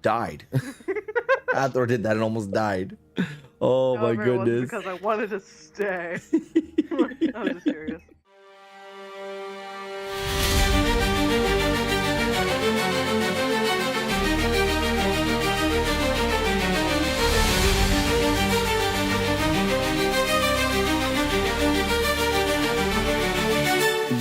died. Hathor did that and almost died. Oh my However, it wasn't goodness. because I wanted to stay. I was just curious.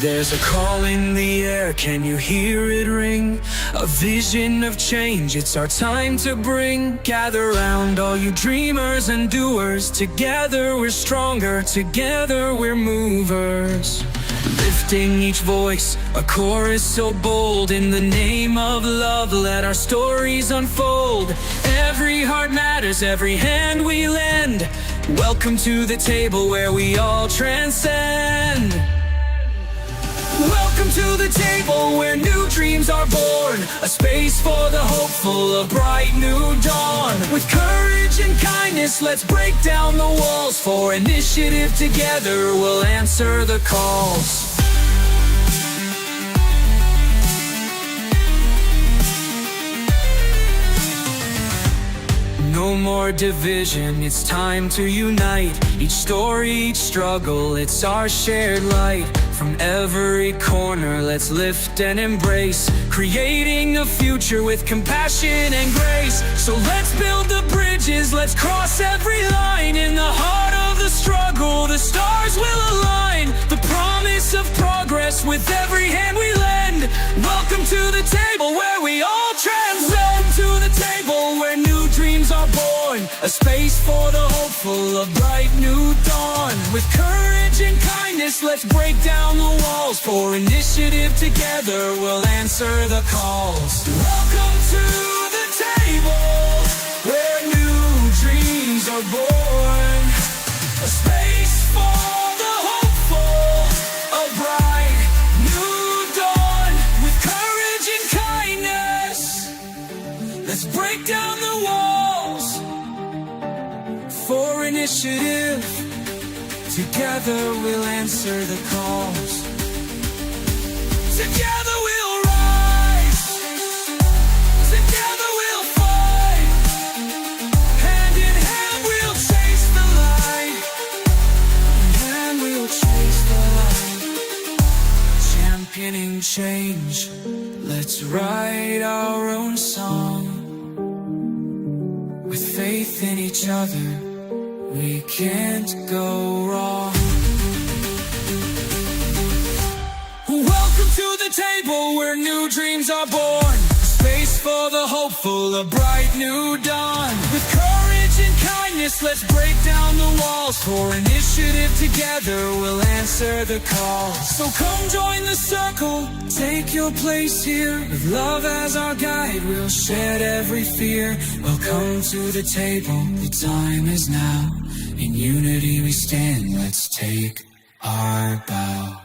There's a call in the air, can you hear it ring? A vision of change, it's our time to bring. Gather round all you dreamers and doers. Together we're stronger, together we're movers. Lifting each voice, a chorus so bold. In the name of love, let our stories unfold. Every heart matters, every hand we lend. Welcome to the table where we all transcend. Welcome to the table where new dreams are born. A space for the hopeful, a bright new dawn. With courage and kindness, let's break down the walls. For initiative together, we'll answer the calls. No more division, it's time to unite. Each story, each struggle, it's our shared light. From every corner, let's lift and embrace. Creating a future with compassion and grace. So let's build the bridges, let's cross every line. In the heart of the struggle, the stars will align. The promise of progress with every hand we lend. Welcome to the table where we all transcend. To the table where new dreams are born. A space for the hopeful, a bright new dawn. With courage and kindness, let's break down the walls. For initiative together, we'll answer the calls. Welcome to the table where new dreams are born. A space for the hopeful, a bright new dawn. With courage and kindness, let's break down the walls. For initiative, together we'll answer the calls. Together we'll rise. Together we'll fight. Hand in hand we'll chase the light. And we'll chase the light. Championing change, let's write our own song. With faith in each other, we can't go wrong. Welcome to the table where new dreams are born. A space for the hopeful, a bright new dawn. With courage and kindness, let's break down the walls. For initiative together, we'll answer the call. So come join the circle, take your place here. With love as our guide, we'll shed every fear. Welcome to the table, the time is now. In unity we stand, let's take our bow.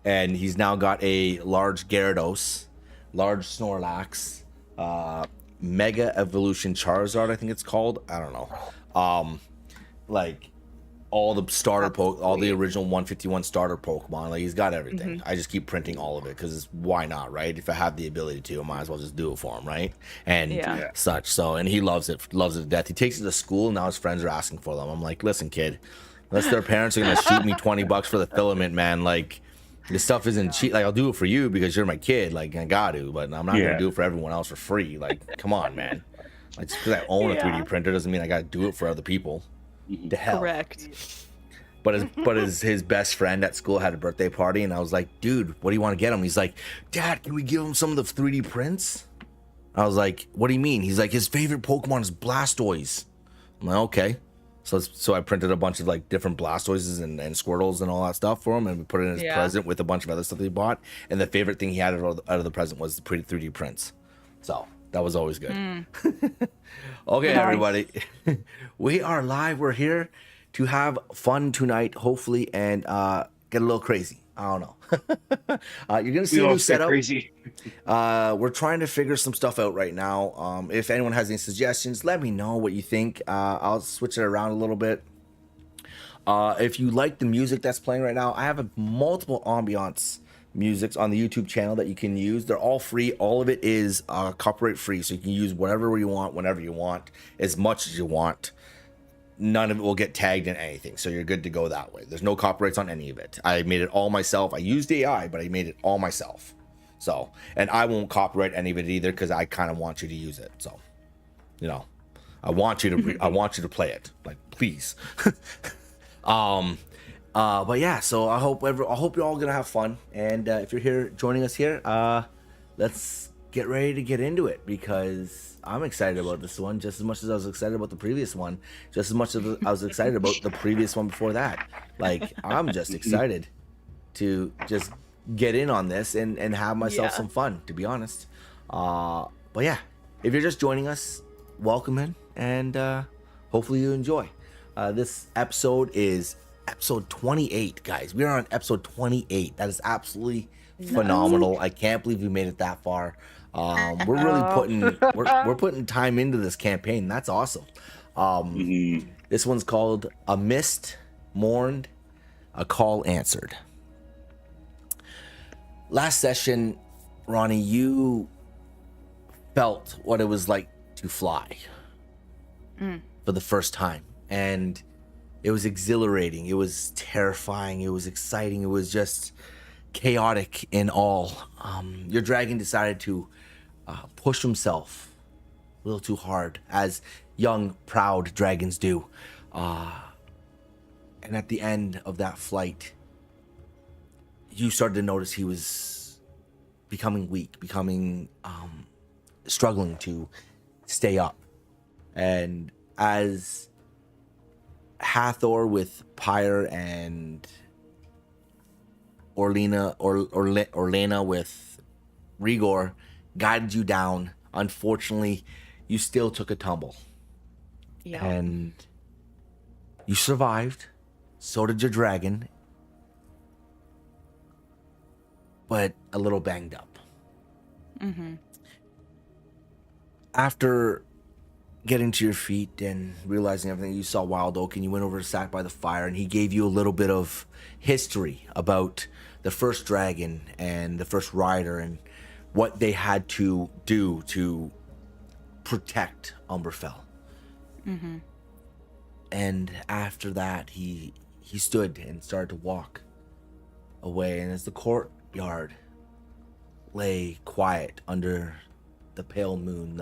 And he's now got a large Gyarados, large Snorlax, Mega Evolution Charizard, I think it's called. I don't know. Like all the starter all the original 151 starter Pokemon. Like he's got everything. I just keep printing all of it because why not, right? If I have the ability to, I might as well just do it for him, right? And such. So, and he loves it to death. He takes it to school. Now his friends are asking for them. I'm like, listen, kid, unless their parents are gonna shoot me $20 for the filament, man, like. This stuff isn't cheap. Like, I'll do it for you because you're my kid. Like, I got to, but I'm not going to do it for everyone else for free. Like, come on, man. Like, just because I own a 3D printer doesn't mean I got to do it for other people. The hell. Correct. But his best friend at school had a birthday party, and I was like, dude, what do you want to get him? He's like, Dad, can we give him some of the 3D prints? I was like, what do you mean? He's like, his favorite Pokemon is Blastoise. I'm like, okay. So I printed a bunch of like different Blastoises and Squirtles and all that stuff for him, and we put it in his present with a bunch of other stuff that he bought. And the favorite thing he had out of the present was the pretty 3D prints. So that was always good. Okay, nice. Everybody, we are live. We're here to have fun tonight, hopefully, and get a little crazy. I don't know. You're gonna We see a all new stay setup. crazy. We're trying to figure some stuff out right now. If anyone has any suggestions, let me know what you think. I'll switch it around a little bit. If you like the music that's playing right now, I have multiple ambiance musics on the YouTube channel that you can use. They're all free. All of it is copyright free, so you can use whatever you want, whenever you want, as much as you want. None of it will get tagged in anything, so you're good to go that way. There's no copyrights on any of it. I made it all myself. I used AI, but I made it all myself. So, and I won't copyright any of it either because I kind of want you to use it. So, you know, I want you to play it, like, please. But yeah, so I hope you're all gonna have fun, and if you're here joining us here, let's get ready to get into it, because I'm excited about this one just as much as I was excited about the previous one, just as much as I was excited about the previous one before that. Like, I'm just excited to just get in on this and have myself some fun, to be honest. But yeah, if you're just joining us, welcome in, and hopefully you enjoy. This episode is episode 28, guys. We are on episode 28. That is absolutely phenomenal. I can't believe we made it that far. We're really we're putting time into this campaign. That's awesome. This one's called A Mist, Mourned, A Call Answered. Last session, Ronnie, you felt what it was like to fly for the first time. And it was exhilarating. It was terrifying. It was exciting. It was just chaotic in all. Your dragon decided to push himself a little too hard, as young, proud dragons do. And at the end of that flight, you started to notice he was becoming weak, struggling to stay up. And as Hathor with Pyre and Orlena with Rigor guided you down, unfortunately, you still took a tumble. Yeah. And you survived. So did your dragon. But a little banged up. After getting to your feet and realizing everything, you saw Wild Oak, and you went over to sat by the fire, and he gave you a little bit of history about the first dragon and the first rider and what they had to do to protect Umberfell. And after that, he stood and started to walk away, and as the courtyard lay quiet under the pale moon,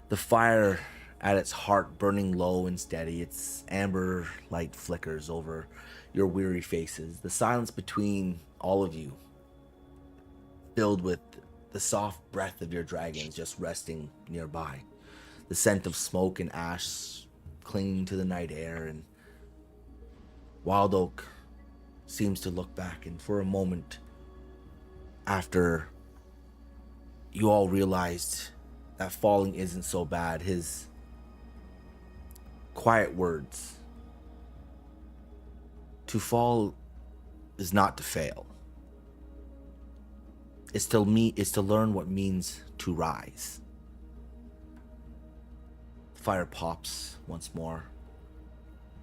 the fire at its heart burning low and steady, its amber light flickers over your weary faces. The silence between all of you filled with the soft breath of your dragons just resting nearby. The scent of smoke and ash clinging to the night air, and Wild Oak seems to look back, and for a moment after you all realized that falling isn't so bad, his quiet words: to fall is not to fail. It's to learn what means to rise. The fire pops once more,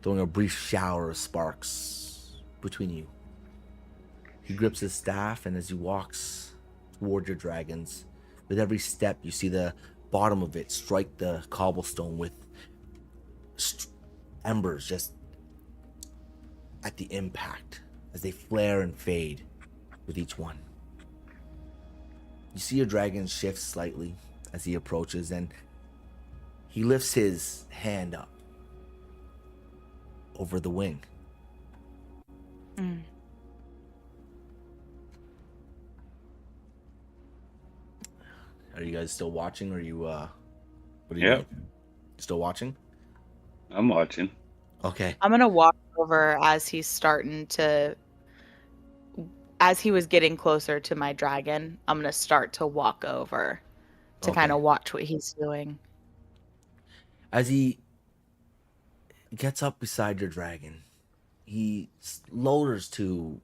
throwing a brief shower of sparks between you. He grips his staff, and as he walks toward your dragons, with every step you see the bottom of it strike the cobblestone with embers just at the impact as they flare and fade with each one. You see your dragon shift slightly as he approaches, and he lifts his hand up over the wing. Are you guys still watching, or are you what are you doing? Still watching? I'm watching. Okay. I'm gonna walk over as he was getting closer to my dragon. I'm gonna start to walk over to kind of watch what he's doing. As he gets up beside your dragon, he lowers to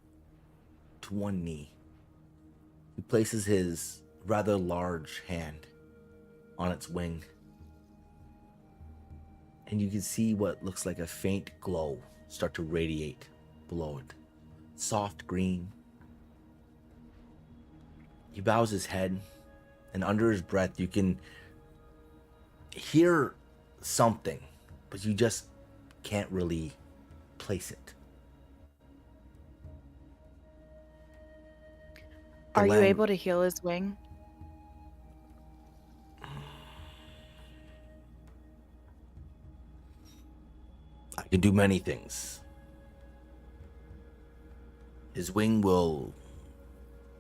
to one knee. He places his rather large hand on its wing. And you can see what looks like a faint glow start to radiate below it. Soft green. He bows his head, and under his breath you can hear something, but you just can't really place it. Are you able to heal his wing? I can do many things. His wing will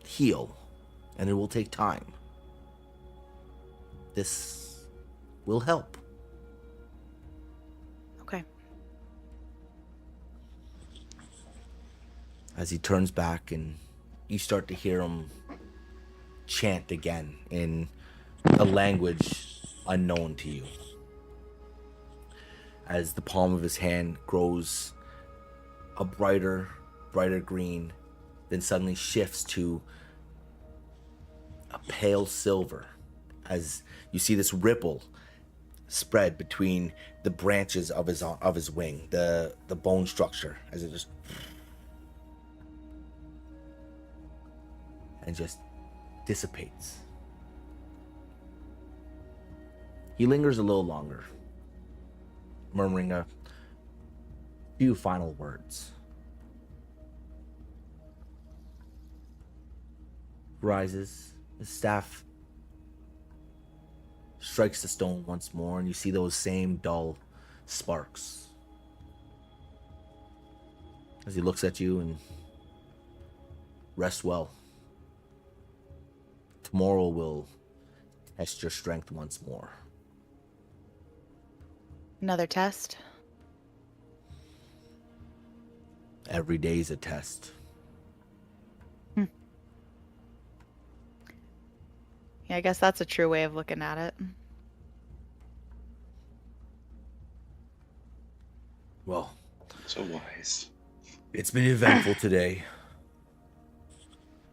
heal, and it will take time. This will help. Okay. As he turns back and you start to hear him chant again in a language unknown to you. As the palm of his hand grows a brighter green, then suddenly shifts to a pale silver as you see this ripple spread between the branches of his wing, the bone structure, as it just dissipates. He lingers a little longer, murmuring a few final words. Rises, his staff strikes the stone once more, and you see those same dull sparks. As he looks at you and rest well. Tomorrow will test your strength once more. Another test? Every day's a test. Yeah, I guess that's a true way of looking at it. Well, So wise. it's been eventful today.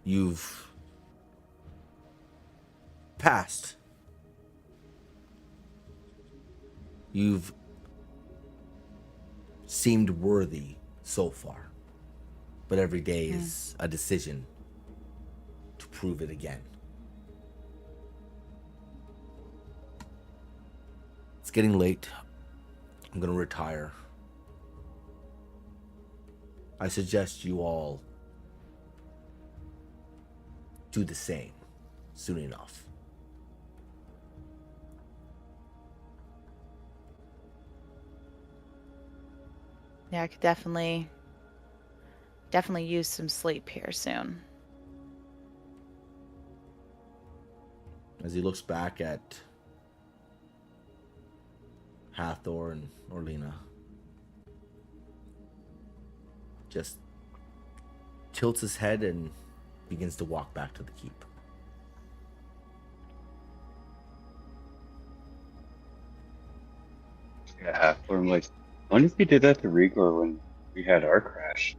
You've passed. You've seemed worthy so far. But every day is a decision to prove it again. It's getting late. I'm gonna retire. I suggest you all do the same soon enough. Yeah, I could definitely use some sleep here soon. As he looks back at Hathor and Orlena, just tilts his head and begins to walk back to the keep. Yeah, I'm like, I wonder if he did that to Rigor when we had our crash.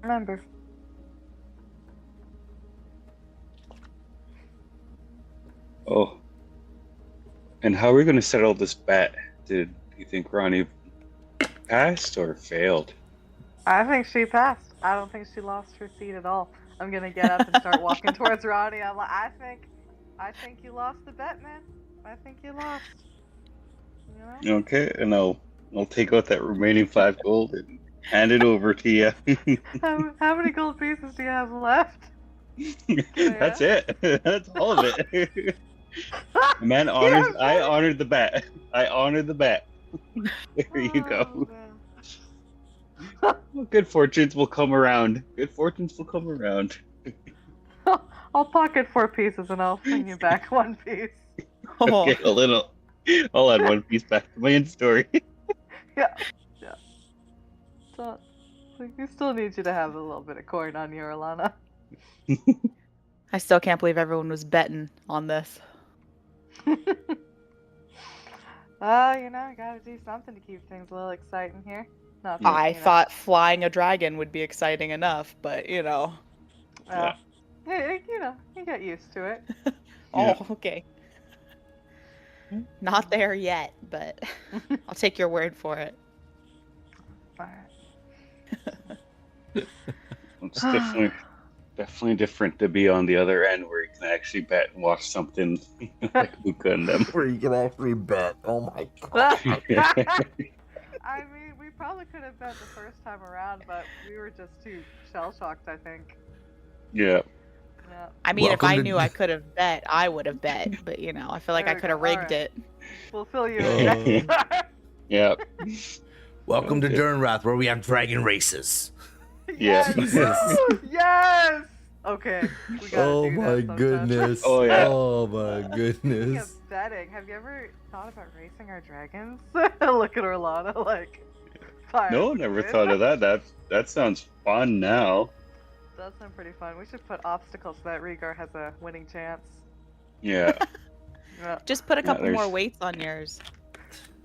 Remember. Oh. And how are we going to settle this bet? Did you think Ronnie passed or failed? I think she passed. I don't think she lost her seat at all. I'm gonna get up and start walking towards Ronnie. I'm like, I think you lost the bet, man. I think you lost. You know? Okay, and I'll take out that remaining 5 gold and hand it over to you. How many gold pieces do you have left? That's it. That's all of it. The man honors. I honored the bet. I honored the bet. There you go. Oh, Well, good fortunes will come around. Good fortunes will come around. I'll pocket 4 pieces and I'll bring you back 1 piece. Okay, a little. I'll add 1 piece back to my in-story. Yeah. So, we still need you to have a little bit of coin on you, Alana. I still can't believe everyone was betting on this. Oh, you know, gotta do something to keep things a little exciting here. Not I thinking thought flying a dragon would be exciting enough, but you know. Yeah. You know, you get used to it. Oh, okay. Not there yet, but I'll take your word for it. Alright. It's definitely different to be on the other end where you can actually bet and watch something like Luca and them. Where you can actually bet. Oh my god. I mean, we probably could have bet the first time around, but we were just too shell shocked, I think. Yeah. Yeah. I mean, Welcome if I to- knew I could have bet, I would have bet. But you know, I feel like There I we could have go. rigged Alright. it. We'll fill you in. Yeah. Welcome to Okay. Durnrath, where we have dragon races. Yes! Yeah. Yes! Okay, we gotta Oh do my that sometime. goodness. Oh, yeah. Oh my Speaking goodness. of betting, have you ever thought about racing our dragons? Look at Orlana, like. fire No, never dude. thought of that. That sounds fun now. Does sound pretty fun. We should put obstacles so that Rhaegar has a winning chance. Yeah. Yeah. Just put a couple there's- more weights on yours.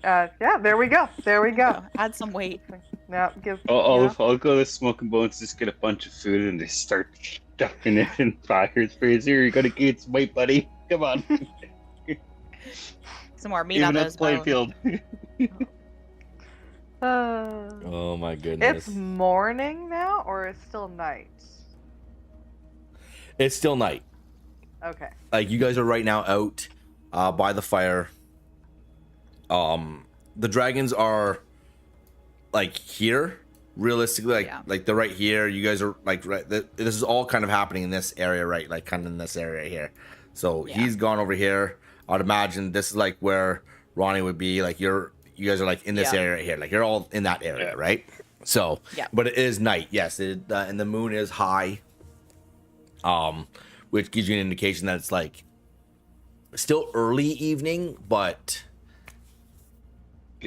Yeah, there we go. There we go. Add some weight. Now, give. I'll go to Smoking Bones, just get a bunch of food and just start stuffing it in fires for you. Here, you gotta gain some weight, buddy. Come on. Some more meat Even on at those the playing bones. field. Oh my goodness. It's morning now, or it's still night? It's still night. Okay. Like you guys are right now out by the fire. The dragons are like here, realistically, Yeah. like they're right here. You guys are like right. This is all kind of happening in this area, right? Like kind of in this area here. So Yeah. he's gone over here. I'd imagine this is like where Ronnie would be. Like you guys are like in this Yeah. area here. Like you're all in that area, right? So, Yeah. but it is night, yes. And the moon is high. Which gives you an indication that it's like still early evening, but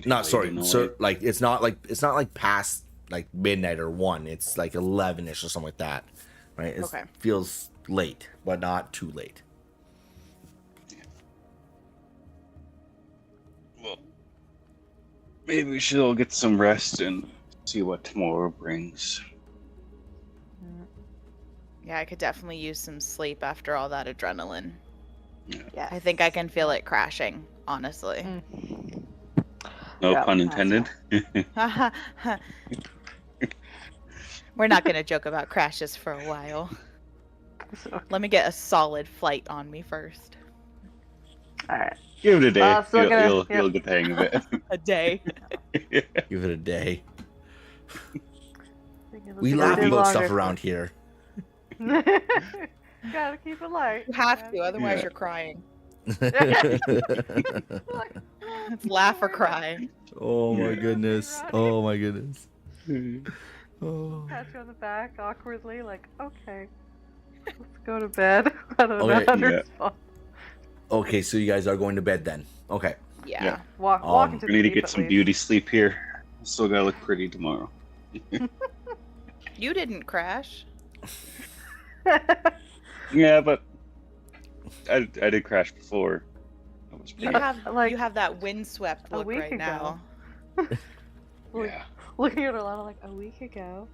not sorry, so like it's not like past like midnight or 1. It's like 11ish or something like that, right? It Okay. feels late, but not too late. Well, maybe we should all get some rest and see what tomorrow brings. Yeah, I could definitely use some sleep after all that adrenaline. Yeah. I think I can feel it crashing, honestly. No Yeah, pun that's intended. We're not going to joke about crashes for a while. So, Let me get a solid flight on me first. alright. Give it a day. Still gonna- You'll yep. get the hang of it. A day. Give it a day. It'll We be a laugh day about longer. stuff around here. Gotta keep it light. You have to, otherwise Yeah. you're crying. Like, It's laugh or cry. Oh my Yeah. goodness. Oh my goodness. Oh. pat you on the back awkwardly, like, okay, let's go to bed. I don't Okay, know how to yeah. respond. Okay, so you guys are going to bed then. Okay. Yeah. Yeah. Walk into We the need to deep get at some least. beauty sleep here. Still gotta look pretty tomorrow. You didn't crash. Yeah, but I did crash before. That was You pretty. have Like, you have that windswept a look week right ago. now. Yeah. Looking at Orlana like a week ago.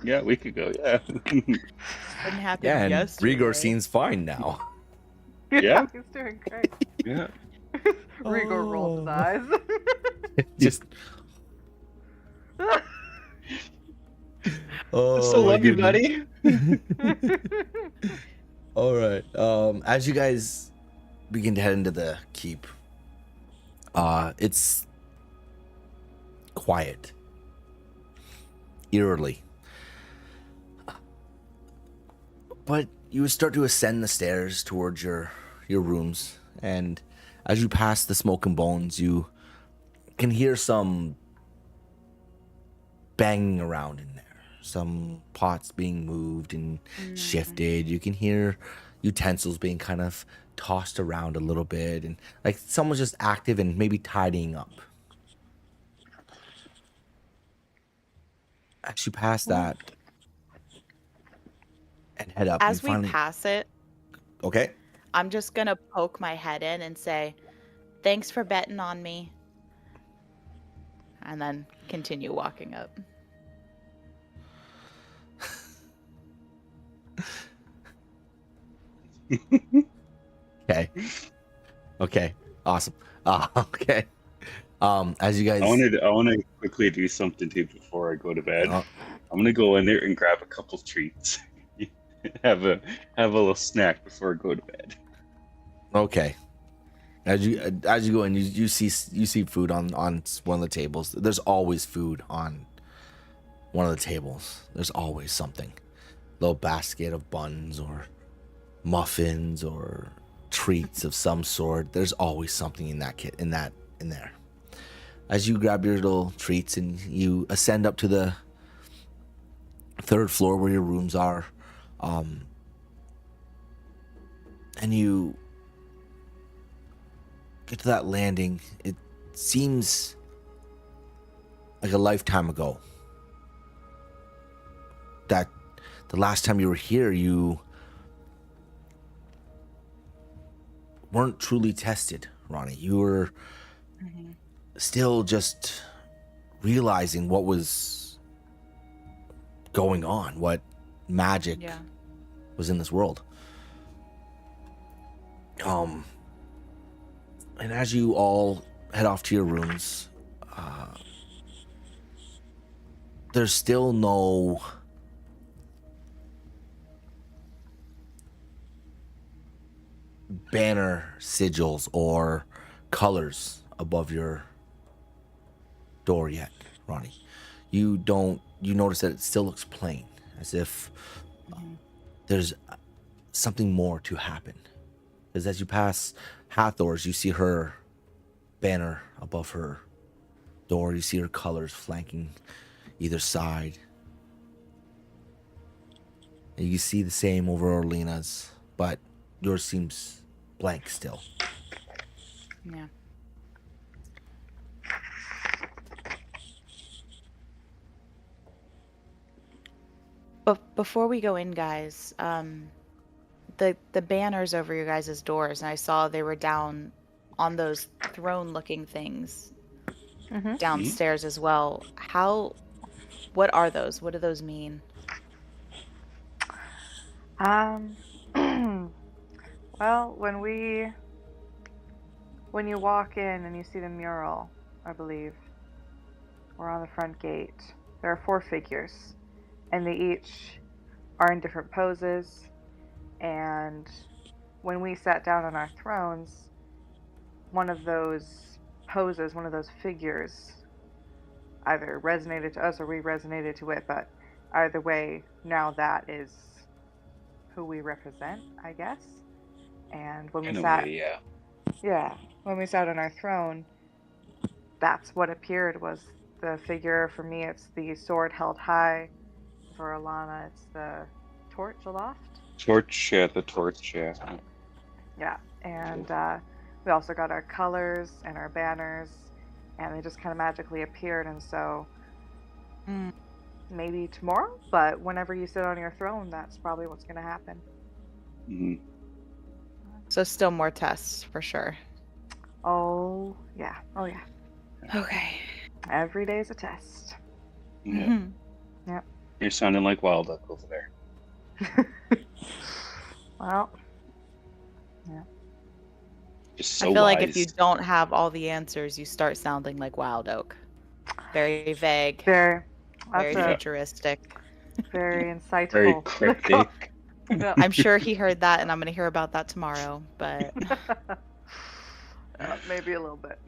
Yeah, a week ago. Yeah. Didn't happen Yeah, and yesterday. Rhaegar seems fine now. Yeah. He's doing great. Yeah. Rhaegar rolled his Oh. eyes. Just oh, Still my love you, goodness. buddy. All right. As you guys begin to head into the keep, it's quiet, eerily. But you would start to ascend the stairs towards your rooms, and as you pass the Smoking Bones, you can hear some banging around in there. Some pots being moved and shifted. You can hear utensils being kind of tossed around a little bit, and like someone's just active and maybe tidying up. As you pass that and head up, As you we finally... pass it, Okay. I'm just gonna poke my head in and say, "Thanks for betting on me." and then continue walking up. Okay. Okay. Awesome. Okay. As you guys, I want to quickly do something too before I go to bed. uh, I'm gonna go in there and grab a couple treats. have a little snack before I go to bed. okay. As you go in, you see food on one of the tables. There's always food on one of the tables. There's always something. Little basket of buns or muffins or treats of some sort. There's always something in there. As you grab your little treats and you ascend up to the third floor where your rooms are, and you get to that landing, it seems like a lifetime ago. That the last time you were here, you weren't truly tested, Ronnie. You were still just realizing what was going on, what magic was in this world. And as you all head off to your rooms, there's still no banner sigils or colors above your door yet, Ronnie. You notice that it still looks plain, as if there's something more to happen. Because as you pass Hathor's, you see her banner above her door. You see her colors flanking either side. And you see the same over Orlena's, but yours seems blank still. Yeah. But before we go in, guys, the banners over your guys' doors, and I saw they were down on those throne-looking things downstairs as well. What are those? What do those mean? Well, when you walk in and you see the mural, I believe, or on the front gate, there are 4 figures, and they each are in different poses. And when we sat down on our thrones, one of those poses, one of those figures, either resonated to us or we resonated to it, but either way, now that is who we represent, I guess. And when we sat, when we sat on our throne, that's what appeared, was the figure. For me, it's the sword held high. For Alana, it's the torch aloft. The torch, yeah. Yeah, and we also got our colors and our banners, and they just kind of magically appeared. And so maybe tomorrow, but whenever you sit on your throne, that's probably what's going to happen. Mm-hmm. So still more tests for sure. Oh yeah. Okay. Every day's a test. Yeah. Yep. You're sounding like Wild Duck over there. Well, yeah. Just so I feel wise. like if you don't have all the answers, you start sounding like Wild Oak. Very vague. Very futuristic. Very insightful. Very cryptic. Yeah. I'm sure he heard that, and I'm going to hear about that tomorrow. But maybe a little bit.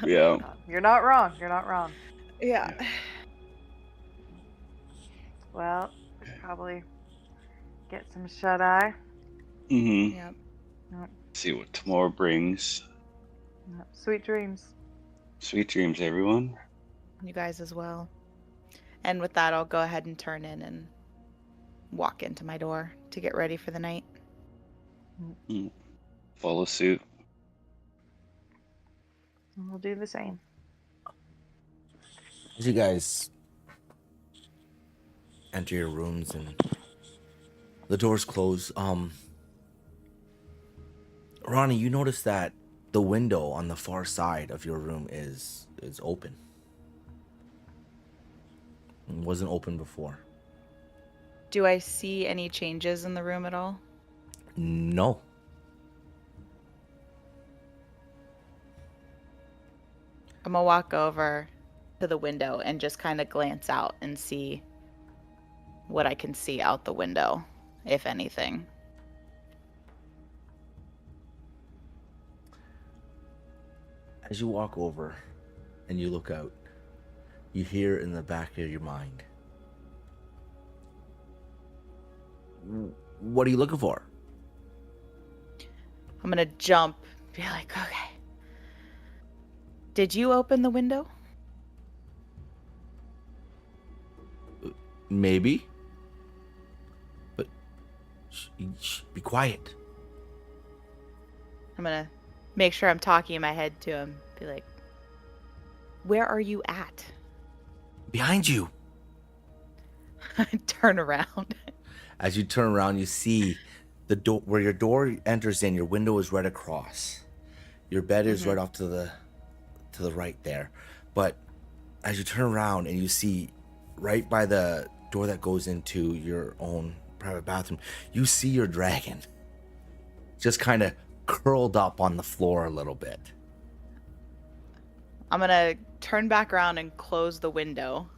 Yeah. You're not wrong. yeah. Well, we should probably get some shut eye. Mm-hmm. Yep. See what tomorrow brings. Yep. Sweet dreams. Sweet dreams, everyone. You guys as well. And with that, I'll go ahead and turn in and walk into my door to get ready for the night. Follow suit. We'll do the same. As you guys enter your rooms and the doors close, Ronnie, you notice that the window on the far side of your room is open. It wasn't open before. Do I see any changes in the room at all? No. I'm gonna walk over to the window and just kind of glance out and see what I can see out the window, if anything. As you walk over and you look out, you hear in the back of your mind, what are you looking for? I'm gonna jump, be like, okay. Did you open the window? Maybe. But be quiet. I'm gonna make sure I'm talking in my head to him. Be like, where are you at? Behind you. Turn around. As you turn around, you see the door where your door enters in. Your window is right across. Your bed is right off to the right there. But as you turn around and you see right by the door that goes into your own private bathroom, you see your dragon just kind of curled up on the floor a little bit. I'm gonna turn back around and close the window.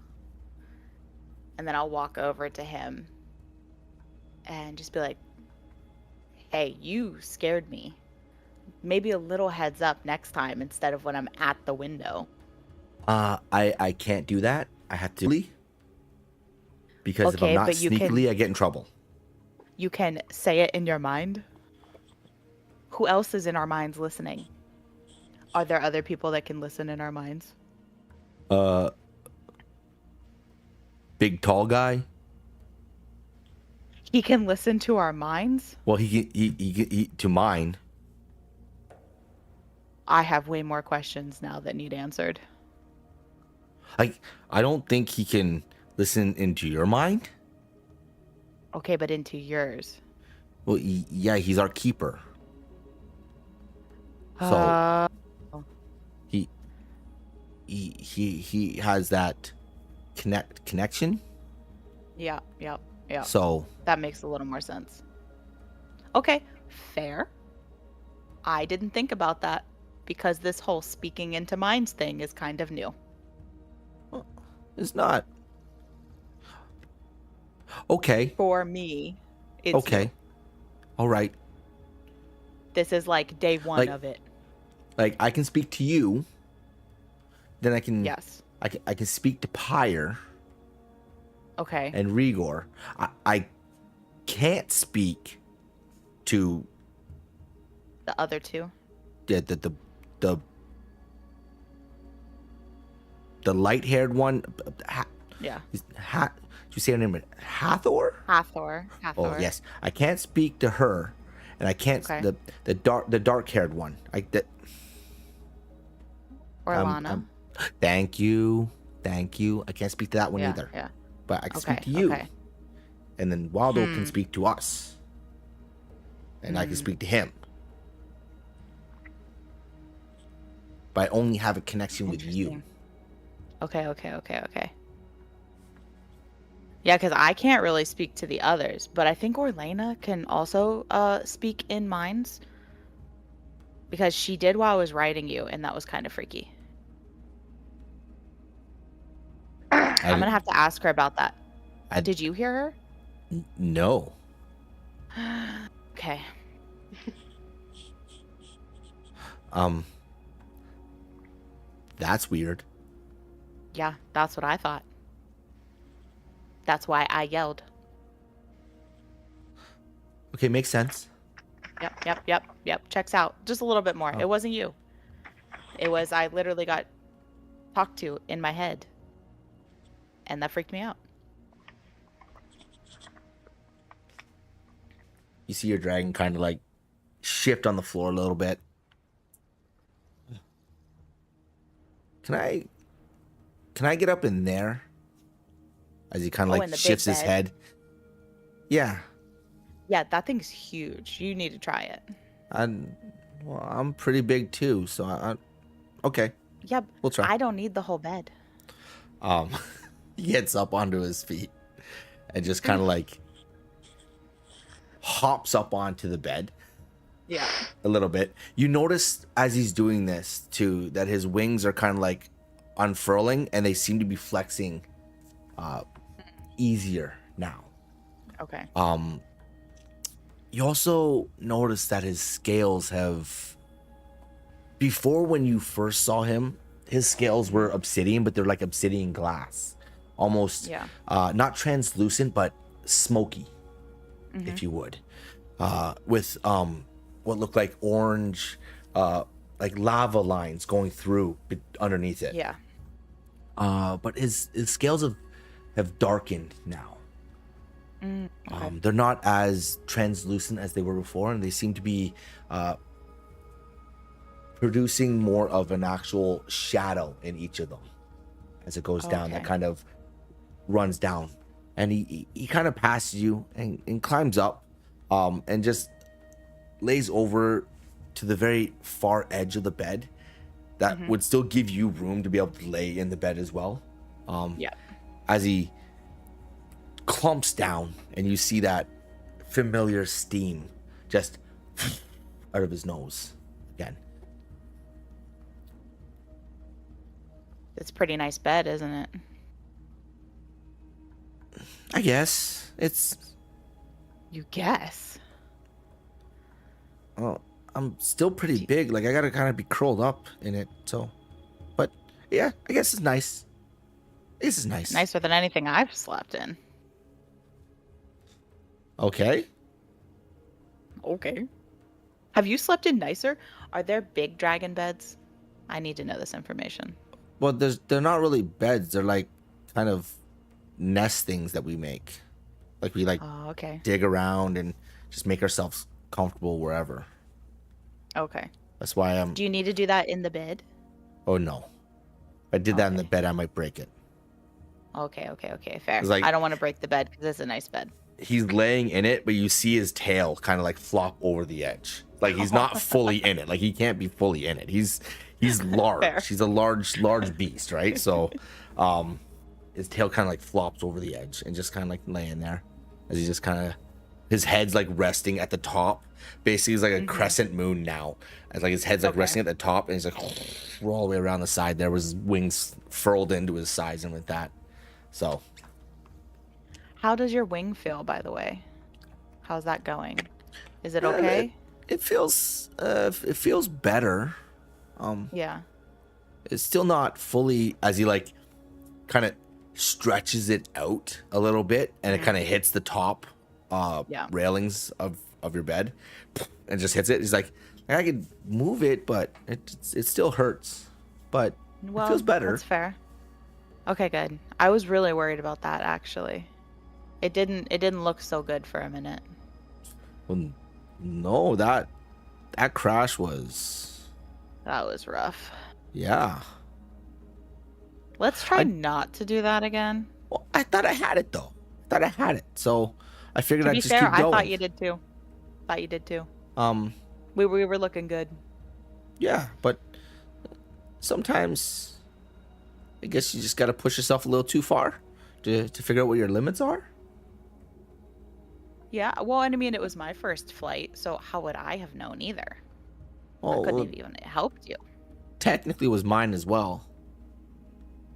And then I'll walk over to him and just be like, hey, you scared me. Maybe a little heads up next time instead of when I'm at the window. I can't do that. I have to, because if I'm not sneakily, I get in trouble. You can say it in your mind. Who else is in our minds listening? Are there other people that can listen in our minds? Big tall guy. He can listen to our minds? Well, he to mine. I have way more questions now that need answered. I don't think he can listen into your mind. Okay, but into yours. Well, yeah, he's our keeper. So he has that connection. Yeah. So that makes a little more sense. Okay, fair. I didn't think about that because this whole speaking into minds thing is kind of new. it's not. Okay. For me, it's Okay. new. All right. This is like day one of it. Like I can speak to you. Then I can. Yes. I can speak to Pyre. Okay. And Rigor. I can't speak to The other two. the light-haired one. Yeah. Did you say her name? Hathor? Hathor. Oh yes. I can't speak to her, and I can't Okay. the dark-haired one. Orlana. Thank you. I can't speak to that one either. Yeah. But I can speak to you. Okay. And then Waldo can speak to us. And I can speak to him. But I only have a connection with you. Okay. Yeah, because I can't really speak to the others, but I think Orlana can also speak in minds. Because she did while I was writing you, and that was kind of freaky. I'm gonna have to ask her about that. Did you hear her? No. Okay. That's weird. Yeah, that's what I thought. That's why I yelled. Okay, makes sense. Yep. Checks out. Just a little bit more. Oh. It wasn't you. It was I literally got talked to in my head. And that freaked me out. You see your dragon kind of like shift on the floor a little bit. Can I get up in there? As he kind of like shifts his head. Yeah. Yeah, that thing's huge. You need to try it. I'm pretty big too, so okay. Yeah, we'll try. I don't need the whole bed. He gets up onto his feet and just kind of like hops up onto the bed. Yeah. A little bit. You notice as he's doing this too that his wings are kind of like unfurling and they seem to be flexing easier now. Okay. You also notice that his scales have, before when you first saw him, his scales were obsidian, but they're like obsidian glass, almost not translucent but smoky, if you would, with what looked like orange, like lava lines going through underneath it. Yeah. But his scales have darkened now. Okay. They're not as translucent as they were before, and they seem to be producing more of an actual shadow in each of them as it goes down. That kind of runs down, and he kind of passes you and climbs up, and just lays over to the very far edge of the bed. That would still give you room to be able to lay in the bed as well. As he clumps down, and you see that familiar steam just out of his nose again. It's a pretty nice bed, isn't it? I guess it's. You guess. Well, I'm still pretty big. Like I gotta kind of be curled up in it. So, but yeah, I guess it's nice. This is nice. Nicer than anything I've slept in. Okay. Okay. Have you slept in nicer? Are there big dragon beds? I need to know this information. Well, they're not really beds. They're like kind of nest things that we make. Like we dig around and just make ourselves comfortable wherever. Okay. That's why I'm. Do you need to do that in the bed? Oh no. If I did that in the bed, I might break it. Okay. Fair. Like, I don't want to break the bed because it's a nice bed. He's laying in it, but you see his tail kind of like flop over the edge. Like he's not fully in it. Like he can't be fully in it. He's large. Fair. He's a large beast, right? So, his tail kind of like flops over the edge and just kind of like laying there, as he just kind of, his head's like resting at the top. Basically, he's like a crescent moon now. It's like his head's like resting at the top, and he's like all the way around the side. There was his wings furled into his sides and with that. So. How does your wing feel, by the way? How's that going? Is it okay? It feels better. Yeah. It's still not fully, as he like kind of stretches it out a little bit, and it kind of hits the top railings of your bed and just hits it. He's like, I could move it, but it still hurts. But it feels better. That's fair. Okay, good. I was really worried about that, actually. It didn't look so good for a minute. Well, no, that crash was. That was rough. Yeah. Let's try not to do that again. Well, I thought I had it though. So I figured I'd just keep going. I thought you did too. We were looking good. Yeah, but sometimes I guess you just got to push yourself a little too far to figure out what your limits are. Yeah, well, and I mean, it was my first flight, so how would I have known either? I couldn't have even helped you. Technically, it was mine as well.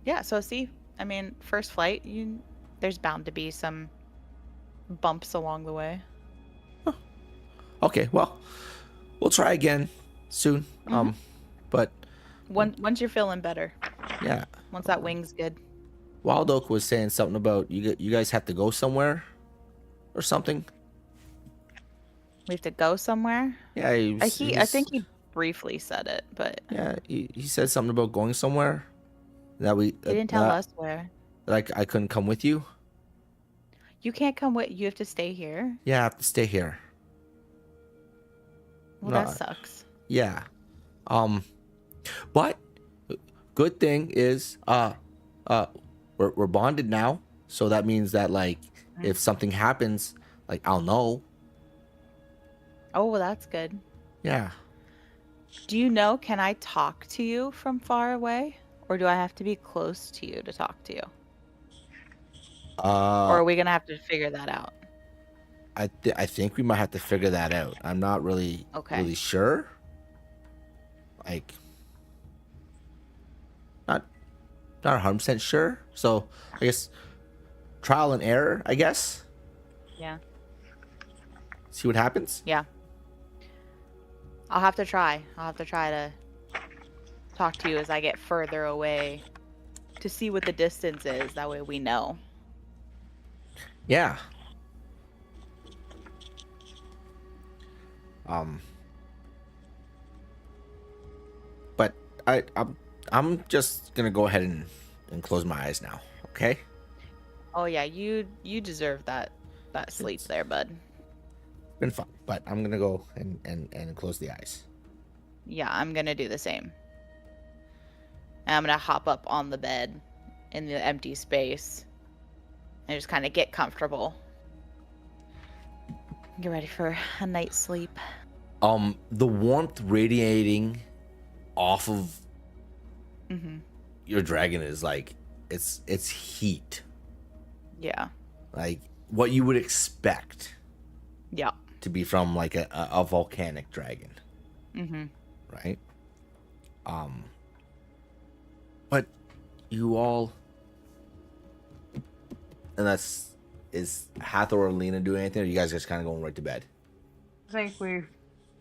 Yeah, so see, I mean, first flight, there's bound to be some bumps along the way. Huh. Okay, well, we'll try again soon. But once you're feeling better. Yeah. Once that wing's good. Wild Oak was saying something about you guys have to go somewhere or something. We have to go somewhere? Yeah, I think he briefly said it, but yeah, he said something about going somewhere. That we he didn't tell us where. Like I couldn't come with you. You can't come with. You have to stay here. Yeah, I have to stay here. Well, that sucks. Yeah. But good thing is we're bonded now, so that means that like if something happens, like I'll know. Oh, well, that's good. Yeah. Do you know, can I talk to you from far away? Or do I have to be close to you to talk to you? Or are we gonna have to figure that out? I think we might have to figure that out. I'm not really Okay. sure. Like, not 100% sure. So I guess trial and error. I guess. Yeah. See what happens. Yeah. I'll have to try. I'll have to try to talk to you as I get further away to see what the distance is. That way we know. Yeah. But I'm just gonna go ahead and close my eyes now. Okay. Oh yeah, you deserve that sleep there, bud. Been fun, but I'm gonna go and close the eyes. Yeah, I'm gonna do the same. And I'm gonna hop up on the bed in the empty space and just kind of get comfortable. Get ready for a night's sleep. The warmth radiating off of your dragon is like it's heat, Yeah. like what you would expect Yeah. to be from like a volcanic dragon, Mm-hmm. right? But you all, and is Hathor or Lena doing anything, or you guys just kind of going right to bed? I think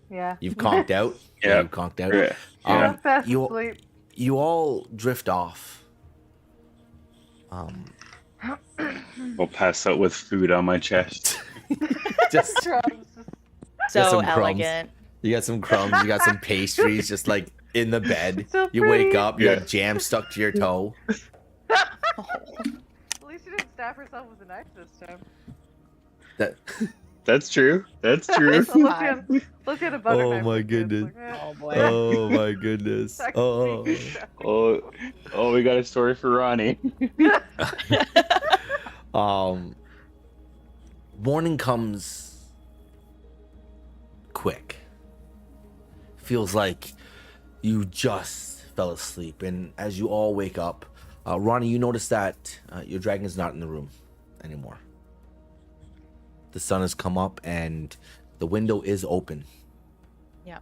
yeah. You've conked out. Yeah. You've conked out. Yeah. Yeah. Fast you asleep. you all drift off. I'll pass out with food on my chest. Just Crumbs. So some crumbs. elegant. you got some crumbs, you got some pastries, just like in the bed. So You wake pretty. up, you Yeah. got jam stuck to your toe. Oh. At least she didn't stab herself with a knife this time. That. That's true. That's true. It's fine. Let's get a butter Oh knife. my with this. goodness. Like, Oh boy. Oh my goodness. Sexy. Oh. Oh, we got a story for Ronnie. Morning comes quick. Feels like you just fell asleep, and as you all wake up, Ronnie, you notice that your dragon is not in the room anymore. The sun has come up and the window is open. Yeah.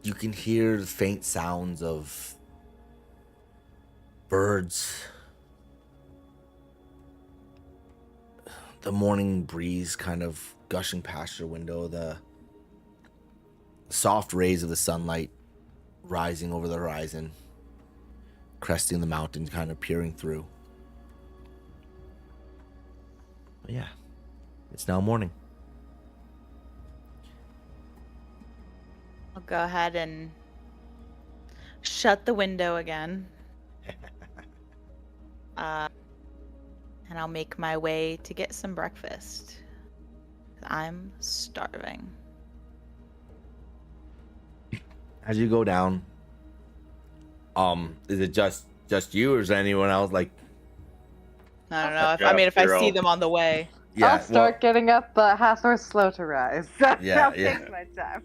You can hear the faint sounds of birds. The morning breeze kind of gushing past your window. The soft rays of the sunlight rising over the horizon, cresting the mountains, kind of peering through. But yeah, it's now morning. I'll go ahead and shut the window again. And I'll make my way to get some breakfast. I'm starving. As you go down, is it just you, or is there anyone else? Like, I don't know. If I you're see all- them on the way. yeah, I'll start getting up, but Hathor's slow to rise. Yeah, I'll yeah. take my time.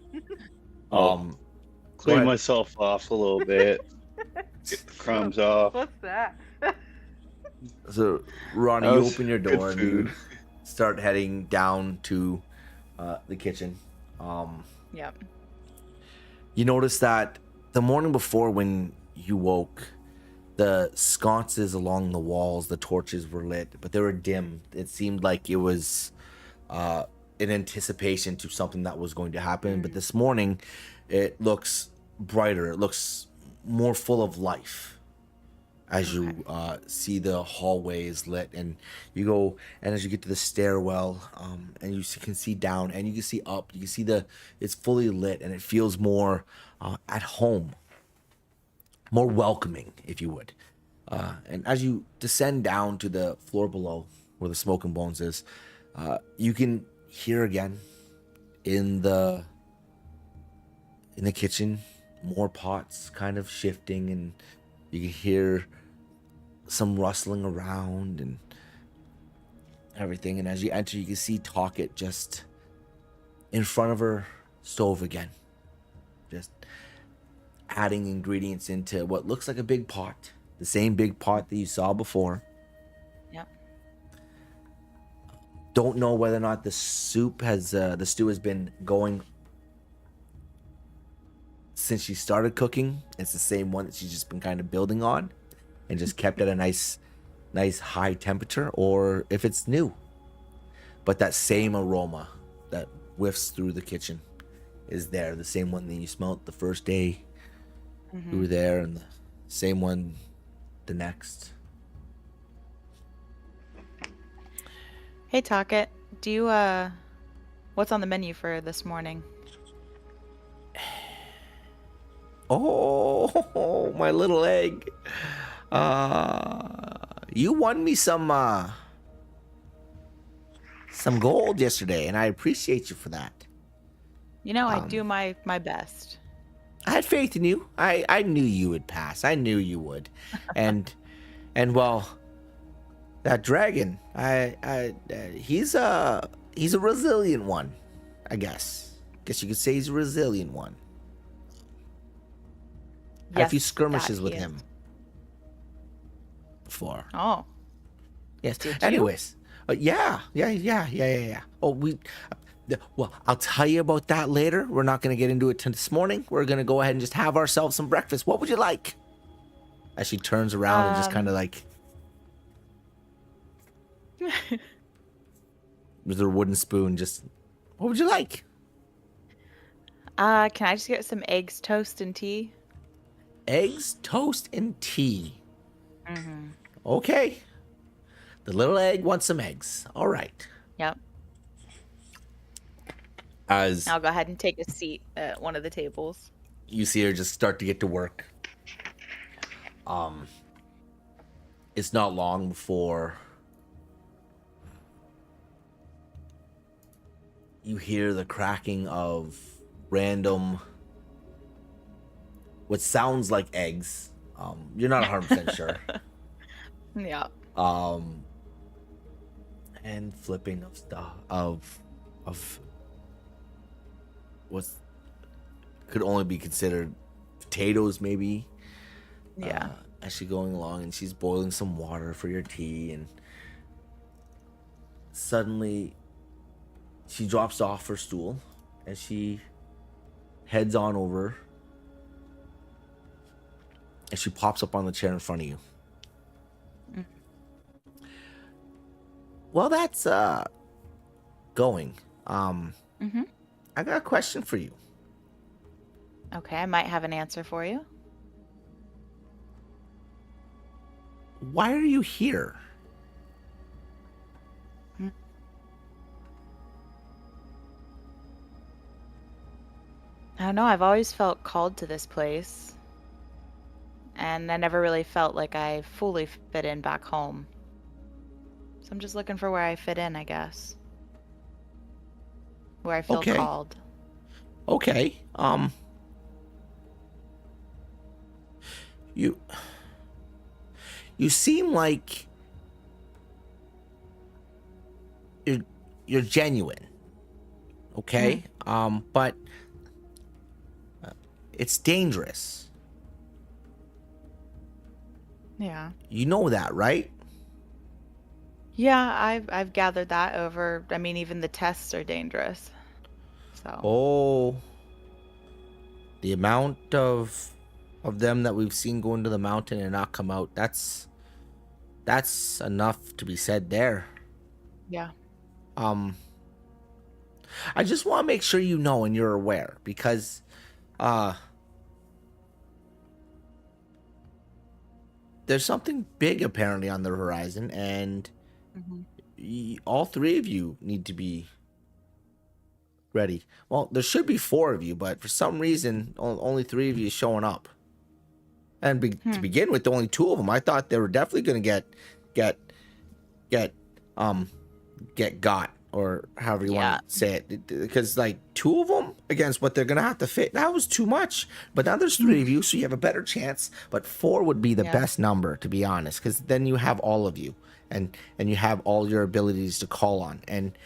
Clean ahead. myself off a little bit. Get the crumbs off. What's that? So, Ronnie, That you was open your good door and you food. start heading down to the kitchen. Yep. You notice that the morning before, when you woke, the sconces along the walls, the torches were lit, but they were dim. It seemed like it was in anticipation to something that was going to happen. But this morning, it looks brighter. It looks more full of life as you see the hallways lit, and you go, and as you get to the stairwell, and you can see down, and you can see up. You can see it's fully lit, and it feels more at home, more welcoming, if you would. And as you descend down to the floor below, where the smoke and bones is, you can hear again in the kitchen more pots kind of shifting, and you can hear some rustling around and everything. And as you enter, you can see Talkit just in front of her stove again, just adding ingredients into what looks like a big pot the same big pot that you saw before. Yep. Don't know whether or not the stew has been going since she started cooking. It's the same one that she's just been kind of building on and just kept at a nice high temperature, or if it's new. But that same aroma that whiffs through the kitchen is there. The same one that you smelled the first day you were there, and the same one the next. Hey, Talkit, do you, what's on the menu for this morning? Oh, my little egg. You won me some gold yesterday, and I appreciate you for that. You know, I do my best. I had faith in you. I knew you would pass. I knew you would. And well, that dragon, he's a resilient one, I guess. Guess you could say he's a resilient one. I had a few Yes, skirmishes that with he him before. Oh, Yes. Did you? Anyways, yeah. Oh, well, I'll tell you about that later. We're not going to get into it this morning. We're going to go ahead and just have ourselves some breakfast. What would you like? As she turns around and just kind of like, with her wooden spoon, just, what would you like? can I just get some eggs, toast, and tea? Eggs, toast, and tea. Okay. The little egg wants some eggs. All right. Yep. As I'll go ahead and take a seat at one of the tables. you see her just start to get to work. It's not long before you hear the cracking of random, what sounds like eggs. You're not 100% sure. Yeah. And flipping of stuff of what could only be considered potatoes, maybe. Yeah. As she's going along, and she's boiling some water for your tea, and suddenly she drops off her stool and she heads on over, and she pops up on the chair in front of you. Well, that's going. I got a question for you. Okay, I might have an answer for you. Why are you here? I don't know, I've always felt called to this place. And I never really felt like I fully fit in back home. So I'm just looking for where I fit in, I guess. Where I feel Okay. called. Okay. You seem like you're genuine. Okay? But it's dangerous. Yeah. You know that, right? Yeah, I've gathered that over. I mean, even the tests are dangerous. So. Oh. The amount of them that we've seen go into the mountain and not come out, that's enough to be said there. Yeah. I just want to make sure you know and you're aware, because there's something big apparently on the horizon, and all three of you need to be ready. Well, there should be four of you, but for some reason, only three of you showing up. And to begin with, only two of them. I thought they were definitely going to get got, or however you want to say it, because like two of them against what they're going to have to fit, that was too much. But now there's three of you, so you have a better chance. But four would be the best number, to be honest, because then you have all of you, and you have all your abilities to call on, and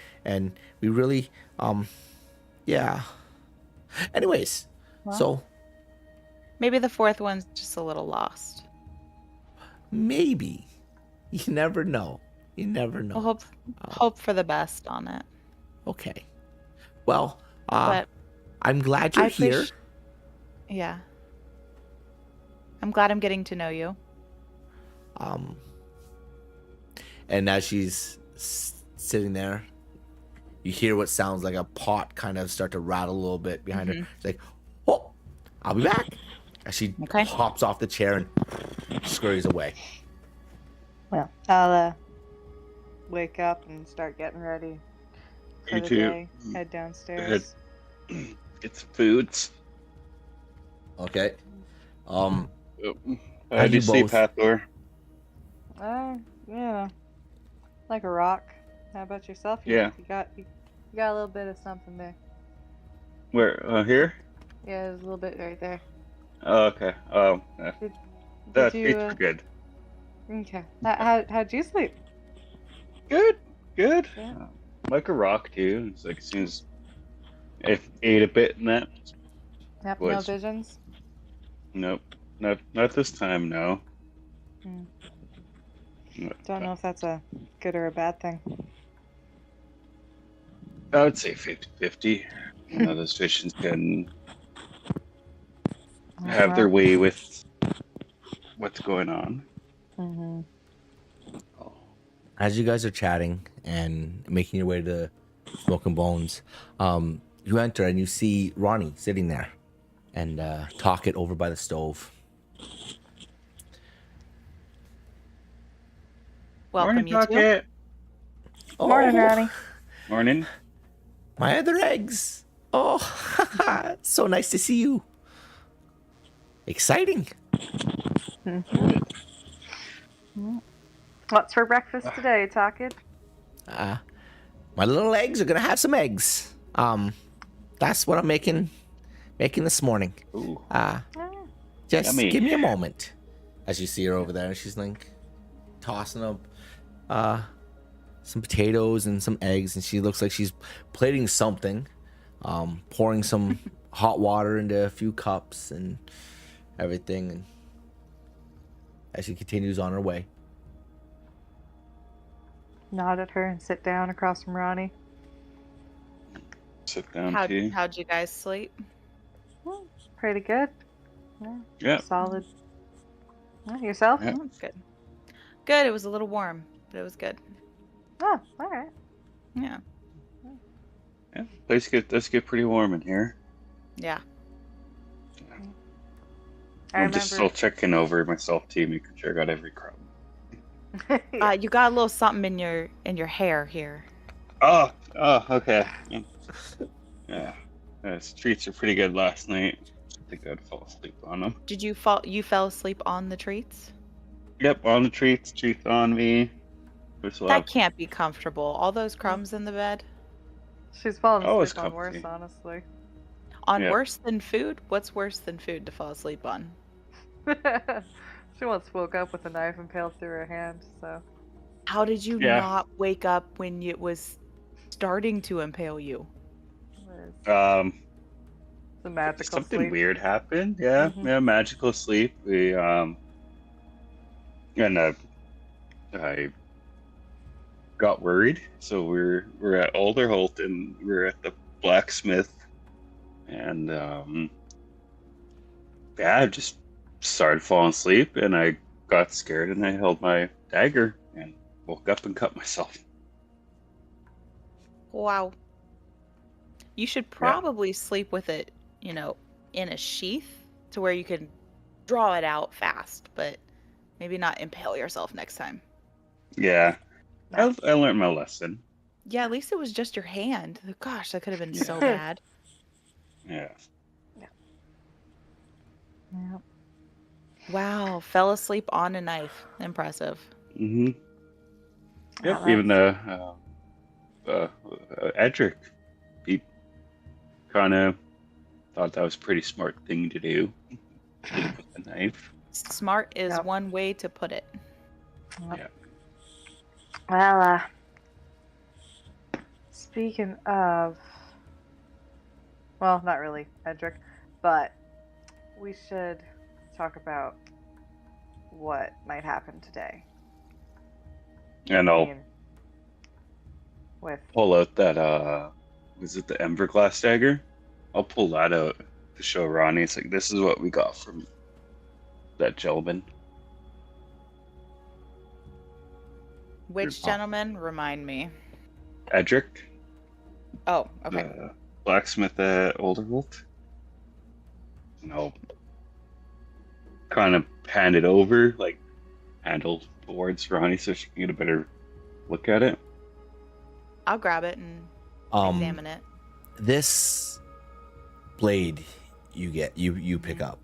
we really Anyways, Well, so maybe the fourth one's just a little lost. maybe. You never know. You never know. We'll hope for the best on it. Okay. Well, But I'm glad you're here. Yeah. I'm glad I'm getting to know you. And as she's sitting there, you hear what sounds like a pot kind of start to rattle a little bit behind her. She's like, "Oh, I'll be back." As she hops off the chair and scurries away. Well, I'll wake up and start getting ready for the day. Head downstairs. Get some foods. Okay. How do you sleep, Hathor? Yeah, like a rock. How about yourself? You got a little bit of something there. Where? Here? Yeah, there's a little bit right there. Oh, okay. That you, feels good. Okay. How'd you sleep? Good. Yeah. Like a rock too. It's like as soon as I ate a bit and that. Yep, no visions? Nope. Not this time, no. Don't know if that's a good or a bad thing. I would say 50-50. You know, those visions can have their way with what's going on. Mm-hmm. As you guys are chatting and making your way to Smoke and Bones, you enter and you see Ronnie sitting there and Talkit over by the stove. Welcome, Morning, you two. Talkit. Morning, Ronnie. Morning. My other eggs. Oh, so nice to see you. Exciting. Mm-hmm. What's for breakfast today, Talkit? My little eggs are gonna have some eggs. That's what I'm making this morning. Ooh. Just Yummy. give me a moment. As you see her over there, she's like tossing up some potatoes and some eggs, and she looks like she's plating something, pouring some hot water into a few cups and everything, and as she continues on her way. Nod at her and sit down across from Ronnie. Sit down too. How'd you guys sleep? Pretty good. Yeah. Solid. Yourself? Yeah. Good. Good. It was a little warm, but it was good. Oh, all right. Yeah. Yeah. Let's get pretty warm in here. Yeah. I'm just still checking over myself too, making sure I got every crumb. You got a little something in your hair here. Oh, okay. Yeah. Those treats are pretty good last night. I think I'd fall asleep on them. Did you fell asleep on the treats? Yep, on the treats on me. That can't be comfortable. All those crumbs in the bed. She's fallen Always asleep on comfy. worse, honestly. On worse than food? What's worse than food to fall asleep on? She once woke up with a knife impaled through her hand, so. How did you not wake up when it was starting to impale you? It's a magical something sleep. weird happened. Yeah, yeah, magical sleep. We and I got worried, so we're at Alderholt and we're at the blacksmith, and I just started falling asleep, and I got scared, and I held my dagger and woke up and cut myself. Wow. You should probably sleep with it, in a sheath to where you can draw it out fast, but maybe not impale yourself next time. Yeah. I learned my lesson. Yeah, at least it was just your hand. Gosh, that could have been so bad. Yeah. Yeah. Wow, fell asleep on a knife. Impressive. Mm-hmm. Yep, even Edric, he kind of thought that was a pretty smart thing to do. Sleep with a knife. Smart is one way to put it. Yeah. Well, speaking of, well, not really, Edric, but we should talk about what might happen today. And I I'll mean, with pull out that was it the Ember glass dagger? I'll pull that out to show Ronnie. It's like, this is what we got from that gentleman. Which gentleman? Remind me. Edric, Oh, okay. the blacksmith at Olderwold. And I'll kind of hand it over, like handle towards Ronnie so she can get a better look at it. I'll grab it and examine it. This blade you pick up.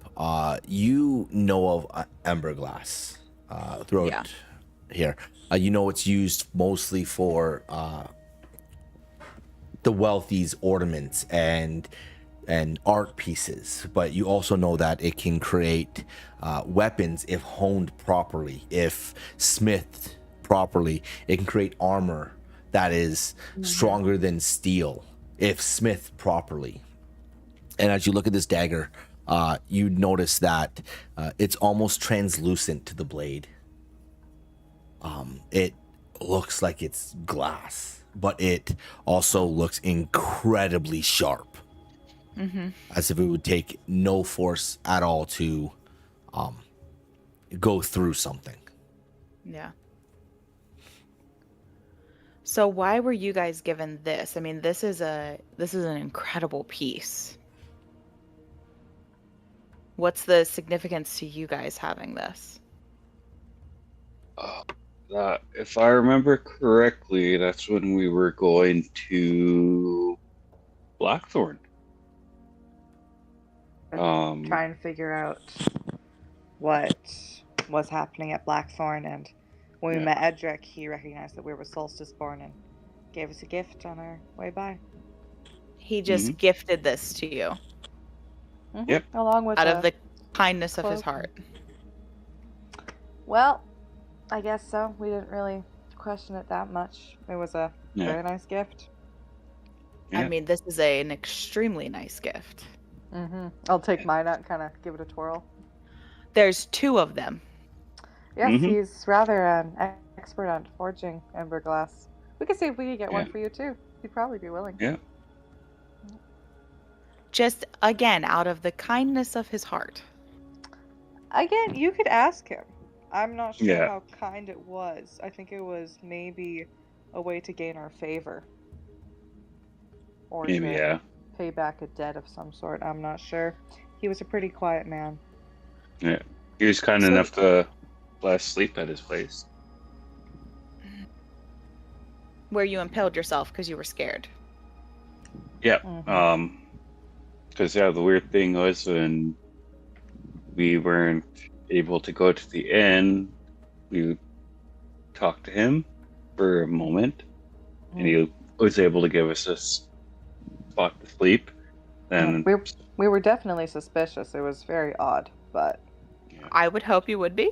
You know of ember glass throughout here. You know it's used mostly for the wealthy's ornaments and art pieces, but you also know that it can create weapons if honed properly, if smithed properly. It can create armor that is stronger than steel if smithed properly. And as you look at this dagger, you notice that it's almost translucent to the blade. It looks like it's glass, but it also looks incredibly sharp. As if it would take no force at all to go through something. Yeah. So why were you guys given this? I mean, this is an incredible piece. What's the significance to you guys having this? If I remember correctly, that's when we were going to Blackthorn. try and figure out what was happening at Blackthorn, and when we met Edric, he recognized that we were solstice born and gave us a gift on our way by. He just gifted this to you. Yep. Along with out of the kindness of his cloak. heart. Well, I guess so. We didn't really question it that much. It was a very nice gift. I mean, this is an extremely nice gift. I'll take mine out and kind of give it a twirl. There's two of them. Yes, he's rather an expert on forging ember glass. We could see if we could get one for you too. He'd probably be willing. Yeah. Just, again, out of the kindness of his heart. Again, you could ask him. I'm not sure Yeah. how kind it was. I think it was maybe a way to gain our favor. Or Maybe, to pay back a debt of some sort. I'm not sure. He was a pretty quiet man. Yeah. He was kind enough to let us sleep at his place. Where you impaled yourself because you were scared. Yeah. Because, the weird thing was when we weren't able to go to the inn, we talked to him for a moment, and he was able to give us a spot to sleep. Then we were definitely suspicious. It was very odd, but I would hope you would be.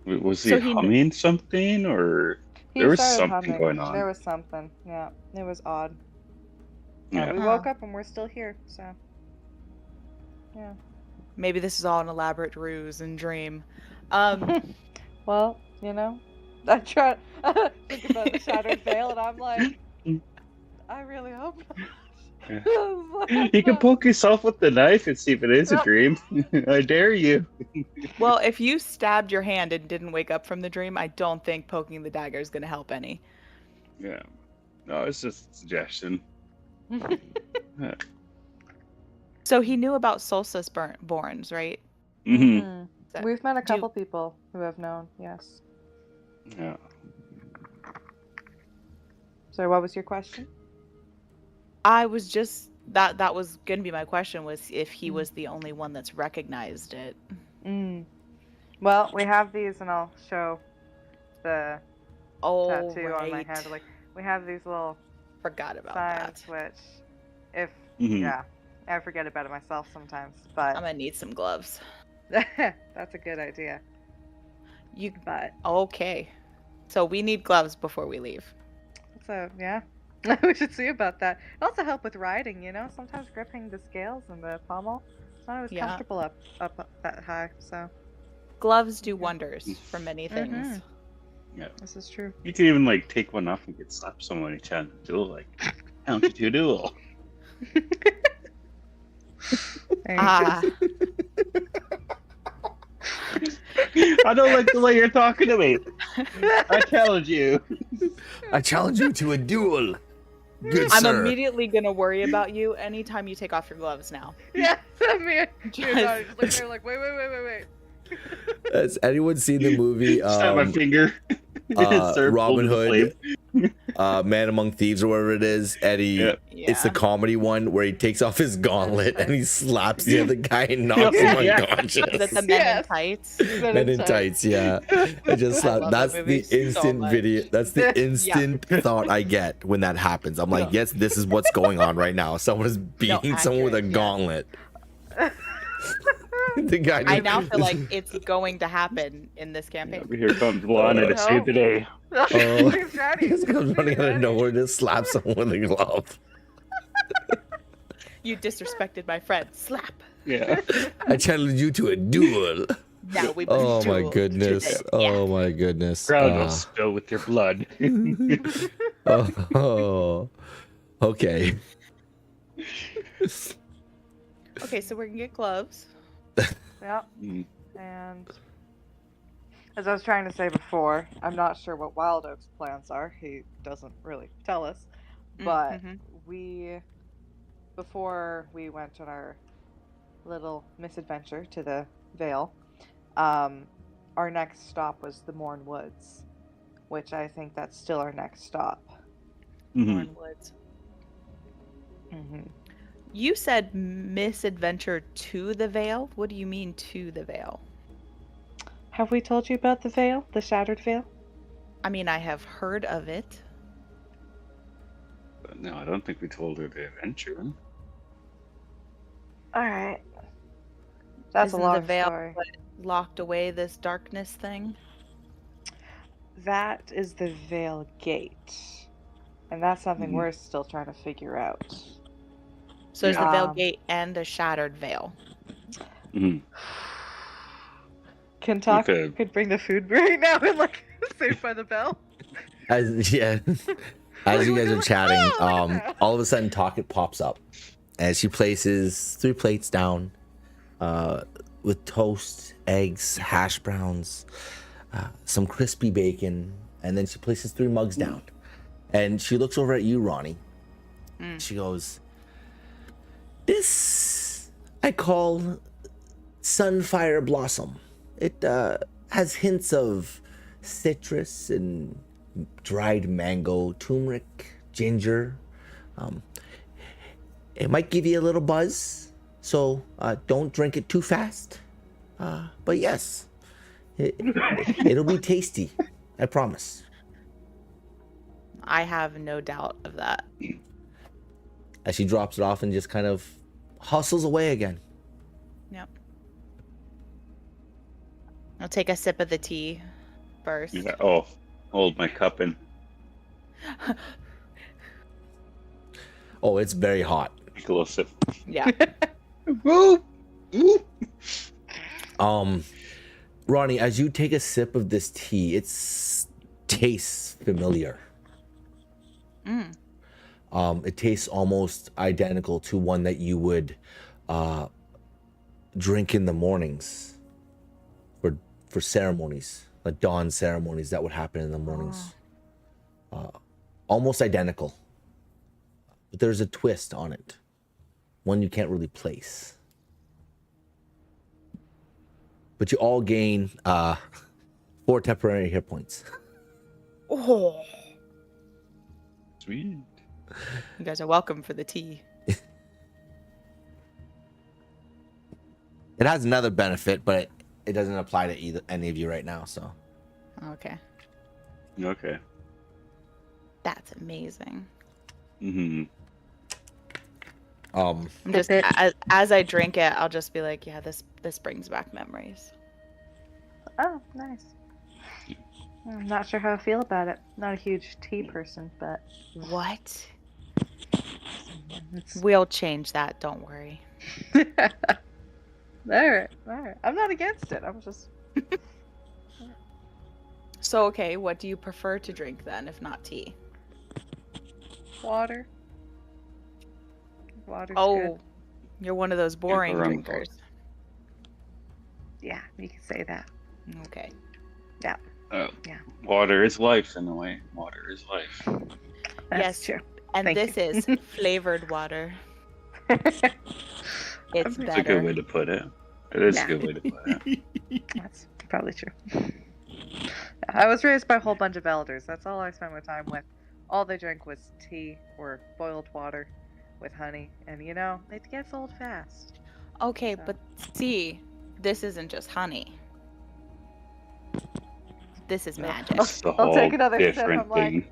Was he humming something, or there was something going on? There was something. Yeah, it was odd. Yeah. We woke up and we're still here, so yeah. Maybe this is all an elaborate ruse and dream. Well, I try to think about the shattered veil, and I'm like, I really hope not. You can poke yourself with the knife and see if it is a dream. I dare you. Well, if you stabbed your hand and didn't wake up from the dream, I don't think poking the dagger is going to help any. Yeah. No, it's just a suggestion. So he knew about solstice borns, right? We've met a couple people who have known, yes. Yeah. So what was your question? I was just that was gonna be my question, was if he was the only one that's recognized it. Well, we have these, and I'll show the tattoo on my right. hand. Like, we have these little Forgot about signs, that. which, if I forget about it myself sometimes. But I'm gonna need some gloves. that's a good idea. Okay. So we need gloves before we leave. So yeah. We should see about that. It also help with riding, sometimes gripping the scales and the pommel. thought it was Yeah. comfortable up that high. So Gloves do wonders for many things. Mhm. Yeah. this is true. You can even like take one off and get slapped someone in challenge duel, like counter to duel. Ah, I don't like the way you're talking to me. I challenge you. I challenge you to a duel. Good I'm sir. immediately gonna worry about you anytime you take off your gloves now. Yeah, me and Just- daughter just look there like, wait. Has anyone seen the movie Snap my finger. Start Robin holding the Hood, flame. Man Among Thieves or whatever it is? Eddie, Yeah. it's the comedy one where he takes off his gauntlet and he slaps the other guy and knocks Yeah. him Yeah. unconscious. Is it the men Yes. in tights? Men in tights, yeah. I just I slapped. love That's that the movie so instant much. video. That's the instant thought I get when that happens. I'm like, yes, this is what's going on right now. Someone is beating someone with a accurate, yeah. gauntlet. The guy. I now feel like it's going to happen in this campaign. Here comes Lana to save the day. Oh. He's ready. He just comes running out of nowhere, just slaps someone with a glove. You disrespected my friend. Slap. Yeah. I challenge you to a duel. Now we Oh must my duel goodness. today. Oh my goodness. Ground will spill with your blood. Oh. Okay. Okay, so we're gonna get gloves. Yep. Mm. And as I was trying to say before, I'm not sure what Wild Oak's plans are. He doesn't really tell us. But Mhm. before we went on our little misadventure to the Vale, our next stop was the Mourned Woods, which I think that's still our next stop. Mhm. Mourned Woods. Mm-hmm. You said misadventure to the Vale. What do you mean to the Vale? Have we told you about the Vale, the Shattered Vale? I mean, I have heard of it. But no, I don't think we told her the adventure. All right. That's Isn't a long the Vale story. what locked away this darkness thing? That is the Vale Gate. And that's something Mhm. we're still trying to figure out. So there's the Vale Um, Gate and a shattered Vale. Mhm. Kentuck Okay. could bring the food right now and like Saved by the Bell. As you guys are chatting, all of a sudden Talkit pops up as she places 3 plates down with toast, eggs, hash browns, some crispy bacon, and then she places 3 mugs down. And she looks over at you, Ronnie. She goes, "This I call Sunfire Blossom. It has hints of citrus and dried mango, turmeric, ginger. It might give you a little buzz, so don't drink it too fast. But yes, it'll be tasty. I promise." I have no doubt of that. As she drops it off and just kind of hustles away again. Yep. I'll take a sip of the tea first. Yeah. Oh, hold my cup in. Oh, it's very hot. Take a little sip. Yeah. Woo! Woo! Ronnie, as you take a sip of this tea, it tastes familiar. It tastes almost identical to one that you would drink in the mornings for ceremonies, like dawn ceremonies that would happen in the mornings. Almost identical. But there's a twist on it. One you can't really place. But you all gain 4 temporary hit points. Oh. Sweet. You guys are welcome for the tea. It has another benefit, but it doesn't apply to any of you right now. So Okay. Okay. That's amazing. Mm-hmm. I'm just as I drink it, I'll just be like, yeah, this brings back memories. Oh, nice. I'm not sure how I feel about it. Not a huge tea person, but What? it's... We'll change that, don't worry. Alright, alright. I'm not against it. I'm just. So, okay, what do you prefer to drink then, if not tea? Water. Water's Oh, good. you're one of those boring wrong with drinkers. Yeah, you can say that. Okay. Yeah, Water is life in a way. Water is life. that's Yes. true. And Thank this is flavored water. It's That's a better. good way to put it. It is Yeah. a good way to put it. That's probably true. I was raised by a whole bunch of elders. That's all I spent my time with. All they drank was tea or boiled water with honey, and you know, it gets old fast. Okay, So. but see, this isn't just honey. This is magic. It's a I'll take whole another sip, different I'm like- thing.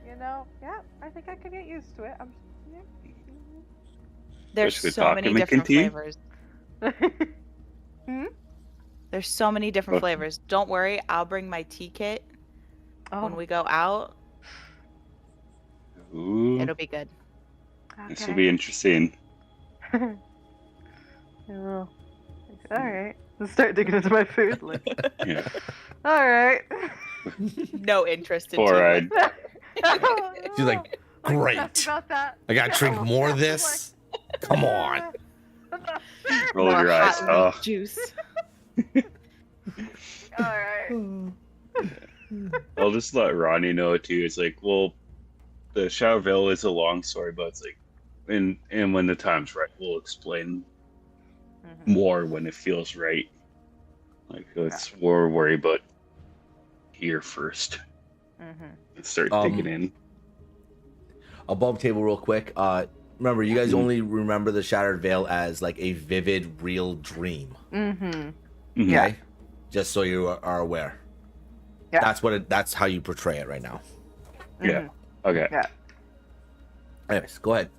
You know, yeah, I think I could get used to it. There's Especially so many Takamaki different tea. flavors. Hmm? There's so many different Okay. flavors. Don't worry, I'll bring my tea kit Oh, when we go out. Ooh, It'll be good. this will be interesting. I will. Alright. Let's start digging into my food. Like, Yeah. alright. No interest in Or tea. She's like, great. About that. I gotta drink Yeah. more of this. Come on. Roll More your eyes. hot Oh, leaf juice. Alright. I'll just let Ronnie know too. It's like, well, the Shadowvale is a long story, but it's like, and when the time's right, we'll explain more when it feels right. Like, we're worried about here first. Let's start digging in. Above table, real quick. Remember, you guys only remember the Shattered Veil as like a vivid, real dream. Mm-hmm. Mhm. Yeah. Okay, just so you are aware. Yeah. That's what. That's how you portray it right now. Yeah. Okay. Yeah. Anyways, go ahead.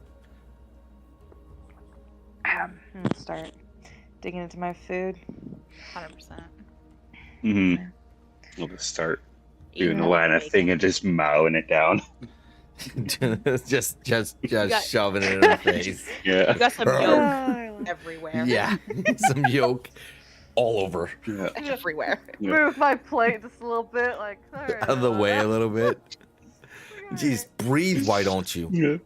Let's start digging into my food. 100%. Mm-hmm. We'll just start doing Eating the all Lana bacon. thing and just mowing it down. just got- shoving it in her face. Yeah. You got some Burn. yolk everywhere. Yeah, some yolk all over, Yeah. Everywhere. Yeah. Move my plate just a little bit, like out of the way a little bit. Jeez, breathe. Why don't you? Yeah.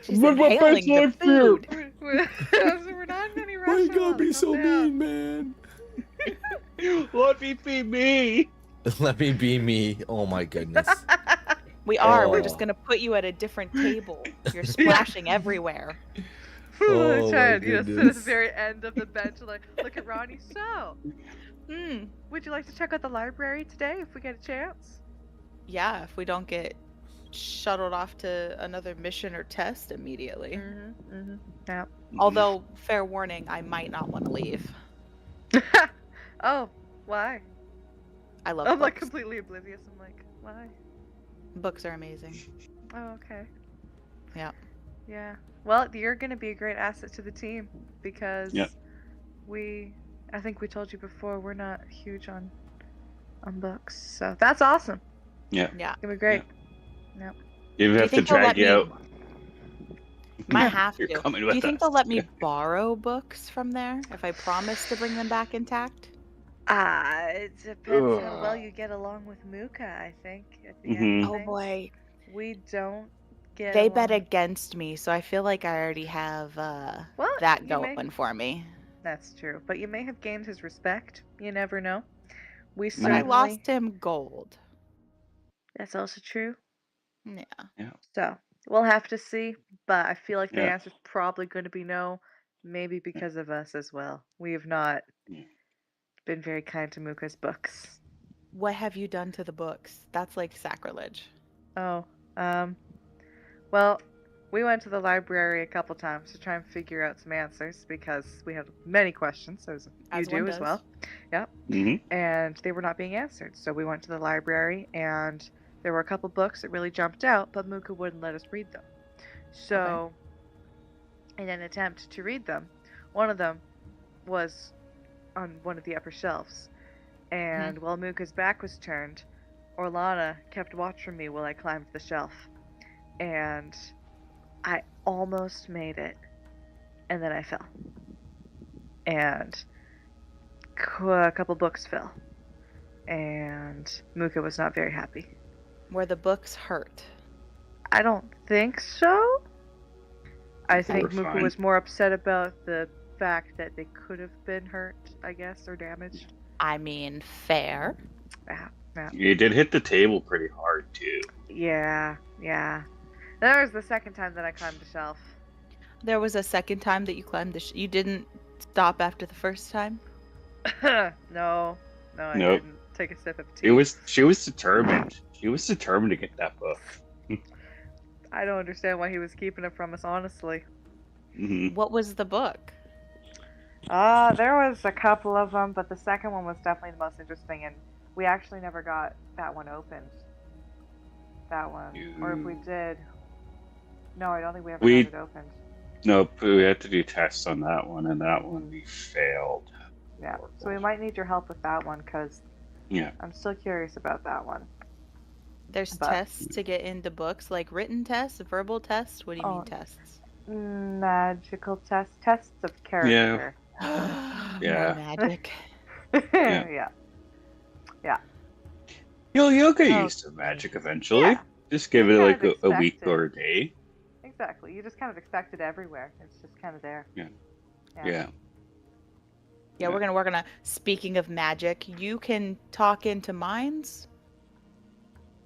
She's But my inhaling face the like food. We're not in any rush. Why you gotta on be it, so calm down. mean, man? Let me be me. Let me be me. Oh my goodness. We are. We're Oh. just gonna put you at a different table. You're splashing everywhere. Oh, Trying my to sit at the goodness. very end of the bench, like, look at Ronnie. So, would you like to check out the library today if we get a chance? Yeah, if we don't get shuttled off to another mission or test immediately. Yeah. Although, fair warning, I might not want to leave. Oh, why? I love I'm like books. completely oblivious. I'm like, why? Books are amazing. Oh, okay. Yeah. Yeah. Well, you're gonna be a great asset to the team because Yeah. I think we told you before, we're not huge on books, so that's awesome. Yeah. Yeah. Gonna be great. You Do you have to think they'll let drag you me- out. Might have You're to. coming Do with you think us. they'll let me borrow books from there if I promise to bring them back intact? It depends how well Ugh. you get along with Muka, I think. At the Mhm. end of Oh things. boy. We don't get They bet along. against me, so I feel like I already have Well, that you going may- for me. That's true, but you may have gained his respect. You never know. We But certainly. I lost him gold. That's also true. Yeah. So we'll have to see, but I feel like the Yeah. answer's probably going to be no, maybe because of us as well. We have not Yeah. been very kind to Muka's books. What have you done to the books? That's like sacrilege. Oh, well, we went to the library a couple times to try and figure out some answers because we had many questions, as you As do one as does. well. Yep. Mm-hmm. And they were not being answered. So we went to the library, and there were a couple books that really jumped out, but Muka wouldn't let us read them. So, in an attempt to read them, one of them was on one of the upper shelves. And while Muka's back was turned, Orlana kept watch from me while I climbed the shelf. And I almost made it. And then I fell. and a couple books fell, and Muka was not very happy. Were the books hurt? I don't think so. I They think were Muka fine. was more upset about the fact that they could have been hurt, I guess, or damaged. I mean, fair. Yeah. You did hit the table pretty hard too. Yeah. That was the second time that I climbed the shelf. There was a second time that you climbed you didn't stop after the first time? No, I Nope. didn't. Take a sip of tea. She was determined. She was determined to get that book. I don't understand why he was keeping it from us, honestly. Hmm. What was the book? There was a couple of them, but the second one was definitely the most interesting, and we actually never got that one opened. That one. Or if we did... No, I don't think we ever got it opened. Nope, we had to do tests on that one, and that one we failed. Yeah, so we might need your help with that one, because Yeah. I'm still curious about that one. There's But- tests to get into books, like written tests, verbal tests. What do you mean Oh. tests? Magical tests of character. More Yeah. magic. Yeah. You'll get Oh. used to magic eventually. Yeah. Just give it You like kind of a week expect it. or a day. Exactly. You just kind of expect it everywhere. It's just kind of there. Yeah. Yeah, we're gonna work on a. Speaking of magic, you can talk into minds.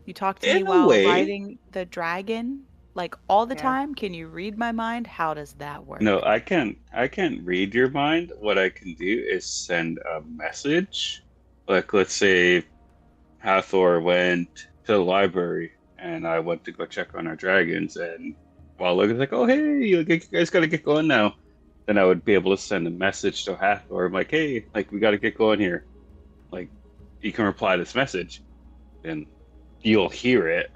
You talk to me In a while way. riding the dragon, like all the Yeah. time. Can you read my mind? How does that work? No, I can't read your mind. What I can do is send a message. Like, let's say Hathor went to the library and I went to go check on our dragons, and while Logan's like, oh hey, you guys gotta get going now. Then I would be able to send a message to Hathor. I'm like, hey, like we gotta get going here. Like, you can reply to this message. And you'll hear it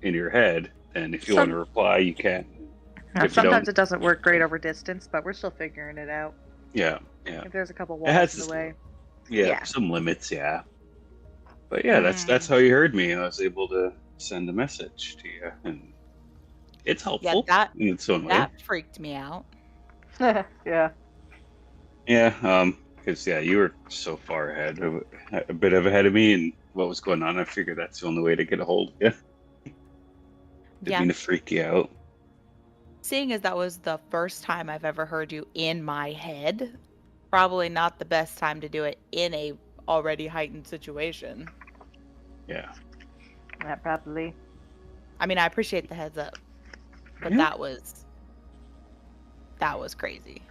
in your head. And if you want to reply, you can. Now, If you sometimes don't- it doesn't work great over distance, but we're still figuring it out. Yeah. If there's a couple It has walls in the to- way. Yeah, Yeah. some limits, yeah. But yeah, that's how you heard me. I was able to send a message to you, and it's helpful that in its own way. that freaked me out. Yeah. Yeah, because you were so far ahead, a bit of ahead of me, and what was going on. I figured that's the only way to get a hold of you. Didn't Yeah. mean to freak you out. Seeing as that was the first time I've ever heard you in my head, probably not the best time to do it in a already heightened situation. Yeah. Yeah, probably. I mean, I appreciate the heads up, but Yeah. that was crazy.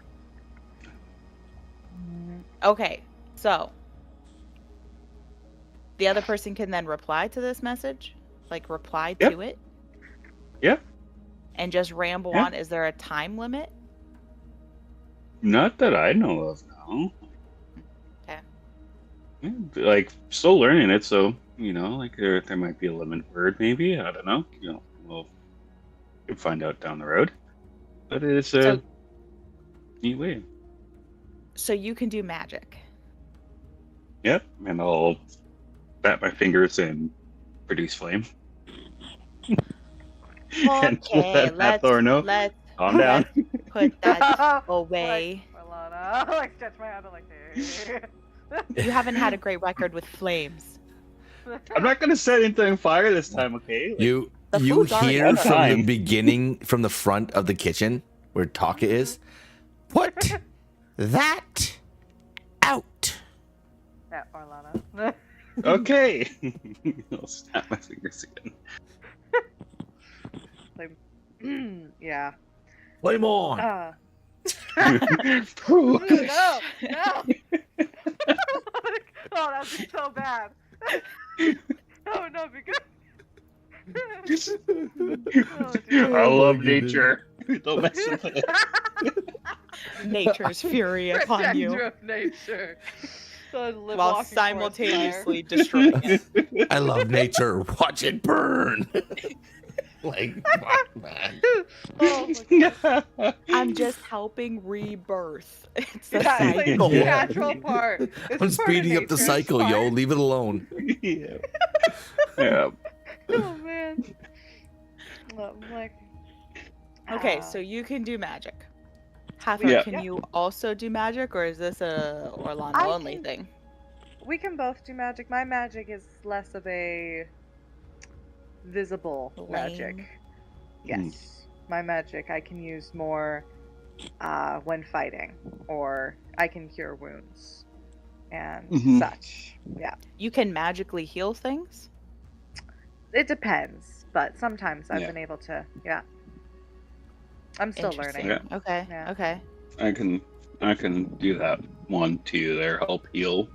Okay, so the other person can then reply to this message, like reply Yep. to it. Yep. And just ramble Yeah. on. Is there a time limit? Not that I know of, no. Okay. Yeah, like, still learning it, so, like, there might be a limit word, maybe. I don't know. We'll find out down the road. But it's a So- neat way. So you can do magic. Yep, and I'll bat my fingers and produce flame. And Okay, let Hathor know. let's Calm down. put that Like, away. Alana, like stretch my hand, like, hey. You haven't had a great record with flames. I'm not gonna set anything on fire this time, okay? Like, You The you food's already hear on from the time. beginning, from the front of the kitchen where Taka is. Put that out. Yeah, Orlana. okay. I'll snap my fingers again. Yeah. Flame on. Whew. No, no. Oh, that'd be so bad. Oh no, be good. I love nature. Don't mess with it. Nature's fury upon Protector you of nature. So I'd live while walking simultaneously destroying it. I love nature. Watch it burn. Like, fuck, man. towards fire. Oh, my I'm just helping rebirth. It's a yeah, it's like cycle. the Yeah. natural part. It's I'm part of speeding up the nature, it's cycle, yo. fine. Leave it alone. yeah. Yeah. Oh man. Well, I'm like, Okay, ah. so you can do magic. Halfling, Yeah. can you also do magic, or is this a Orlando I only can- thing? We can both do magic. My magic is less of a visible magic. Lane. Yes. My magic I can use more when fighting, or I can cure wounds and such. Yeah. You can magically heal things? It depends, but sometimes I've Yeah. been able to, yeah. I'm still Interesting. learning. Yeah. Okay. Yeah. Okay. I can do that one too there, help heal.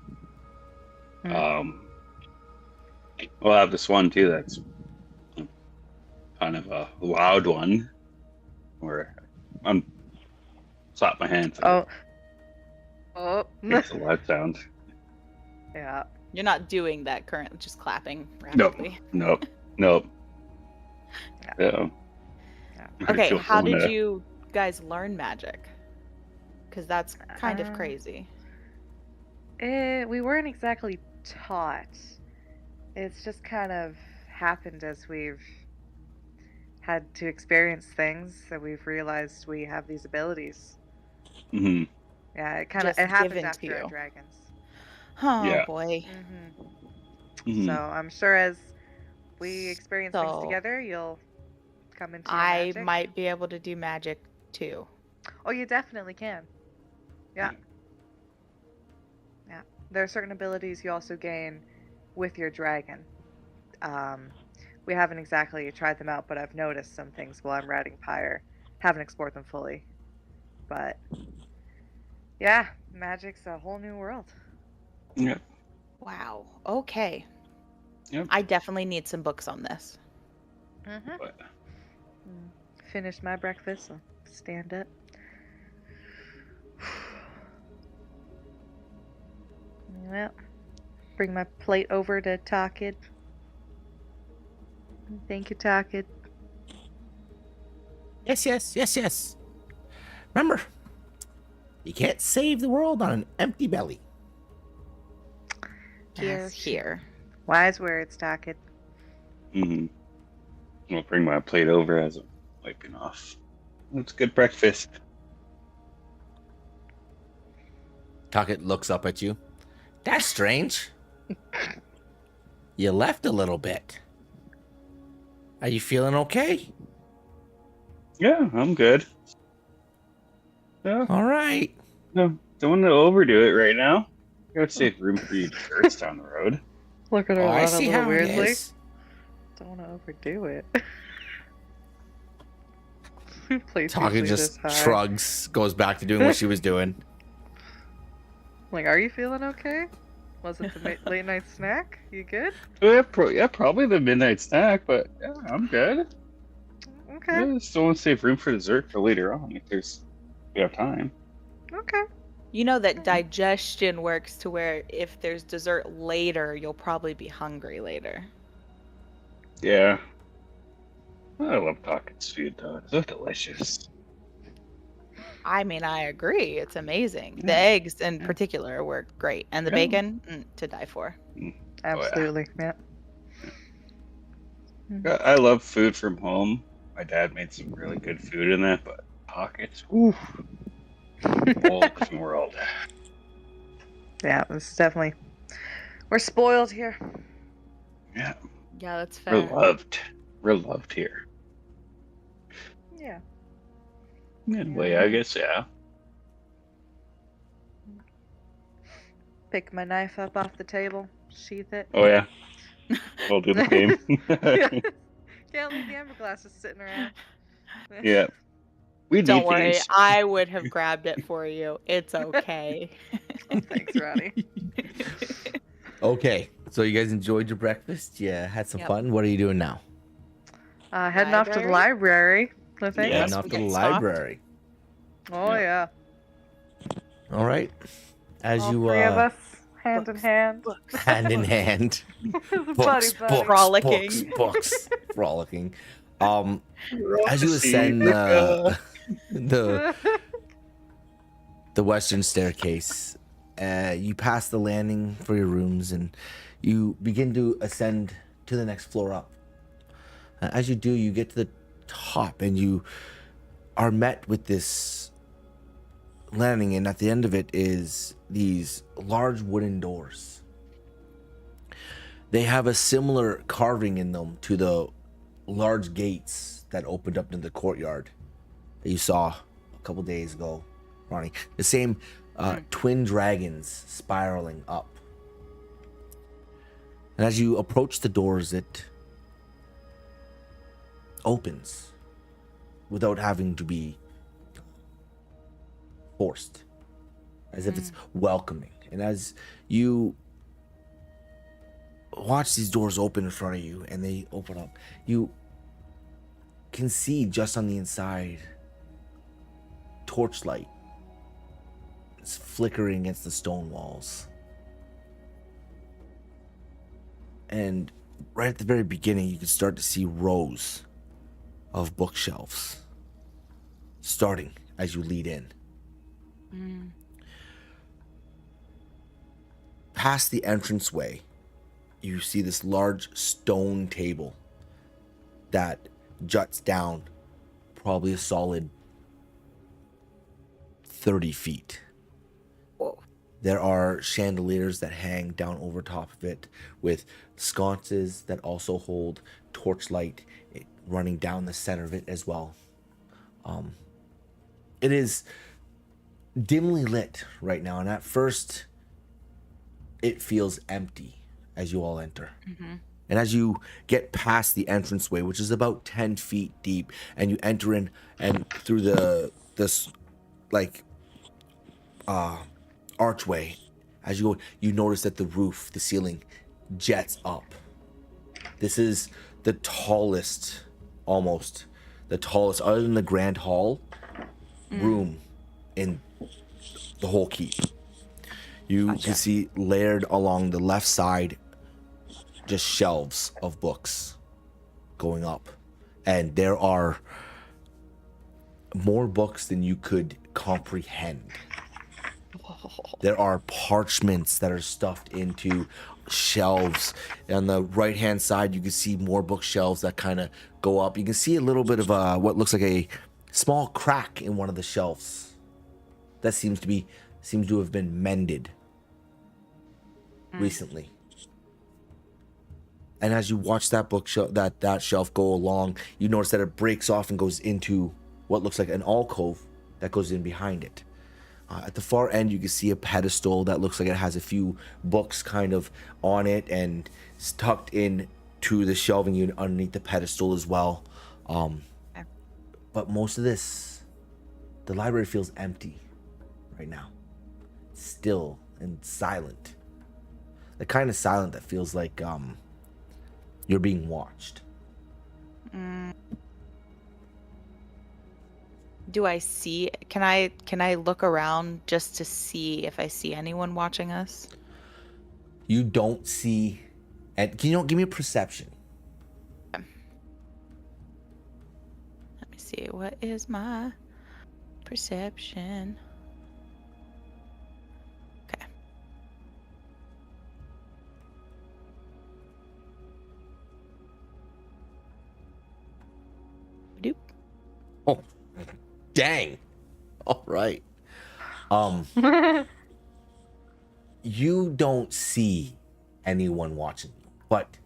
We'll have this one too that's kind of a loud one where I'm slap my hands. Oh. Oh. Makes a loud sound. Yeah. You're not doing that currently, just clapping Nope. rapidly. Nope. Yeah. Okay, how did you guys learn magic? Because that's kind of crazy. We weren't exactly taught. It's just kind of happened as we've had to experience things that we've realized we have these abilities. Mm-hmm. Yeah, it Just happened given to after you. our dragons. Oh Yeah. boy. Mm-hmm. So I'm sure as we experience things So, together, you'll come into your I magic. might be able to do magic too. Oh, you definitely can. Yeah. Yeah. There are certain abilities you also gain with your dragon. We haven't exactly tried them out, but I've noticed some things while I'm riding Pyre. Haven't explored them fully. But yeah, magic's a whole new world. Yeah. Wow. Okay. Yep. I definitely need some books on this. But, Finished my breakfast, so stand up. Well, bring my plate over to Takid. Thank you, Takid. Yes. Remember, you can't save the world on an empty belly. Here, That's true. here. Wise words, Takid. I'll bring my plate over as I'm wiping off. It's good breakfast. Tuckett looks up at you. That's strange. You left a little bit. Are you feeling okay? Yeah, I'm good. Yeah, All right. no, don't want to overdo it right now. Gotta save room for you first down the road. Look at her Oh, I a see little how weirdly. it is. Don't want to overdo it. Please. Tuckett just shrugs, goes back to doing what she was doing. Like, are you feeling okay? Was it the late night snack? You good? Yeah, probably the midnight snack, but yeah, I'm good. Okay. Yeah, still want to save room for dessert for later on if we have time. Okay. You know that digestion works to where if there's dessert later, you'll probably be hungry later. Yeah. I love Takit's food though. It's so delicious. I mean, I agree. It's amazing. The eggs in particular were great. And the Yeah. bacon, to die for. Absolutely. Yeah. I love food from home. My dad made some really good food in that, but Takit's, whew, whole different world. Yeah, this is definitely. We're spoiled here. Yeah, Yeah, that's we're fair. loved. We're loved here. Yeah. Anyway, I guess, yeah. Pick my knife up off the table, sheath it. Oh, yeah. We'll do the game. Can't leave the amber glasses sitting around. Yeah. We Don't need worry, these. I would have grabbed it for you. It's okay. Thanks, Ronnie. Okay, so you guys enjoyed your breakfast? Yeah, had some Yep. fun. What are you doing now? Heading off to the library. I think. Yeah. Heading off we to the get stopped. library. Oh yeah. All right. As All you three of us, hand in Books. hand. hand in hand, Buddy, books, buddy. Frolicking. books, frolicking. As you ascend the western staircase, you pass the landing for your rooms and you begin to ascend to the next floor up. As you do, you get to the top and you are met with this landing, and at the end of it is these large wooden doors. They have a similar carving in them to the large gates that opened up into the courtyard that you saw a couple days ago, Ronnie. The same twin dragons spiraling up. And as you approach the doors, it opens without having to be forced, as if it's welcoming. And as you watch these doors open in front of you and they open up, you can see just on the inside torchlight. It's flickering against the stone walls. And right at the very beginning, you can start to see rows of bookshelves starting as you lead in. Past the entranceway, you see this large stone table that juts down probably a solid 30 feet. Whoa. There are chandeliers that hang down over top of it with sconces that also hold torchlight running down the center of it as well. It is dimly lit right now, and at first it feels empty as you all enter. And as you get past the entranceway, which is about 10 feet deep, and you enter in and through this archway, as you go, you notice that the roof, the ceiling, jets up. This is the tallest, almost the tallest, other than the grand hall, room in the whole keep. You can see layered along the left side just shelves of books going up, and there are more books than you could comprehend. There are parchments that are stuffed into shelves. On the right hand side, you can see more bookshelves that kind of go up. You can see a little bit of what looks like a small crack in one of the shelves that seems to have been mended recently. And as you watch that bookshelf, that shelf go along, you notice that it breaks off and goes into what looks like an alcove that goes in behind it. At the far end, you can see a pedestal that looks like it has a few books kind of on it and tucked in to the shelving unit underneath the pedestal as well. But most of this, the library feels empty right now. It's still and silent. The kind of silent that feels like you're being watched. Do I see? Can I look around just to see if I see anyone watching us? You don't see, and can you give me a perception? Let me see. What is my perception? Okay. Doop. Oh, dang! All right. You don't see anyone watching you, but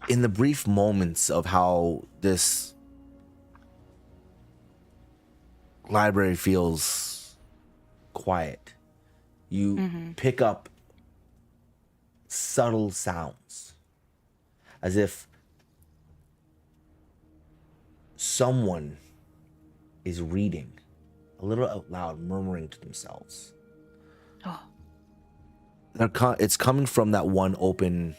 in the brief moments of how this library feels quiet, you pick up subtle sounds, as if someone is reading a little out loud, murmuring to themselves. Oh. It's coming from that one open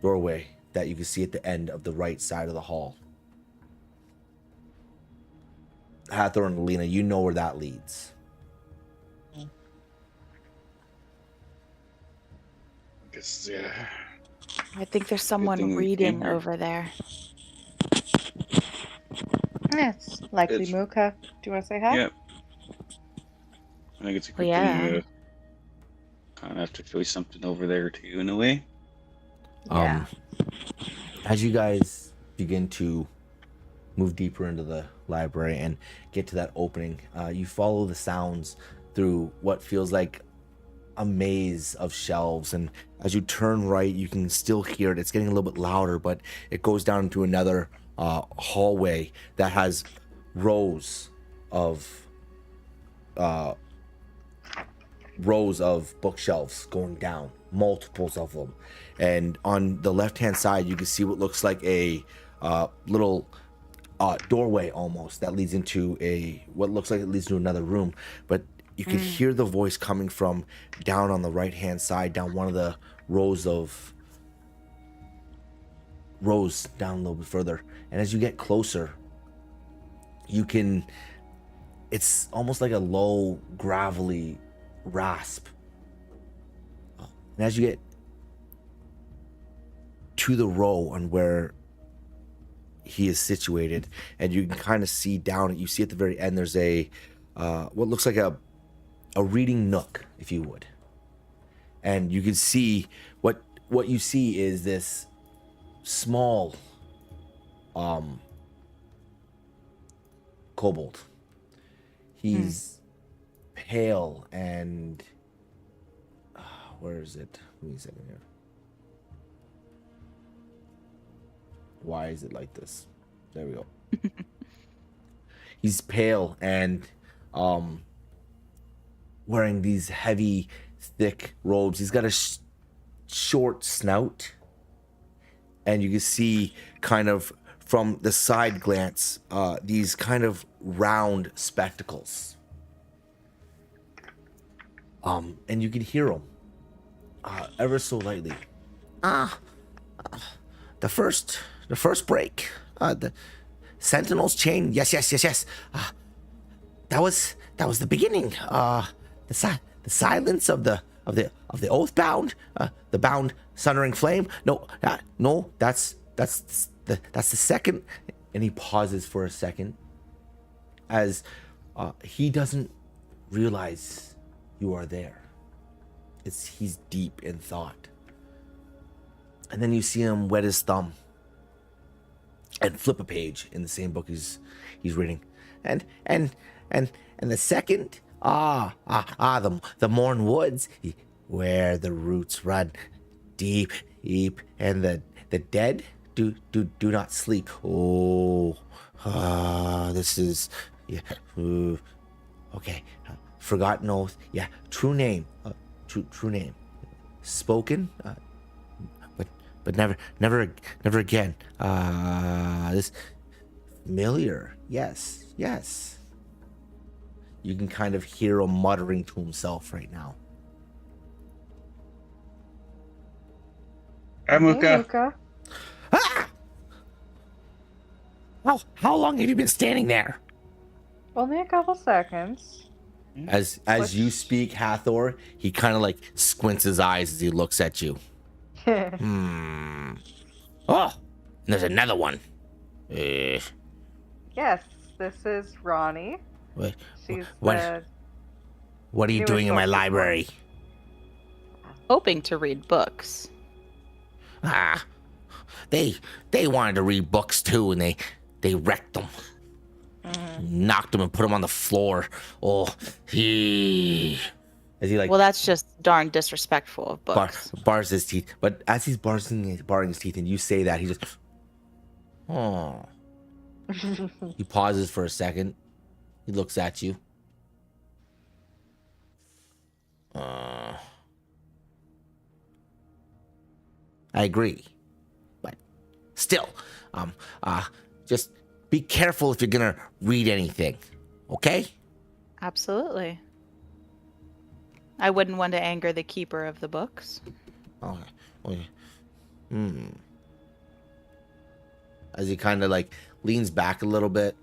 doorway that you can see at the end of the right side of the hall. Hathor and Alina, you know where that leads. Guess, yeah. I think there's someone thing we came reading here. over there. It's likely It's- Muka. Do you want to say hi? Yeah. I think it's a good Yeah. thing to kind of have to show something over there too, in a way. Yeah. As you guys begin to move deeper into the library and get to that opening. You follow the sounds through what feels like a maze of shelves, and as you turn right, you can still hear it. It's getting a little bit louder, but it goes down into another hallway that has rows of bookshelves going down, multiples of them. And on the left hand side, you can see what looks like a little doorway almost that leads into what looks like it leads to another room, but you can hear the voice coming from down on the right hand side, down one of the rows down a little bit further. And as you get closer, it's almost like a low gravelly rasp. And as you get to the row on where he is situated, and you can kind of see down, you see at the very end there's a what looks like a reading nook, if you would. And you can see what you see is this small kobold. He's pale and where is it? Give me a second here. Why is it like this? There we go. He's pale and wearing these heavy, thick robes. He's got a short snout, and you can see kind of from the side glance these kind of round spectacles. And you can hear him ever so lightly. The first break. The Sentinel's chain. Yes. That was the beginning. The silence of the oath bound. The bound sundering flame. No. That's the second. And he pauses for a second, as he doesn't realize you are there. He's deep in thought. And then you see him wet his thumb and flip a page in the same book he's reading. And the second, the Mourned woods, where the roots run deep, and the dead do not sleep. This is okay. Forgotten oath. Yeah, true name. True name. Spoken. But never again. This familiar. Yes. You can kind of hear him muttering to himself right now. Amuka. Ah! How long have you been standing there? Only a couple seconds. As you speak, Hathor, he kind of like squints his eyes as he looks at you. Oh, and there's another one. Yes, this is Ronnie. She's what are you doing in my library? Hoping to read books. They wanted to read books too, and they wrecked them. Knocked them and put them on the floor. As he like, well, that's just darn disrespectful of books. Bars his teeth. But as he's baring his teeth, and you say that, he just, he pauses for a second. He looks at you. I agree, but still, just be careful if you're gonna read anything, okay? Absolutely. I wouldn't want to anger the keeper of the books. Okay. As he kind of like leans back a little bit,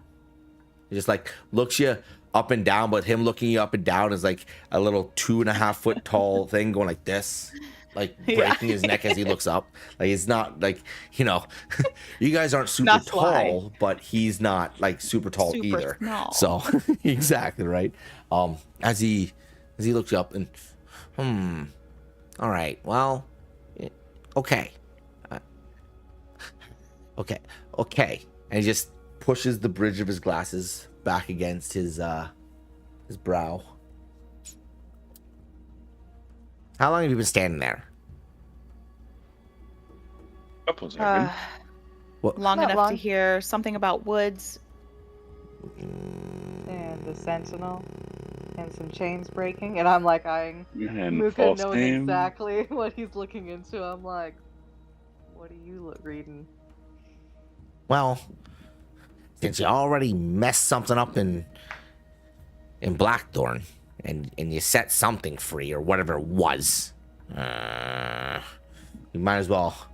he just like looks you up and down, but him looking you up and down is like a little 2.5 foot tall thing going like this, like breaking his neck as he looks up. Like it's not like, you guys aren't super Not tall, but he's not like super tall either. Small. So exactly right. As he looks you up and all right, well, okay. Okay. And he just pushes the bridge of his glasses back against his brow. How long have you been standing there? Couple seconds. Long Not enough long. to hear something about woods. And the sentinel. And some chains breaking. And I'm like eyeing And Muka, false knowing name. exactly what he's looking into. I'm like, what are you reading? Well, since you already messed something up in Blackthorn, and you set something free or whatever it was, you might as well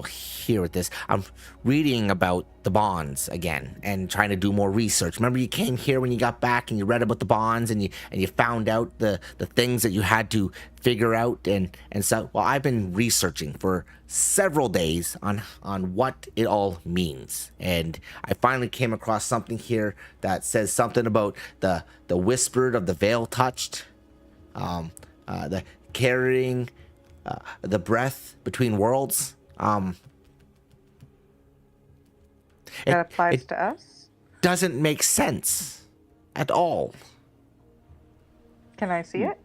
hear with this. I'm reading about the bonds again and trying to do more research. Remember, you came here when you got back and you read about the bonds and you found out the things that you had to figure out and so. Well, I've been researching for several days on what it all means, and I finally came across something here that says something about the whispered of the veil touched, the carrying. The breath between worlds. That applies to us? Doesn't make sense at all. Can I see it?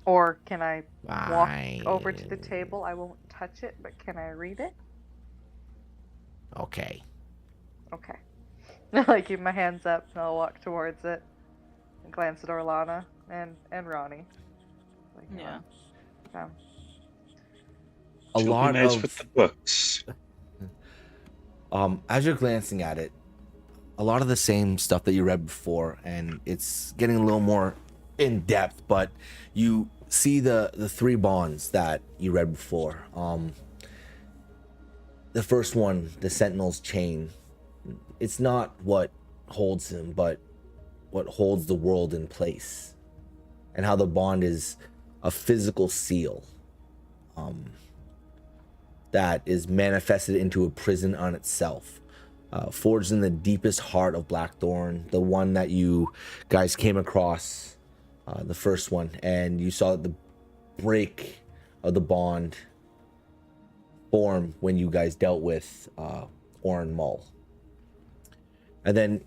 Or can I walk over to the table? I won't touch it, but can I read it? Okay. Okay. I keep my hands up and I'll walk towards it. Glance at Orlana and Ronnie. Like, Yeah. A She'll lot be nice of with the books. as you're glancing at it, a lot of the same stuff that you read before, and it's getting a little more in depth. But you see the three bonds that you read before. The first one, the Sentinel's chain. It's not what holds him, but what holds the world in place, and how the bond is a physical seal that is manifested into a prison on itself, forged in the deepest heart of Blackthorn, the one that you guys came across, the first one, and you saw the break of the bond form when you guys dealt with Oren Mull. And then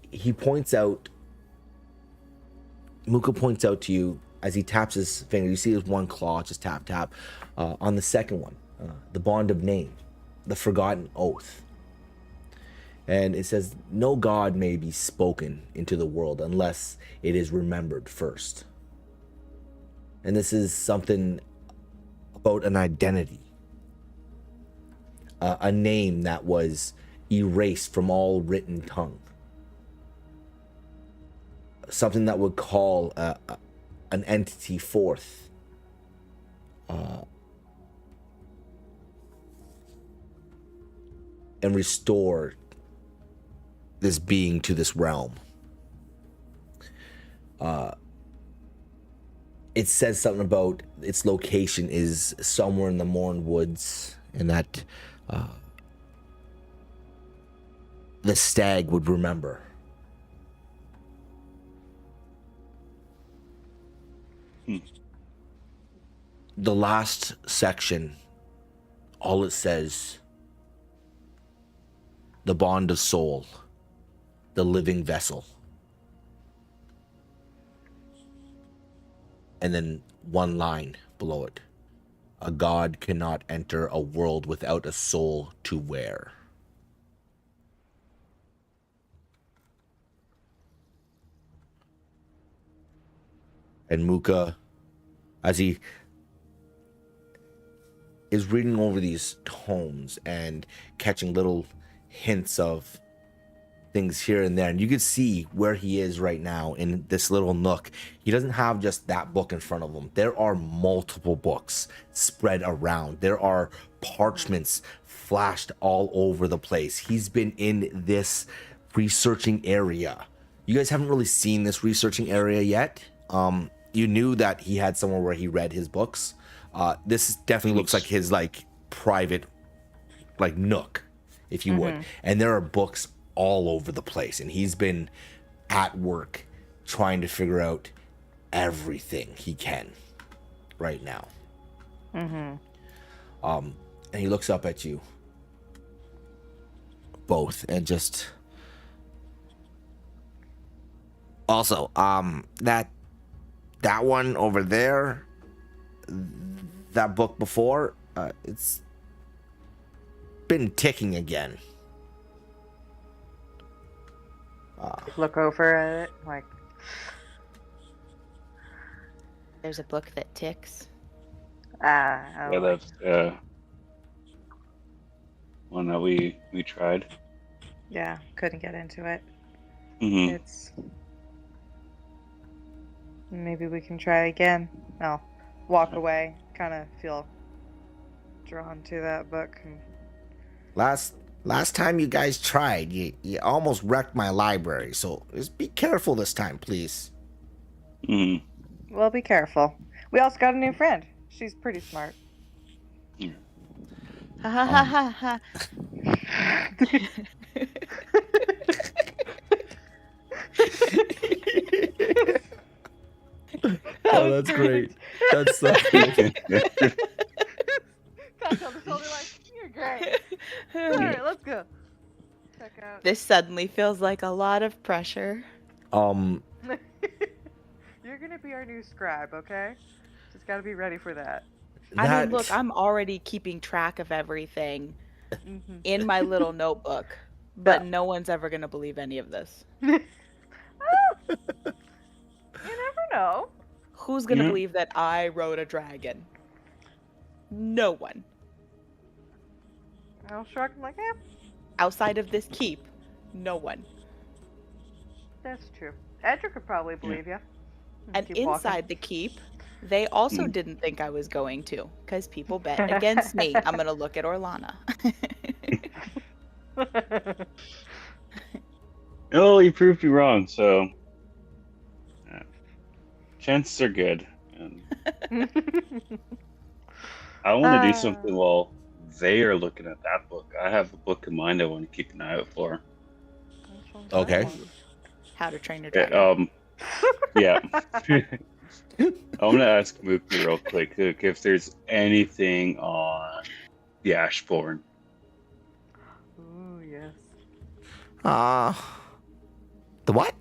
Muka points out to you as he taps his finger. You see his one claw just tap on the second one, the bond of name, the forgotten oath. And it says, no god may be spoken into the world unless it is remembered first. And this is something about an identity, a name that was erased from all written tongue. Something that would call an entity forth. And restore this being to this realm. It says something about its location is somewhere in the Mourned woods, and that the stag would remember. The last section, all it says, the bond of soul, the living vessel. And then one line below it, a god cannot enter a world without a soul to wear. And Muka, as he is reading over these tomes and catching little hints of things here and there, and you can see where he is right now in this little nook. He doesn't have just that book in front of him. There are multiple books spread around. There are parchments flashed all over the place. He's been in this researching area. You guys haven't really seen this researching area yet. You knew that he had somewhere where he read his books. This definitely looks like his private nook, if you would. And there are books all over the place, and he's been at work trying to figure out everything he can right now. And he looks up at you both and just also that one over there, that book before, it's been ticking again. Look over at it, like, There's a book that ticks. I Yeah, like, that's one that we tried. yeah, couldn't get into it. Mm-hmm. It's maybe we can try again. I'll walk away, kind of feel drawn to that book. And Last time you guys tried, you almost wrecked my library, so just be careful this time, please. Mm-hmm. well, be careful. We also got a new friend. She's pretty smart. Ha ha ha ha ha. Oh, that's great. That's so great. Pat on the shoulder like, you're great. Alright, let's go. Check out. This suddenly feels like a lot of pressure. You're gonna be our new scribe, okay? Just gotta be ready for that. I mean, look, I'm already keeping track of everything in my little notebook, but no one's ever going to believe any of this. You never know. Who's going to believe that I rode a dragon? No one. I'll shrug like, yeah, Outside of this keep, no one. that's true. Edric could probably believe you. And Keep inside the keep, they also didn't think I was going to, because people bet against me. I'm going to look at Orlana. walking. Oh, you proved me wrong, so chances are good. And I want to do something while they are looking at that book. I have a book in mind I want to keep an eye out for. Okay. How to Train Your Dragon. Yeah. I'm gonna ask Mookie real quick if there's anything on the Ashbourne. Ooh, yes. The what?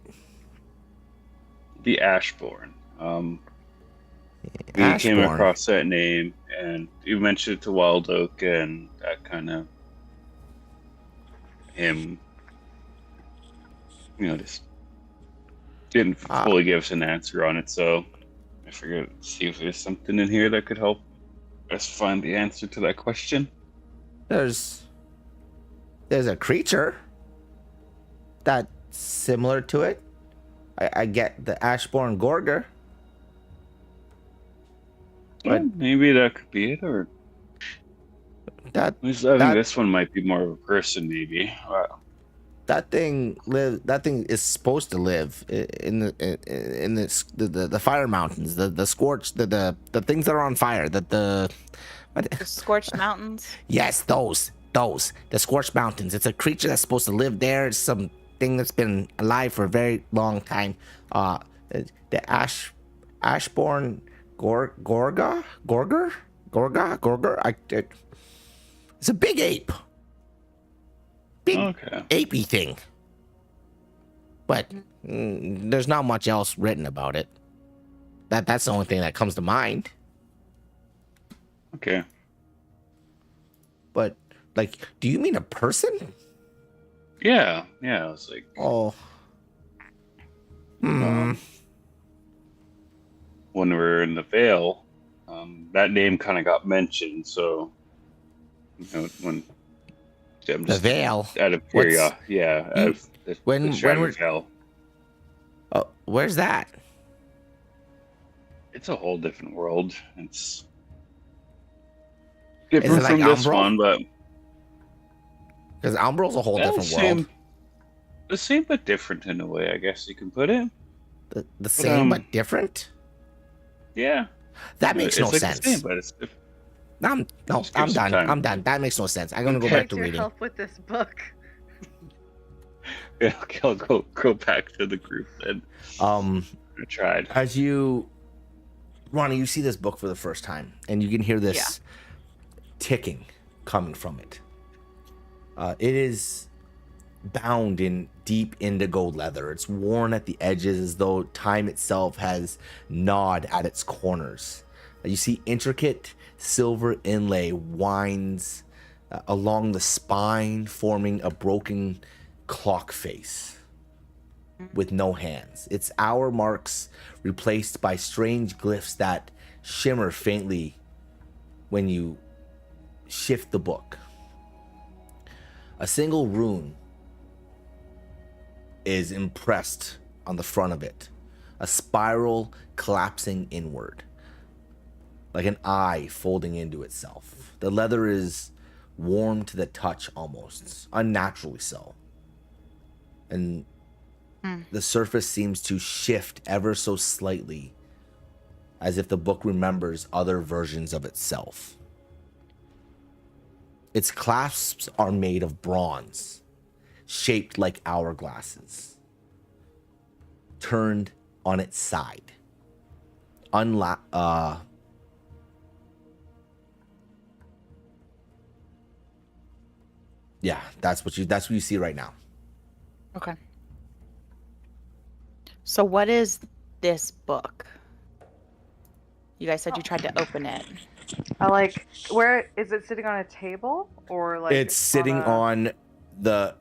The Ashbourne. We came Ashbourne. across that name, and you mentioned it to Wild Oak, and that kind of him, just didn't fully give us an answer on it. So I figured see if there's something in here that could help us find the answer to that question. There's a creature that's similar to it. I get the Ashbourne Gorger. Well, maybe that could be it, or That I think this one might be more of a person, maybe. Wow. that thing is supposed to live in the fire mountains, the scorched, the things that are on fire, The Scorched Mountains. Yes, those the scorched mountains. It's a creature that's supposed to live there. It's something that's been alive for a very long time. The Ashbourne Gorger. It's a big ape. Big apey thing. But there's not much else written about it. That's the only thing that comes to mind. Okay. But, like, do you mean a person? Yeah. I was like, Oh. when we were in the Vale, that name kind of got mentioned. So, when I'm The just Vale. out of curiosity, when we're Vale. Where's that? It's a whole different world. It's different it from like this Umbral? one, but Because Umbral's a whole different world. The same but different in a way, I guess you can put it. The same but different. Yeah. That makes no It's like sense. the same, but it's different. I'm done. time. I'm done. That makes no sense. I'm gonna go back to Your reading. help with this book. Yeah, okay, I'll go back to the group then. I tried. As Ronnie, you see this book for the first time, and you can hear this ticking coming from it. It is bound in deep indigo leather. It's worn at the edges as though time itself has gnawed at its corners. You see intricate silver inlay winds along the spine, forming a broken clock face with no hands. Its hour marks replaced by strange glyphs that shimmer faintly when you shift the book. A single rune is impressed on the front of it, a spiral collapsing inward, like an eye folding into itself. The leather is warm to the touch almost, unnaturally so. And the surface seems to shift ever so slightly, as if the book remembers other versions of itself. Its clasps are made of bronze, shaped like hourglasses, turned on its side. Yeah, that's what you see right now. Okay. So what is this book? You guys said you tried to open it. I like, where is it sitting on a table or like? It's sitting on the,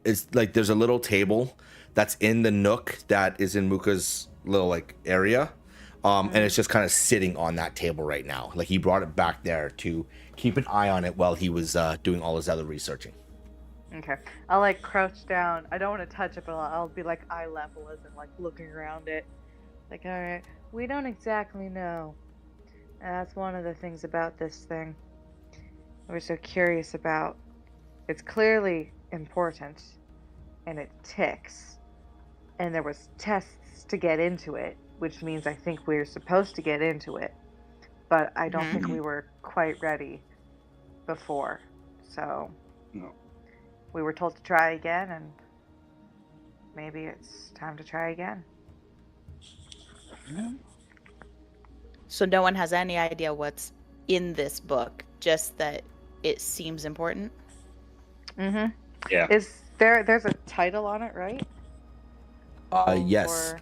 it's like there's a little table that's in the nook that is in Muka's little like area. And it's just kind of sitting on that table right now. Like he brought it back there to keep an eye on it while he was doing all his other researching. Okay. I'll like crouch down. I don't want to touch it, but I'll be like eye level as in like looking around it. Like, all right, we don't exactly know. And that's one of the things about this thing we're so curious about. It's clearly important, and it ticks. And there was tests to get into it, which means I think we're supposed to get into it. But I don't think we were quite ready before. So No. we were told to try again, and maybe it's time to try again. So no one has any idea what's in this book, just that it seems important? Mm-hmm. Yeah. There's a title on it, right? Yes. Or...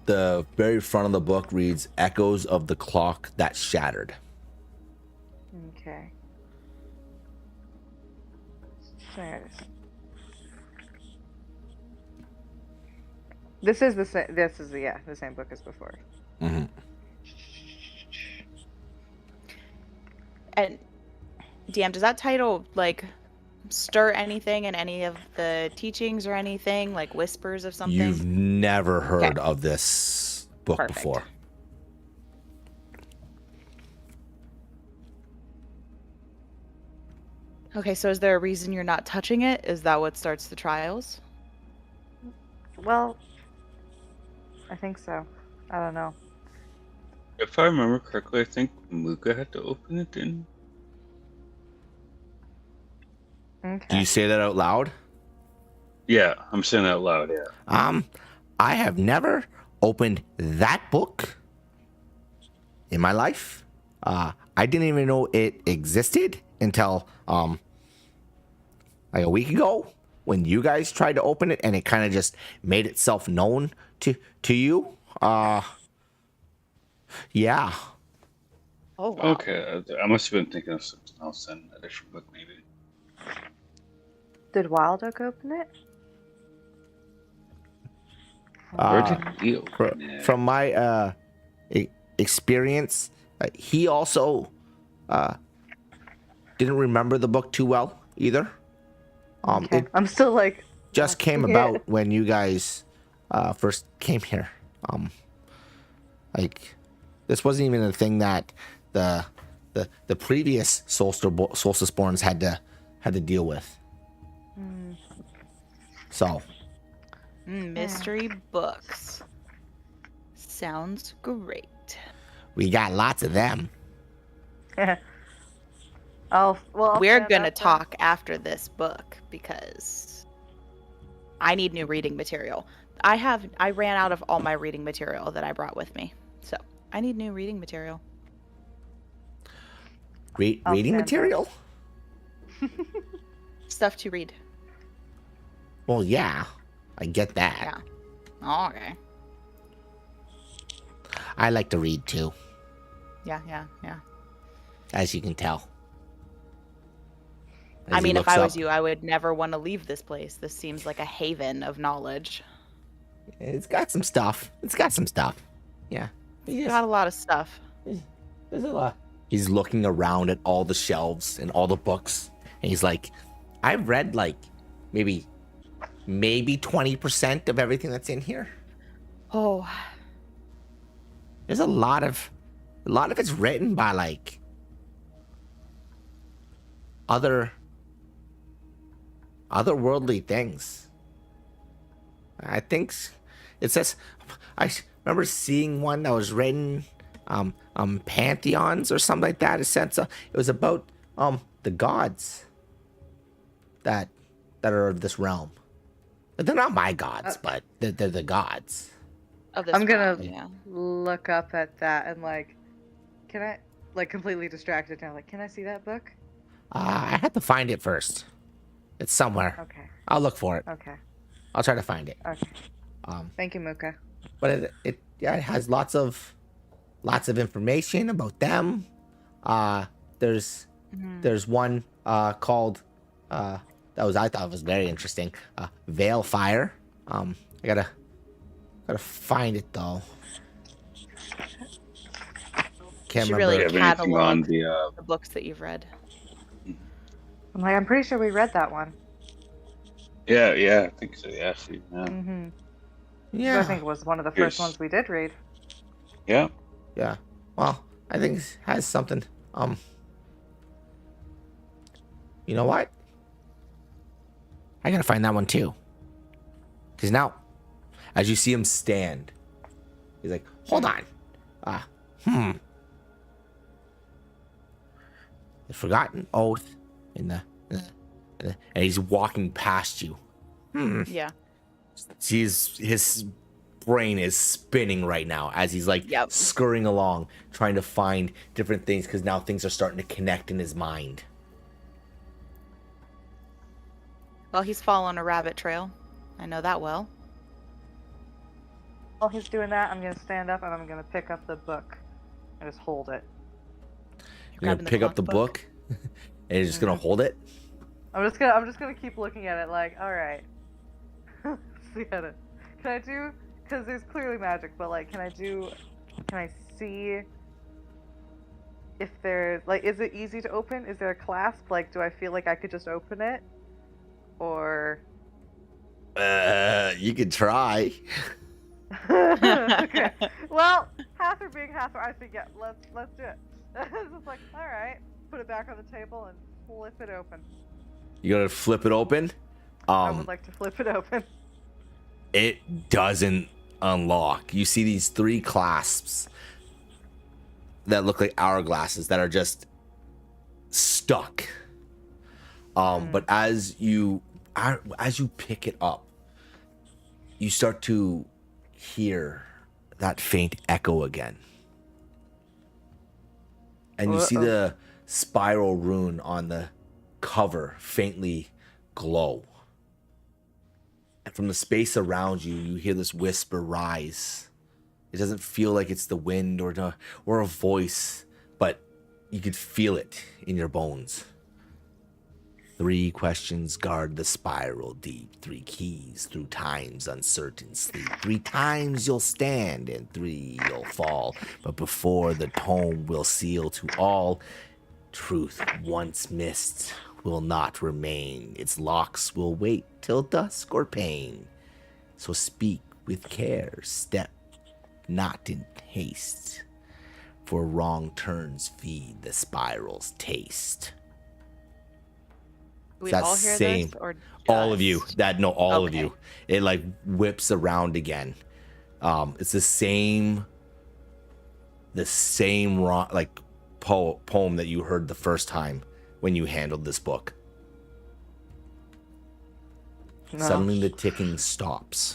The very front of the book reads Echoes of the Clock That Shattered. Okay. There it is. This is the same book as before. Mm-hmm. And DM, does that title like stir anything in any of the teachings or anything, like whispers of something? You've never heard of this book Perfect. before. Okay, so is there a reason you're not touching it? Is that what starts the trials? Well, I think so. I don't know. If I remember correctly, I think Muka had to open it in. Okay. Do you say that out loud? Yeah, I'm saying that out loud, yeah. I have never opened that book in my life. I didn't even know it existed until like a week ago when you guys tried to open it and it kind of just made itself known to you. Yeah. Oh, wow. Okay, I must have been thinking of something else then, a different book maybe. Did Wild Oak open it? Where did we open it? From my experience, he also didn't remember the book too well either. Okay. It I'm still like just came about when you guys first came here. Like this wasn't even a thing that the previous Solstice Borns had to deal with. So Mystery books. Sounds great. we got lots of them. Oh, well, We're gonna talk after this book because I need new reading material. I ran out of all my reading material that I brought with me, so I need new reading material. Reading material? Stuff to read. Well, yeah, I get that. Yeah. Oh, okay. I like to read too, Yeah. as you can tell. I As he mean, if looks I was up, you, I would never want to leave this place. This seems like a haven of knowledge. it's got some stuff. Yeah. It's got a lot of stuff. There's a lot. He's looking around at all the shelves and all the books, and he's like, I've read like maybe 20% of everything that's in here. Oh, There's a lot of it's written by like otherworldly things. I think it says, I remember seeing one that was written pantheons or something like that. It was about the gods that are of this realm. They're not my gods, but they're the gods. of this I'm gonna realm, yeah. look up at that and like, can I, like, completely distracted now, like, can I see that book? I had to find it first. It's somewhere. Okay. I'll look for it. Okay. I'll try to find it. Okay. Thank you, Muka. But it has lots of information about them. There's one called I thought was very interesting. Veil Fire. I gotta find it though. Can't should remember. really Do you have anything on catalog the books that you've read. I'm pretty sure we read that one. Yeah, I think so. Yeah, actually, yeah. Mm-hmm. Yeah. I think it was one of the first ones we did read. Yeah. Yeah. Well, I think it has something. You know what? I gotta find that one too. Cause now, as you see him stand, he's like, "Hold on, the forgotten oath in the and he's walking past you. Yeah. His brain is spinning right now as he's like Yep. scurrying along, trying to find different things because now things are starting to connect in his mind. Well, he's following a rabbit trail. I know that well. While he's doing that, I'm gonna stand up and I'm gonna pick up the book and just hold it. You're grabbing gonna the pick up clock the book, and you're just gonna hold it. I'm just gonna keep looking at it like, all right. See at it. Can I do? Because there's clearly magic, but like, can I see if there's like, is it easy to open? Is there a clasp? Like, do I feel like I could just open it, or? You could try. Okay. Well, Hathor being Hathor, I think yeah, let's do it. It's just like, all right, put it back on the table and flip it open. You gotta flip it open. I would like to flip it open. It doesn't unlock. You see these 3 clasps that look like hourglasses that are just stuck. But as you pick it up, you start to hear that faint echo again. And you see the spiral rune on the cover faintly glow. And from the space around you, you hear this whisper rise. It doesn't feel like it's the wind or a voice, but you could feel it in your bones. 3 questions guard the spiral deep. 3 keys through time's uncertain sleep. 3 times you'll stand and 3 you'll fall. But before the tome will seal to all, truth once missed will not remain. Its locks will wait till dusk or pain. So speak with care, step not in haste. For wrong turns feed the spiral's taste. We That all hear same, this, or all of you just- that know all of Okay. you. It like whips around again. It's the same like poem that you heard the first time when you handled this book. No. Suddenly the ticking stops.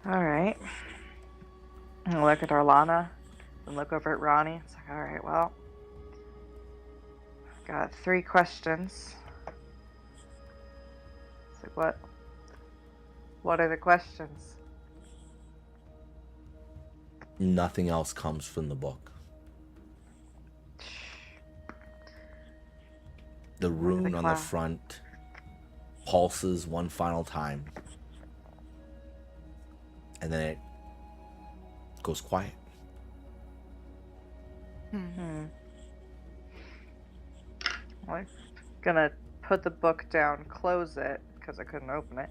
All right. And look at Orlana and look over at Ronnie. It's like, all right, well, Got 3 questions. So what are the questions? Nothing else comes from the book. The rune on the front pulses one final time. And then it goes quiet. I'm gonna put the book down, close it, because I couldn't open it.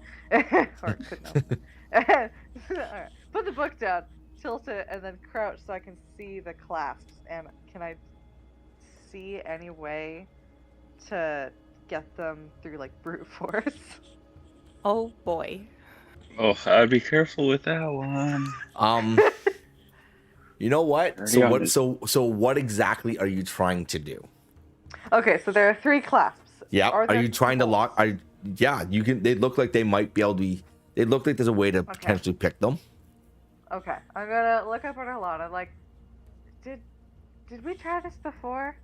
Or couldn't open it. Alright. Put the book down, tilt it, and then crouch so I can see the clasps. And can I see any way to get them through, like, brute force? Oh boy. Oh, I'd be careful with that one. You know what? Already So what exactly are you trying to do? Okay, so there are 3 clasps. Yeah. Are you trying to lock? Yeah, you can. They look like they might be able to be. They look like there's a way to potentially pick them. Okay, I'm gonna look up at Alana. Like, did we try this before?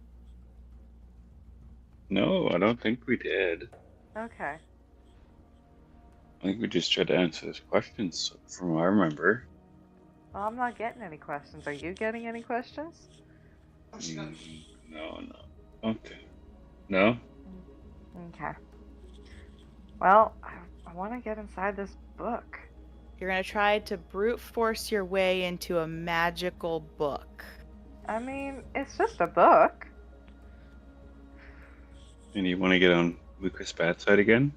No, I don't think we did. Okay. I think we just tried to answer his questions from what I remember. Well, I'm not getting any questions. Are you getting any questions? No. Okay. No? Okay. Well, I want to get inside this book. You're gonna try to brute force your way into a magical book. I mean, it's just a book. And you want to get on Lucas' bad side again?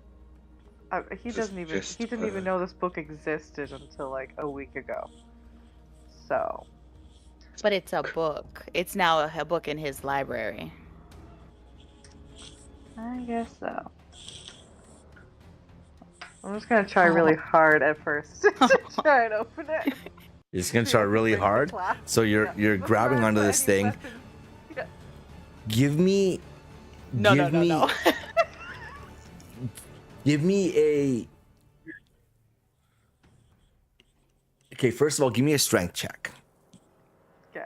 He didn't even know this book existed until like a week ago. So. But it's a book. It's now a book in his library. I guess so. I'm just gonna try really hard at first to try and open it. You're just gonna try really hard. So you're grabbing onto this thing. Yeah. Give me. No. Give me a. Okay, first of all, give me a strength check. Okay.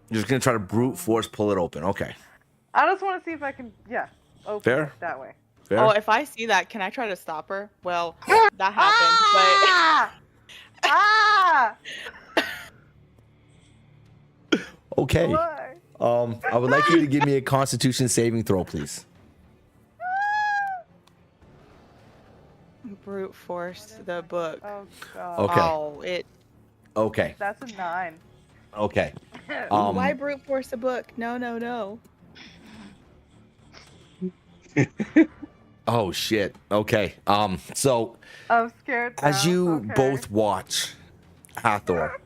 You're just gonna try to brute force pull it open. Okay. I just want to see if I can, open Fair. it that way. Fair? Oh, if I see that, can I try to stop her? Well, that happened, Ah! Okay. Why? I would like you to give me a Constitution saving throw, please. but brute force the book. Oh god. Okay. Oh, it. Okay. That's a 9. Okay. Why brute force the book? No. Oh shit. Okay. So I'm scared now. as you Okay. both watch Hathor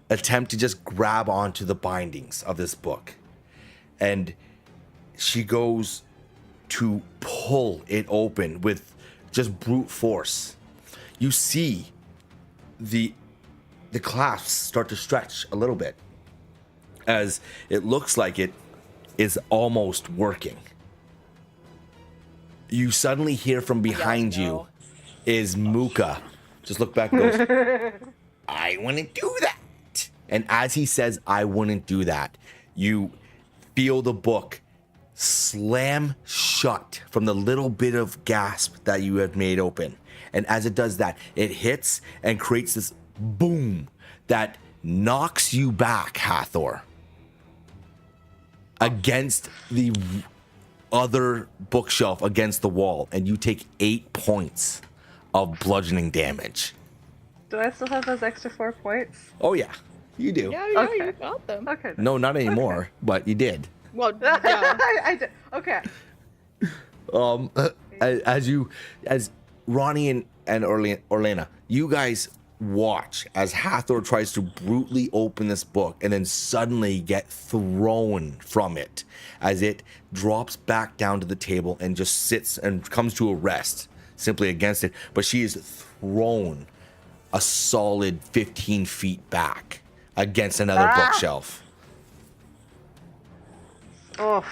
attempt to just grab onto the bindings of this book, and she goes to pull it open with just brute force, you see the clasps start to stretch a little bit as it looks like it is almost working. You suddenly hear from behind you is Muka. Just look back and goes, I wouldn't do that. And as he says, I wouldn't do that, you feel the book slam shut from the little bit of gasp that you have made open. And as it does that, it hits and creates this boom that knocks you back, Hathor, against the other bookshelf against the wall, and you take 8 points of bludgeoning damage. Do I still have those extra 4 points? Oh yeah, you do. Yeah, Okay. you got them. Okay. No, not anymore, but you did. Well, yeah. I did. Okay. As Ronnie and Orlena, you guys watch as Hathor tries to brutally open this book and then suddenly get thrown from it as it drops back down to the table and just sits and comes to a rest simply against it. But she is thrown a solid 15 feet back against another bookshelf. Oof.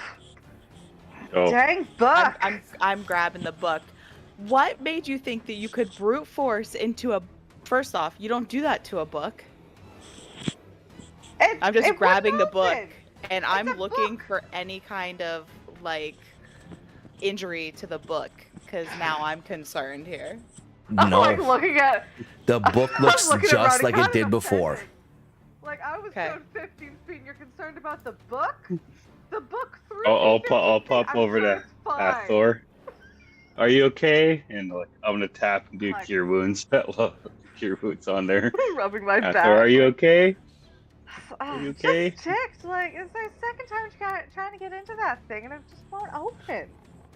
Oh, Dang book. I'm grabbing the book. What made you think that you could brute force into a? First off, you don't do that to a book. I'm just grabbing the book, and I'm looking for any kind of like injury to the book, because now I'm concerned here. I'm No, like looking at. the book I'm looks looking at just Roddy like it kind did of before. offended. Like I was Okay. shown 15 feet, and you're concerned about the book? The book threw I'll me 15 I'll feet. pop I'm over sure to it's fine. Hathor. Are you okay? And like I'm gonna tap and do Like- cure wounds. Cure wounds on there. Rubbing my Hathor, back. are you okay? Are you okay? Just checked. Like it's the second time trying to get into that thing, and it just won't open.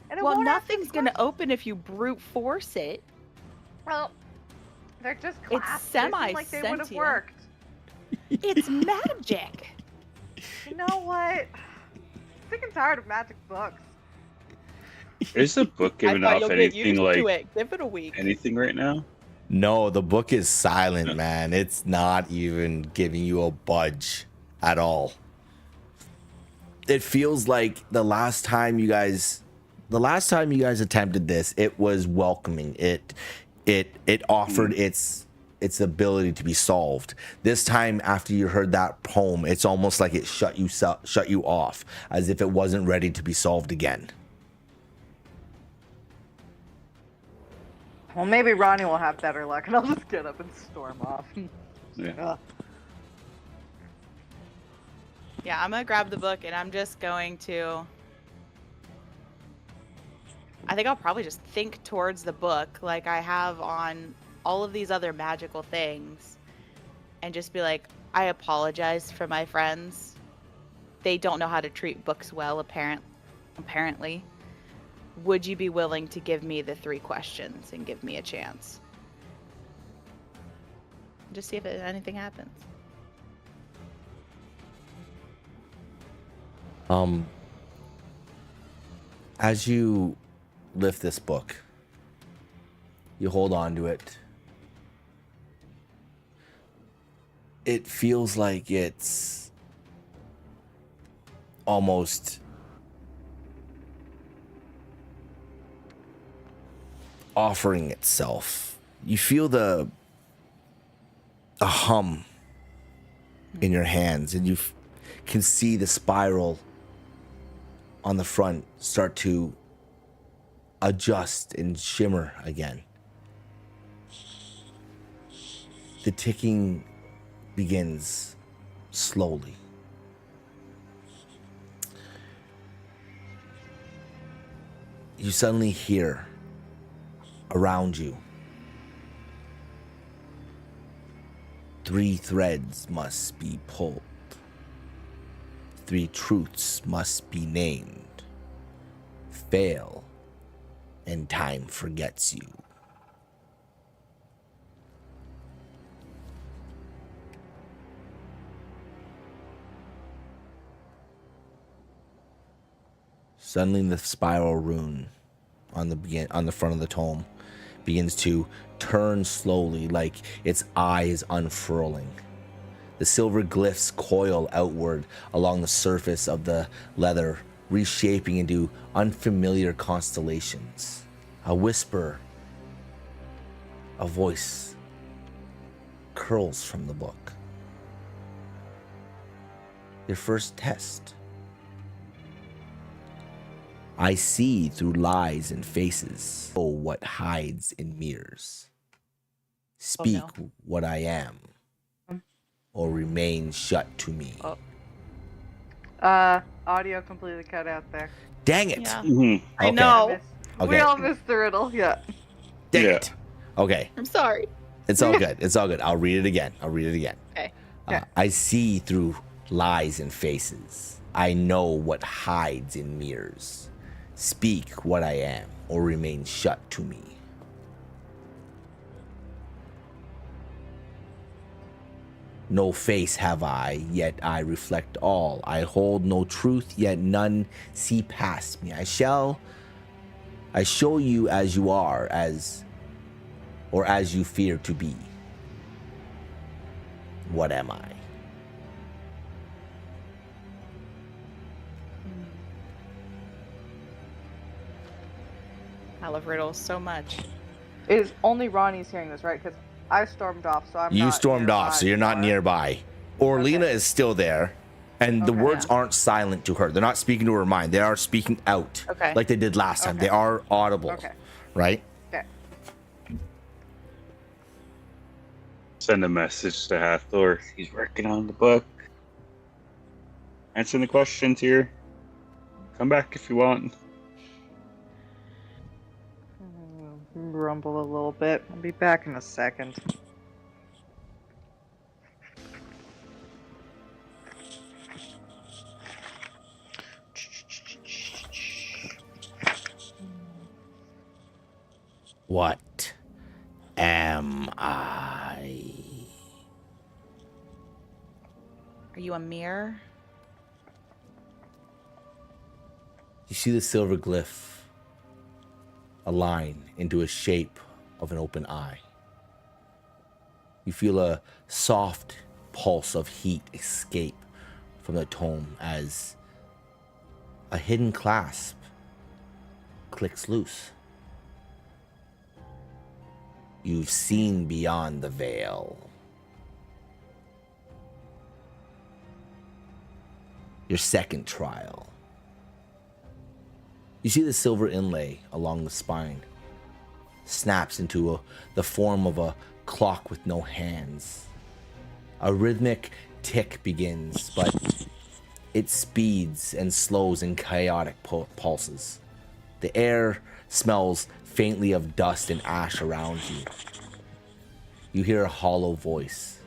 And it Well, won't answer nothing's gonna questions. open if you brute force it. Well, they're just It's clasped. They seem like they would have semi-sentient. worked. It's magic. You know what? Sick and tired of magic books. Is the book I giving thought off you'll get anything used like to it. Give it a week. anything right now? No, the book is silent, man. It's not even giving you a budge at all. It feels like the last time you guys attempted this, it was welcoming. It offered its ability to be solved. This time, after you heard that poem, it's almost like it shut you off, as if it wasn't ready to be solved again. Well, maybe Ronnie will have better luck, and I'll just get up and storm off. Yeah. Ugh. Yeah, I'm gonna grab the book and I'm just going to. I think I'll probably just think towards the book like I have on all of these other magical things, and just be like, I apologize for my friends. They don't know how to treat books well, apparently. Would you be willing to give me the 3 questions and give me a chance? Just see if anything happens. As you lift this book, you hold on to it. It feels like it's almost offering itself. You feel a hum in your hands, and you can see the spiral on the front start to adjust and shimmer again. The ticking begins slowly. You suddenly hear around you, 3 threads must be pulled. 3 truths must be named. Fail, and time forgets you. Suddenly, the spiral rune on the front of the tome begins to turn slowly, like its eyes unfurling. The silver glyphs coil outward along the surface of the leather, reshaping into unfamiliar constellations. A whisper, a voice curls from the book. Your first test. I see through lies and faces. Oh, what hides in mirrors. Speak what I am, or remain shut to me. Audio completely cut out there. Dang it! Yeah. Mhm. I Okay. know. We Okay. all missed the riddle, yeah. Dang Yeah. it! Okay, I'm sorry. it's all good. It's all good. I'll read it again. Okay. I see through lies and faces. I know what hides in mirrors. Speak what I am, or remain shut to me. No face have I, yet I reflect all. I hold no truth, yet none see past me. I show you as you are, as you fear to be. What am I? I love riddles so much. Is only Ronnie's hearing this, right? Because I stormed off, so I'm You not stormed off, nearby so you're not anymore. nearby. Orlina Okay. is still there. And the Okay. words aren't silent to her. They're not speaking to her mind. They are speaking out. Okay. Like they did last time. Okay. They are audible. Okay. Right? Okay. Send a message to Hathor. He's working on the book. Answering the questions here. Come back if you want. Grumble a little bit. I'll be back in a second. What am I? Are you a mirror? You see the silver glyph align into a shape of an open eye. You feel a soft pulse of heat escape from the tome as a hidden clasp clicks loose. You've seen beyond the veil. Your second trial. You see the silver inlay along the spine snaps into the form of a clock with no hands. A rhythmic tick begins, but it speeds and slows in chaotic pulses. The air smells faintly of dust and ash around you. You hear a hollow voice.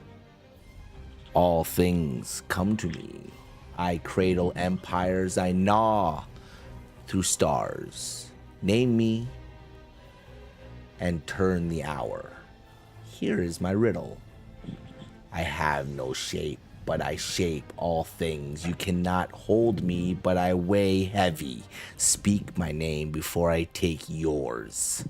All things come to me. I cradle empires, I gnaw through stars. Name me and turn the hour. Here is my riddle. I have no shape, but I shape all things. You cannot hold me, but I weigh heavy. Speak my name before I take yours.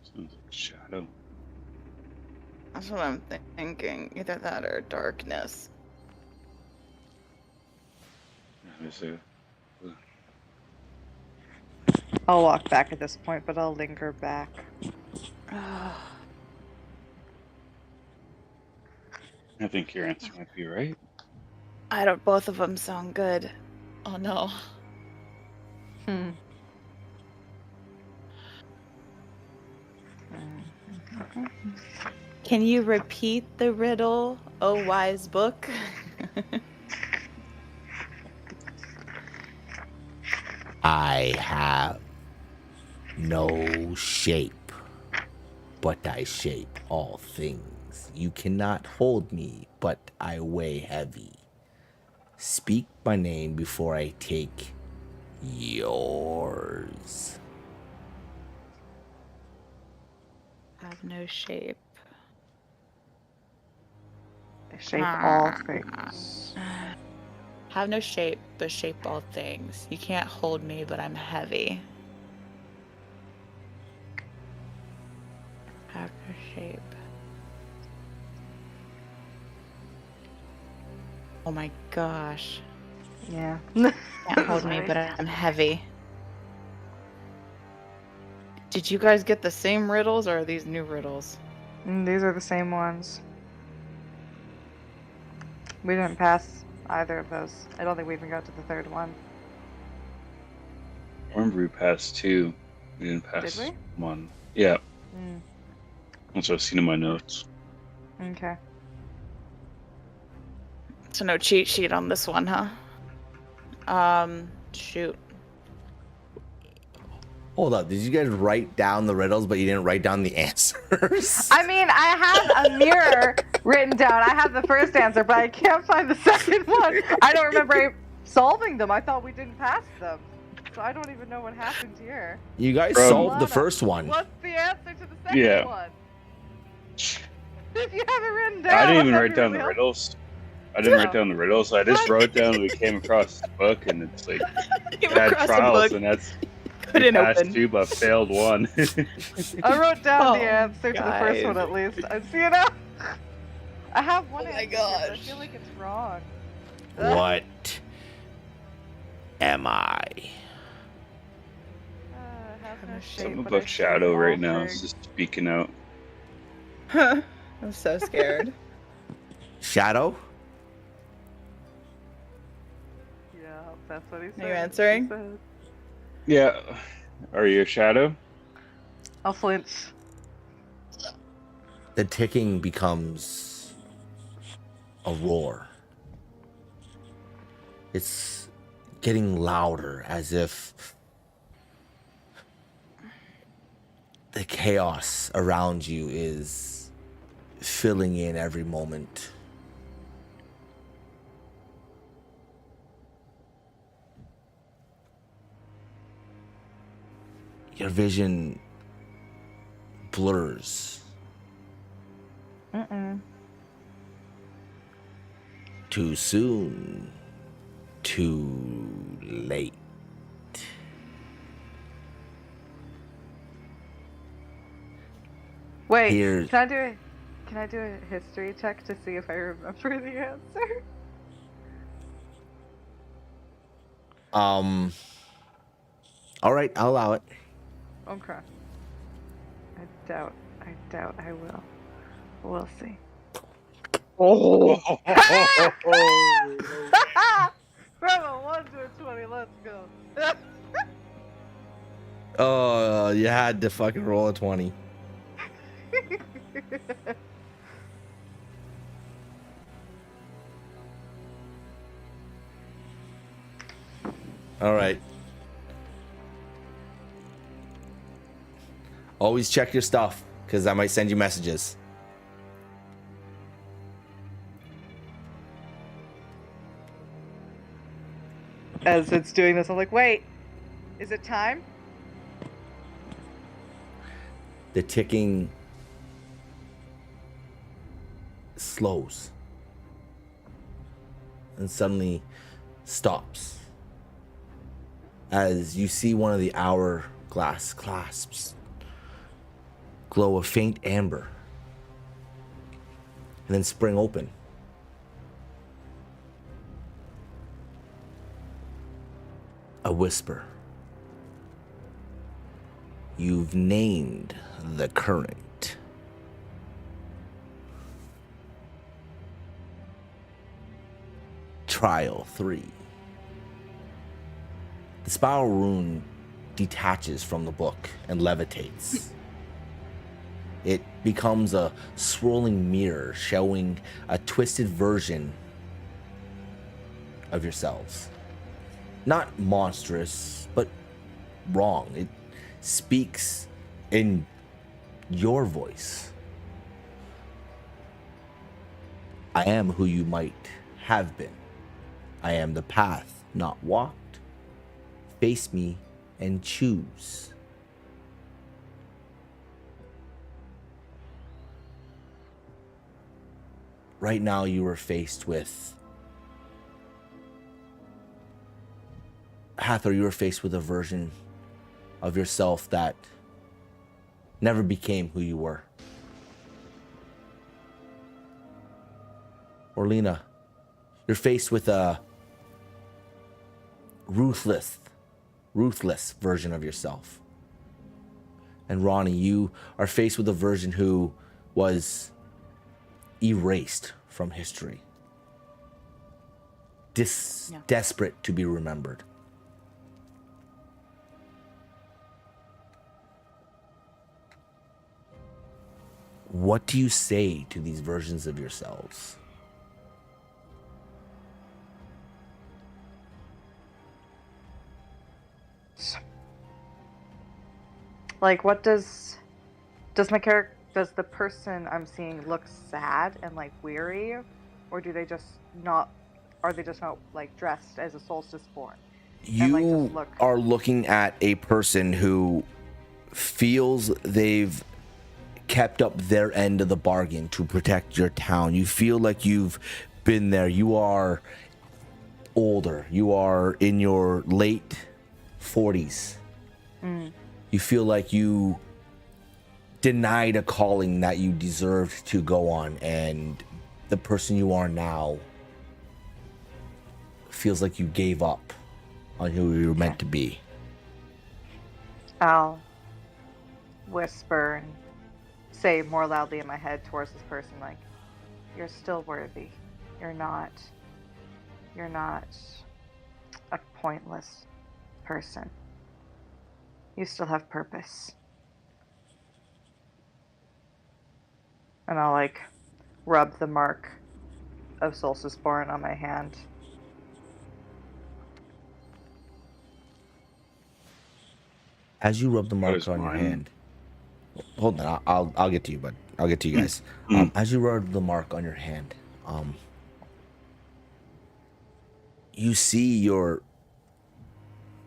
Sounds like shadow. That's what I'm thinking. Either that or darkness. There's a I'll walk back at this point, but I'll linger back. I think your answer might be right. I don't. Both of them sound good. Oh no. Can you repeat the riddle, O wise book? I have no shape, but I shape all things. You cannot hold me, but I weigh heavy. Speak my name before I take yours. Have no shape. I shape all things. Have no shape, but shape all things. You can't hold me, but I'm heavy. Have no shape. Oh my gosh. Yeah. Can't hold me, but I'm heavy. Did you guys get the same riddles, or are these new riddles? These are the same ones. We didn't pass either of those. I don't think we even got to the third one. I remember we passed two. We didn't pass Did one. Yeah. Mm, That's what I've seen in my notes. okay. So no cheat sheet on this one, huh? Shoot. Hold up, did you guys write down the riddles, but you didn't write down the answers? I mean, I have a mirror written down. I have the first answer, but I can't find the second one. I don't remember solving them. I thought we didn't pass them. So I don't even know what happened here. You guys From- solved the first one. What's the answer to the second Yeah. one? If you have it written down, I didn't even that'd write be down the really riddles. I didn't write down the riddles. I just wrote down we came across the book, and it's like Came had across a trials, book, and that's couldn't passed open. two but failed one. I wrote down Oh, the answer to the first one guys. at least. You know, I have one Oh my answer. But I gosh. feel like it's wrong. What am I? Have A shape, Something but I about see Shadow all right now things. is just speaking out. I'm so scared. Shadow? Yeah, that's what he said. Are you answering? He said. Yeah. Are you a Shadow? I'll flinch. The ticking becomes a roar. It's getting louder, as if the chaos around you is filling in every moment. Your vision blurs. Too soon. Too late. Wait, Here's- can I do a history check to see if I remember the answer? All right, I'll allow it. Okay. I doubt I will. We'll see. Oh. From a 1 to a 20, let's go. Oh, you had to fucking roll a 20. All right. Always check your stuff, because I might send you messages. As it's doing this, I'm like, wait, is it time? The ticking slows and suddenly stops as you see one of the hourglass clasps glow a faint amber and then spring open. A whisper. You've named the current. Trial 3. The spiral rune detaches from the book and levitates. It becomes a swirling mirror showing a twisted version of yourselves. Not monstrous, but wrong. It speaks in your voice. I am who you might have been. I am the path not walked. Face me and choose. Right now you are faced with Hathor, you are faced with a version of yourself that never became who you were. Orlena, you're faced with a ruthless version of yourself. And Ronnie, you are faced with a version who was erased from history. Desperate to be remembered. What do you say to these versions of yourselves? Like, what does my character, does the person I'm seeing look sad and like weary, or do they just not, are they just not like dressed as a solstice born? You are looking at a person who feels they've kept up their end of the bargain to protect your town. You feel like you've been there. You are older. You are in your late 40s. You feel like you denied a calling that you deserved to go on, and the person you are now feels like you gave up on who you were meant to be. I'll whisper and say more loudly in my head towards this person, like, you're still worthy. You're not a pointless person. You still have purpose. And I'll, like, rub the mark of Solstice Born on my hand. As you rub the mark was on your mine. hand, hold on, I'll get to you, bud. I'll get to you guys. As you rub the mark on your hand, you see your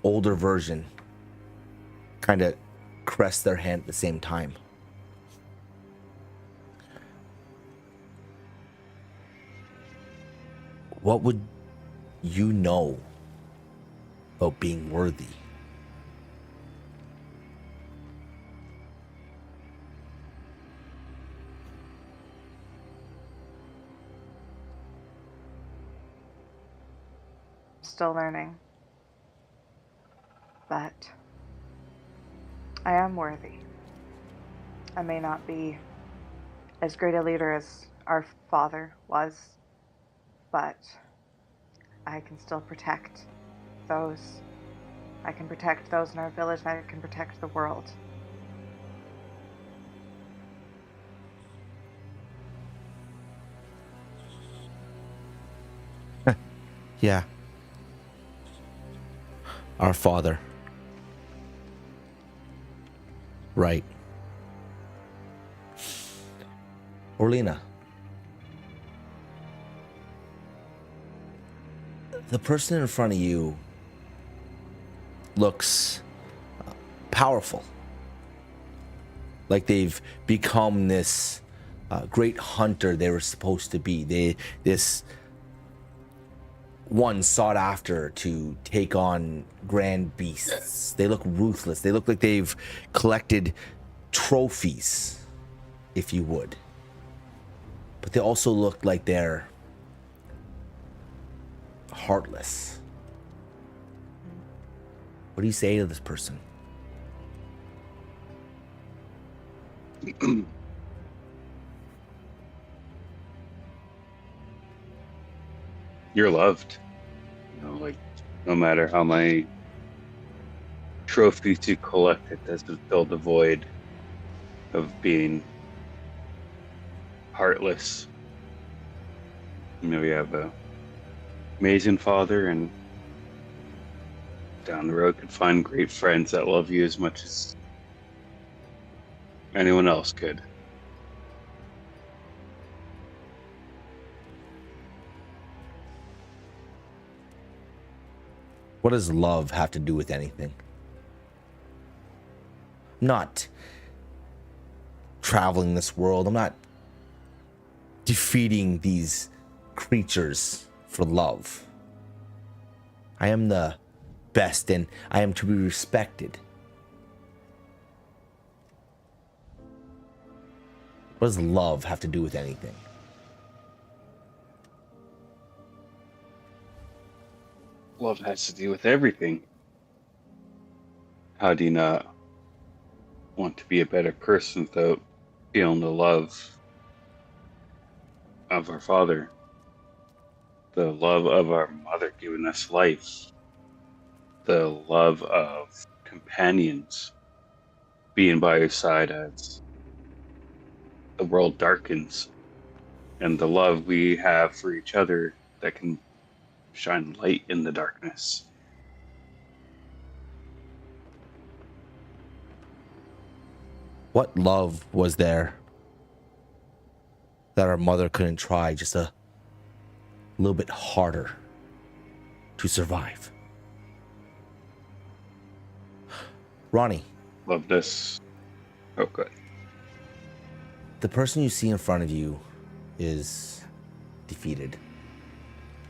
older version kind of crest their hand at the same time. What would you know about being worthy? Still learning. But I am worthy. I may not be as great a leader as our father was, but I can still protect those. I can protect those in our village, and I can protect the world. Yeah. Our father. Right. Orlina. The person in front of you looks powerful. Like they've become this great hunter they were supposed to be. This one sought after to take on grand beasts. They look ruthless. They look like they've collected trophies, if you would. But they also look like they're heartless. What do you say to this person? You're loved. You know, like, no matter how many trophies you collect, it doesn't fill the void of being heartless. You know, you have a amazing father, and down the road could find great friends that love you as much as anyone else could. What does love have to do with anything? I'm not traveling this world. I'm not defeating these creatures for love. I am the best and I am to be respected. What does love have to do with anything? Love has to do with everything. How do you not want to be a better person without feeling the love of our father? The love of our mother giving us life. The love of companions being by your side as the world darkens. And the love we have for each other that can shine light in the darkness. What love was there that our mother couldn't try just a little bit harder to survive? Ronnie. Love this. Oh, good. The person you see in front of you is defeated,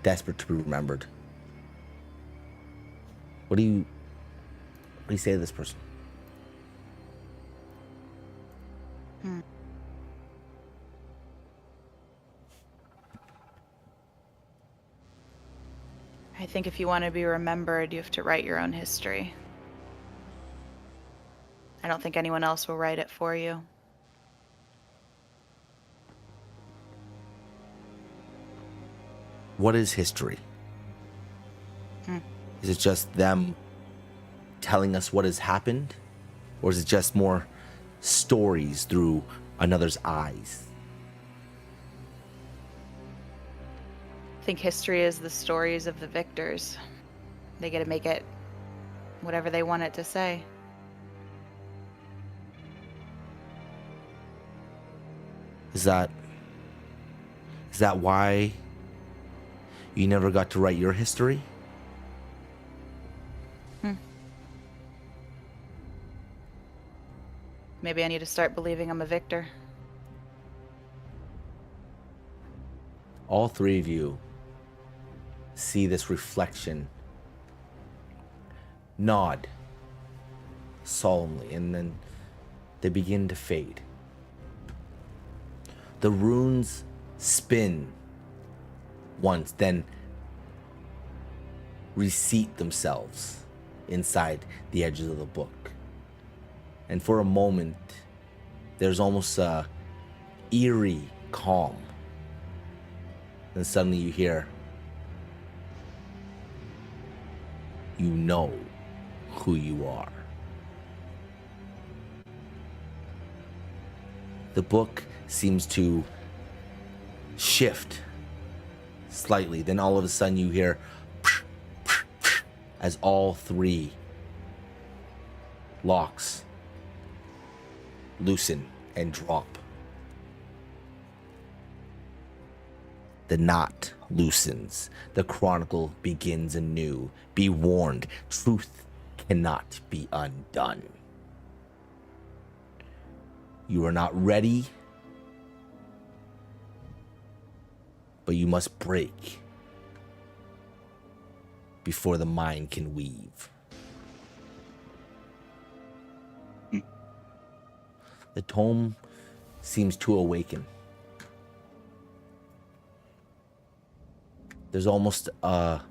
desperate to be remembered. What do you say to this person? I think if you want to be remembered, you have to write your own history. I don't think anyone else will write it for you. What is history? Is it just them telling us what has happened? Or is it just more stories through another's eyes? I think history is the stories of the victors. They get to make it whatever they want it to say. Is that why you never got to write your history? Maybe I need to start believing I'm a victor. All three of you see this reflection nod solemnly, and then they begin to fade. The runes spin once, then reseat themselves inside the edges of the book. And for a moment, there's almost a eerie calm. Then suddenly you hear, you know who you are. The book seems to shift slightly. Then all of a sudden you hear as all three locks loosen and drop. The knot loosens. The chronicle begins anew. Be warned, truth cannot be undone. You are not ready, but you must break before the mind can weave. The tome seems to awaken. There's almost a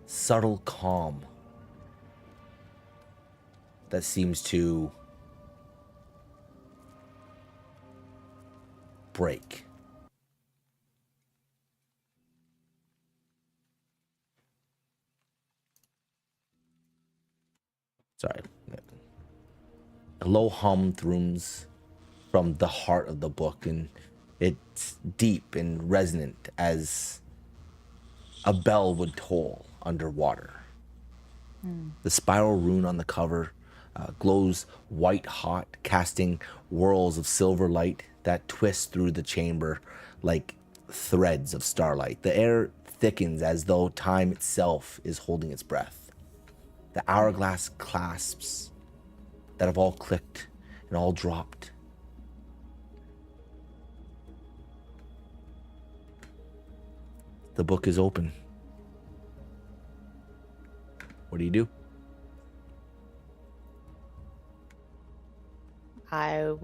subtle calm that seems to break. Sorry. A low hum thrums from the heart of the book, and it's deep and resonant as a bell would toll underwater. The spiral rune on the cover glows white hot, casting whirls of silver light that twist through the chamber like threads of starlight. The air thickens as though time itself is holding its breath. The hourglass clasps that have all clicked and all dropped. The book is open. What do you do? I'm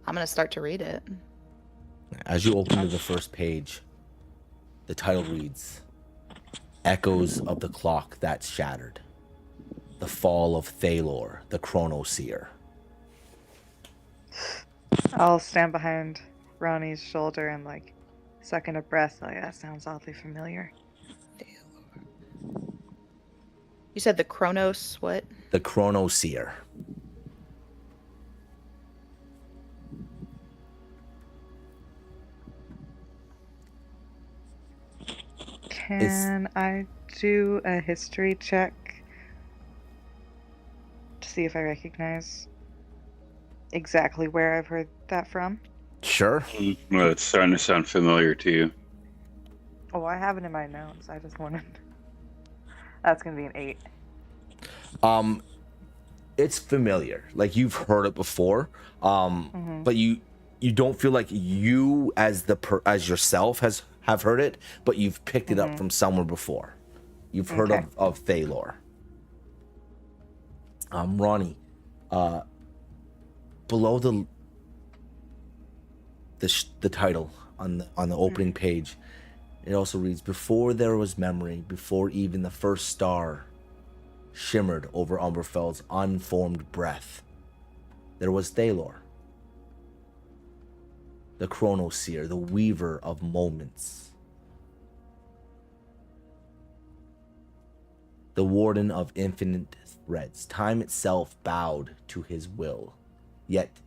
gonna start to read it. As you open to the first page, the title reads, Echoes of the Clock That Shattered. The Fall of Thalor, the Chronoseer. I'll stand behind Ronnie's shoulder and suck in a breath. Like, that sounds oddly familiar. You said the Chronos, what? The Chronoseer. Can I do a history check to see if I recognize exactly where I've heard that from? Sure. Well, it's starting to sound familiar to you. Oh, I have it in my notes. I just wanted. That's gonna be an 8. It's familiar. Like, you've heard it before. But you don't feel like you as yourself have heard it, but you've picked it up from somewhere before. You've heard of Thalor. Ronnie, below the title on the opening page, it also reads, Before there was memory, before even the first star shimmered over Umberfell's unformed breath. There was Thalor, the chronoseer, the weaver of moments, the warden of infinite threads. Time itself bowed to his will, yet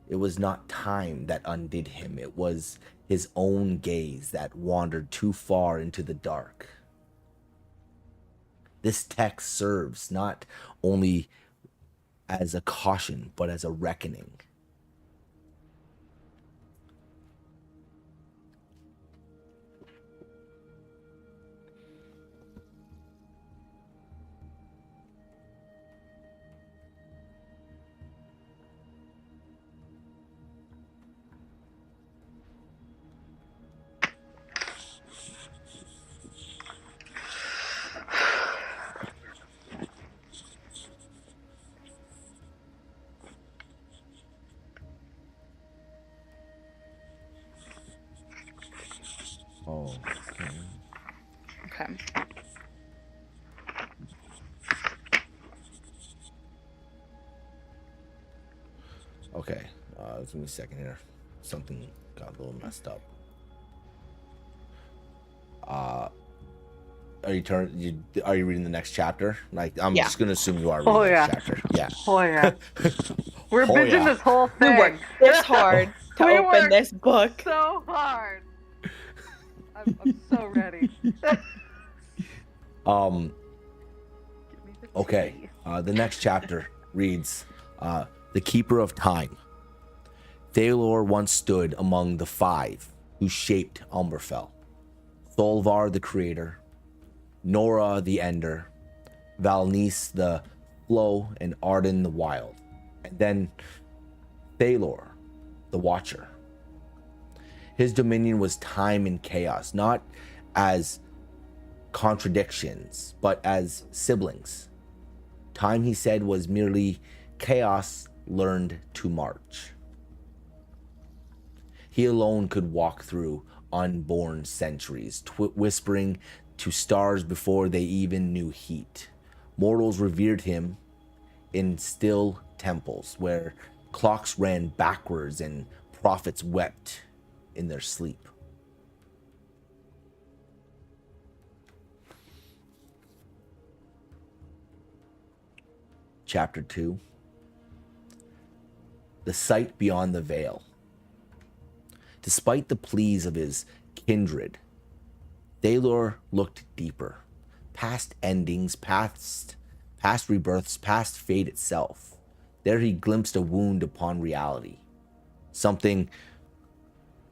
it was not time that undid him. It was his own gaze that wandered too far into the dark. This text serves not only as a caution, but as a reckoning. Oh, okay. Okay. Okay, give me a second here. Something got a little messed up. Are you reading the next chapter? Like, I'm Yeah. just gonna assume you are reading Oh, the yeah. next chapter. Yeah. Oh yeah. We're Oh, binging yeah. this whole We thing. worked this hard to We open worked this book. so hard. I'm so ready. Give me the Okay. tea. The next chapter reads, "The Keeper of Time. Thalor once stood among the five who shaped Umberfell. Tholvar the Creator, Nora the Ender, Valnice the Flow, and Arden the Wild. And then Thalor the Watcher. His dominion was time and chaos, not as contradictions, but as siblings. Time, he said, was merely chaos learned to march. He alone could walk through unborn centuries, whispering to stars before they even knew heat. Mortals revered him in still temples where clocks ran backwards and prophets wept in their sleep. Chapter 2. The Sight Beyond the Veil. Despite the pleas of his kindred, Thalor looked deeper, past endings, past rebirths, past fate itself. There he glimpsed a wound upon reality, something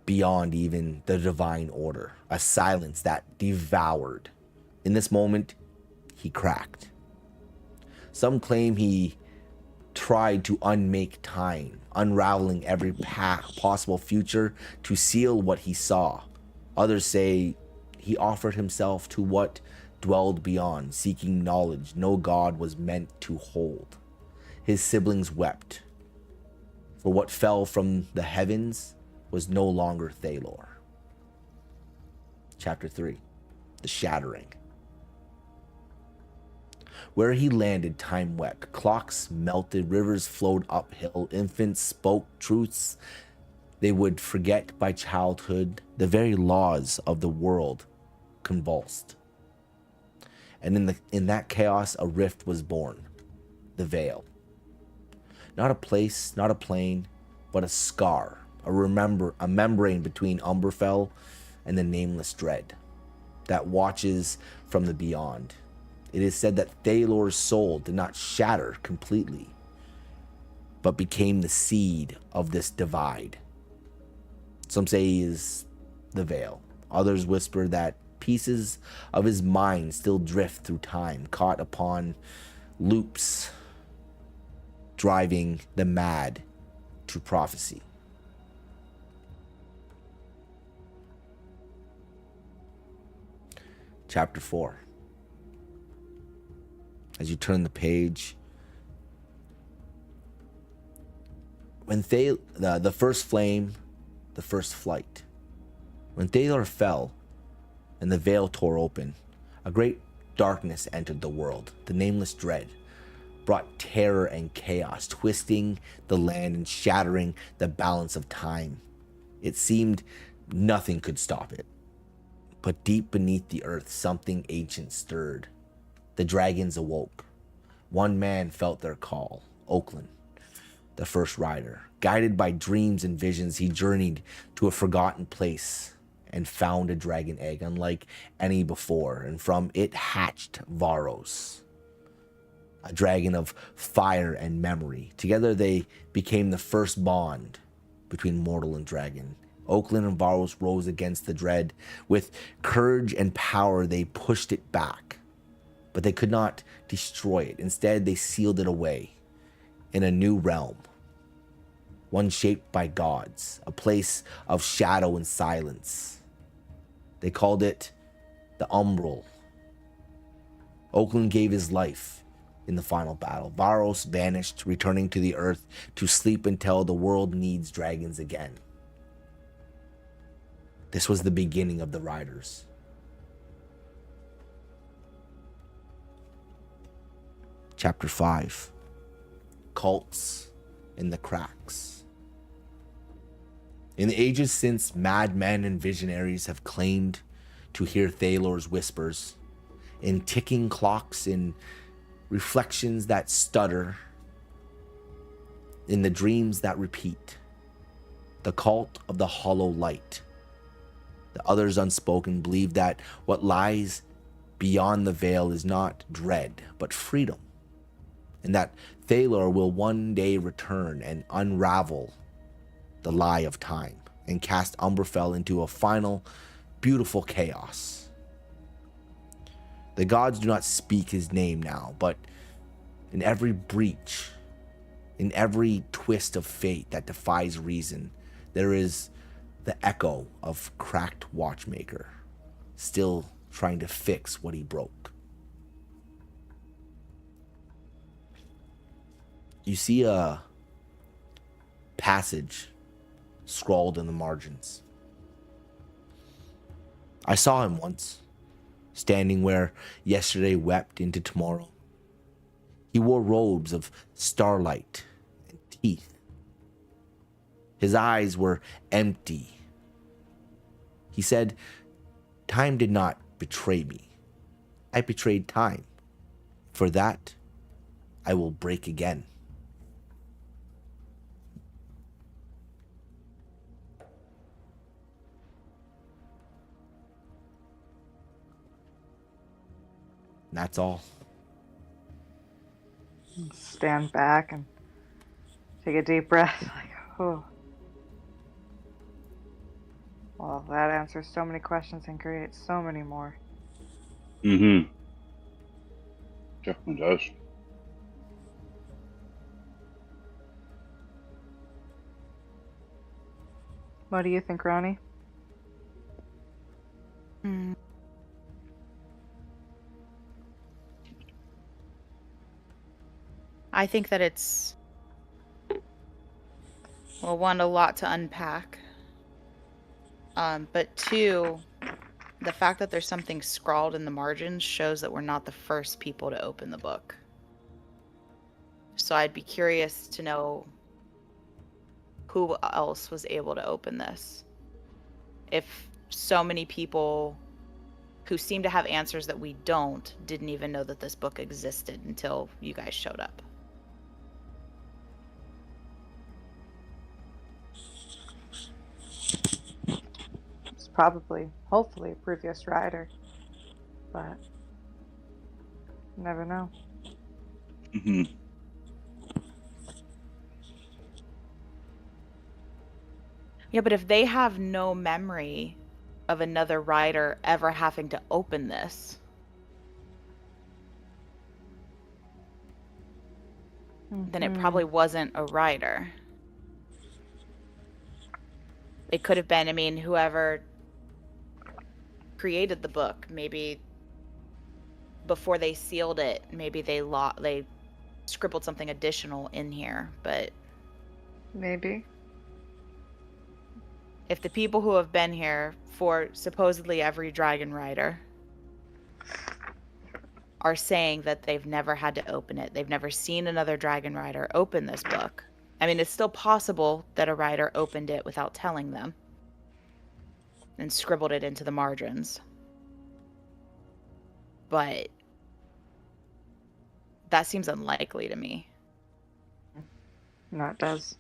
beyond even the divine order, a silence that devoured. In this moment, he cracked. Some claim he tried to unmake time, unraveling every possible future to seal what he saw. Others say he offered himself to what dwelled beyond, seeking knowledge no god was meant to hold. His siblings wept, for what fell from the heavens was no longer Thalor. Chapter 3. The Shattering. Where he landed, time wept. Clocks melted, rivers flowed uphill, infants spoke truths they would forget by childhood. The very laws of the world convulsed. And in that chaos, a rift was born. The veil. Not a place, not a plane, but a scar, a membrane between Umberfell and the nameless dread that watches from the beyond. It is said that Thalor's soul did not shatter completely, but became the seed of this divide. Some say he is the veil. Others whisper that pieces of his mind still drift through time, caught upon loops, driving the mad to prophecy. Chapter 4. As you turn the page, when the first flame, the first flight. When Thalor fell and the veil tore open, a great darkness entered the world. The nameless dread brought terror and chaos, twisting the land and shattering the balance of time. It seemed nothing could stop it. But deep beneath the earth, something ancient stirred. The dragons awoke. One man felt their call, Oakland, the first rider. Guided by dreams and visions, he journeyed to a forgotten place and found a dragon egg unlike any before, and from it hatched Varos, a dragon of fire and memory. Together they became the first bond between mortal and dragon. Oakland and Varos rose against the dread. With courage and power, they pushed it back, but they could not destroy it. Instead, they sealed it away in a new realm, one shaped by gods, a place of shadow and silence. They called it the Umbral. Oakland gave his life in the final battle. Varos vanished, returning to the earth to sleep until the world needs dragons again. This was the beginning of the Riders. Chapter 5. Cults in the Cracks. In the ages since, madmen and visionaries have claimed to hear Thalor's whispers, in ticking clocks, in reflections that stutter, in the dreams that repeat. The cult of the hollow light. The others unspoken believe that what lies beyond the veil is not dread, but freedom, and that Thalor will one day return and unravel the lie of time and cast Umberfell into a final, beautiful chaos. The gods do not speak his name now, but in every breach, in every twist of fate that defies reason, there is the echo of cracked watchmaker, still trying to fix what he broke. You see a passage scrawled in the margins. I saw him once, standing where yesterday wept into tomorrow. He wore robes of starlight and teeth. His eyes were empty. He said, "Time did not betray me. I betrayed time. For that, I will break again." And that's all. Stand back and take a deep breath. Like, oh. Well, that answers so many questions and creates so many more. Mm-hmm. Definitely does. What do you think, Ronnie? I think that it's, well, one, a lot to unpack. But two, the fact that there's something scrawled in the margins shows that we're not the first people to open the book. So I'd be curious to know who else was able to open this. If so many people who seem to have answers that we don't didn't even know that this book existed until you guys showed up. It's probably, hopefully, a previous rider. But you never know. Mm-hmm. Yeah, but if they have no memory of another rider ever having to open this, then it probably wasn't a rider. It could have been, I mean, whoever created the book, maybe before they sealed it, maybe they scribbled something additional in here, but Maybe. if the people who have been here for supposedly every dragon rider are saying that they've never had to open it. They've never seen another dragon rider open this book. I mean, it's still possible that a rider opened it without telling them and scribbled it into the margins. But that seems unlikely to me. No, it does.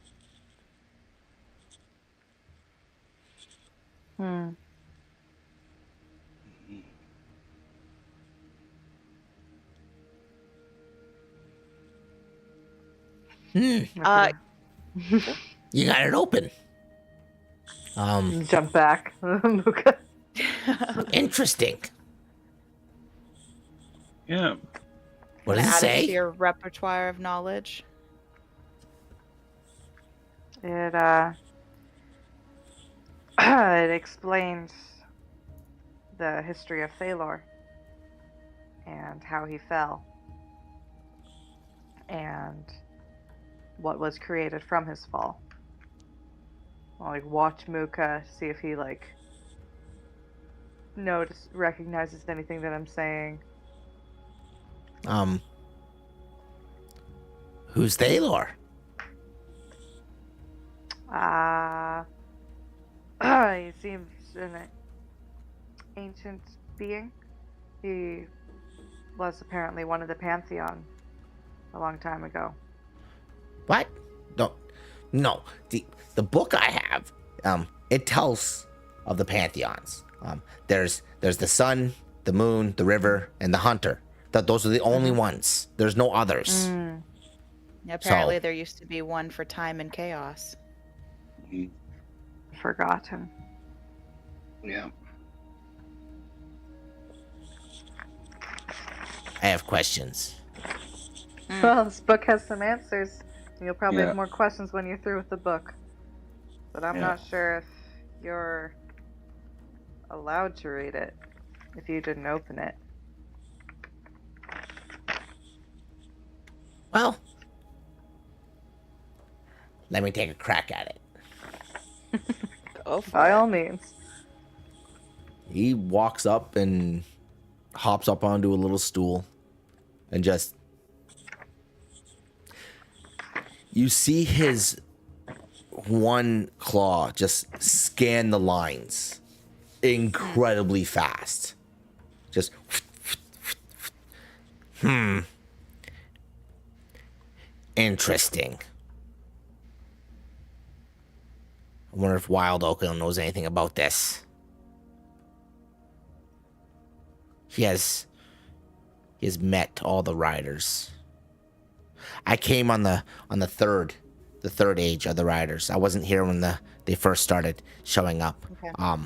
Uh, You got it open. Jump back. Muka. Interesting. Yeah. What does it add it to say? your repertoire of knowledge. It it explains the history of Thalor and how he fell and what was created from his fall. I'll watch Muka, see if he recognizes anything that I'm saying. Who's Thalor? He seems an ancient being. He was apparently one of the Pantheon a long time ago. What? No. The book I have, it tells of the pantheons. There's the sun, the moon, the river, and the hunter. Those are the only ones. There's no others. Apparently, So- there used to be one for time and chaos. Forgotten. Yeah. I have questions. Well, this book has some answers. You'll probably Yeah. have more questions when you're through with the book. But I'm Yeah. not sure if you're allowed to read it if you didn't open it. Well, let me take a crack at it. Go for By it. all means. He walks up and hops up onto a little stool and just... You see his one claw just scan the lines incredibly fast. Just... Interesting. I wonder if Wild Oak knows anything about this. He has met all the riders. I came on the third age of the riders. I wasn't here when they first started showing up. Okay.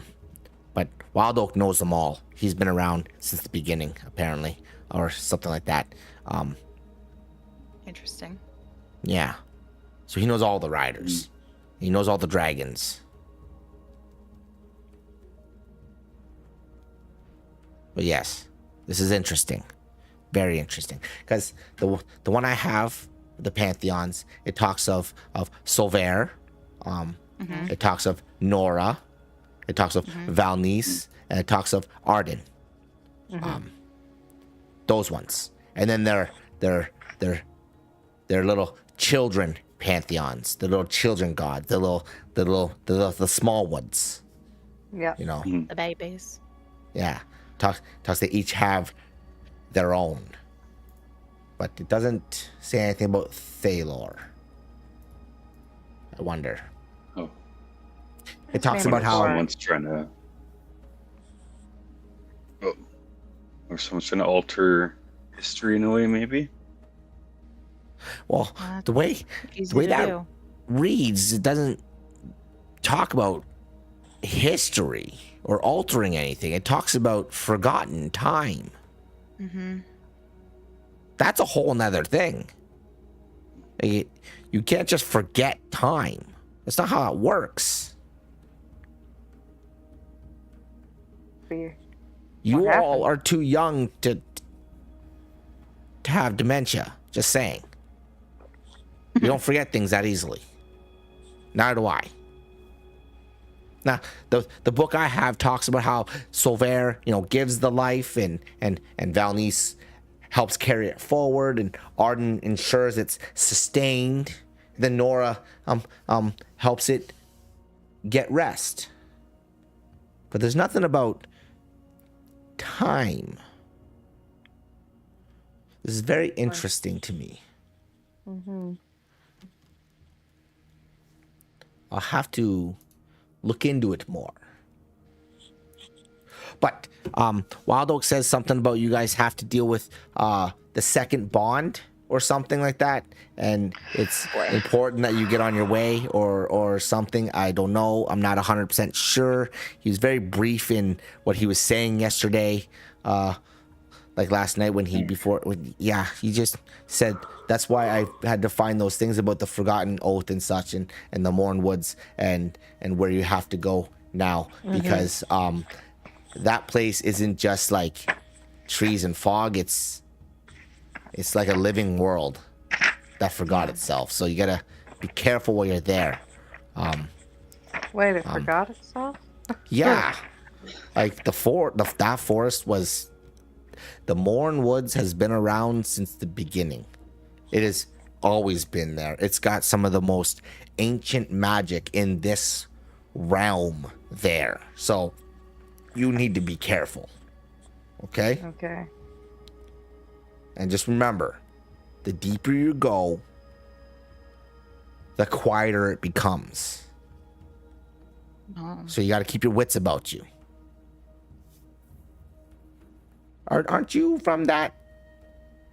But Wild Oak knows them all. He's been around since the beginning, apparently, or something like that. Interesting. Yeah. So he knows all the riders. He knows all the dragons. But yes, this is interesting. Very interesting. Because the one I have, the Pantheons, it talks of Solver. It talks of Nora. It talks of Valnice. And it talks of Arden. Those ones. And then they're little children pantheons, the little children gods, the small ones. Yeah. You know. The babies. Yeah. Talks they each have their own. But it doesn't say anything about Thalor. I wonder. Oh. It talks Maybe about how Someone's trying to. Oh. Or someone's trying to alter history in a way, maybe? well the way Easy to that do. reads, it doesn't talk about history or altering anything. It talks about forgotten time. That's a whole nother thing. You can't just forget time. That's not how it works. Fear. You What all happened? are too young to have dementia. Just saying. You don't forget things that easily. Neither do I. Now, the book I have talks about how Solver, gives the life, and Valnice helps carry it forward, and Arden ensures it's sustained. Then Nora helps it get rest. But there's nothing about time. This is very interesting to me. Mm-hmm. I'll have to look into it more. But Wild Oak says something about you guys have to deal with the second bond or something like that, and it's important that you get on your way or something. I don't know. I'm not 100% sure. He was very brief in what he was saying yesterday, like last night when he just said that's why I had to find those things about the Forgotten Oath and such, and the Mourned Woods and where you have to go now, because that place isn't just like trees and fog. It's like a living world that forgot itself. So you gotta be careful while you're there. Wait, it forgot itself? Yeah, like that forest was. The Mourned Woods has been around since the beginning. It has always been there. It's got some of the most ancient magic in this realm there. So you need to be careful. Okay? Okay. And just remember, the deeper you go, the quieter it becomes. So you got to keep your wits about you. Aren't you from that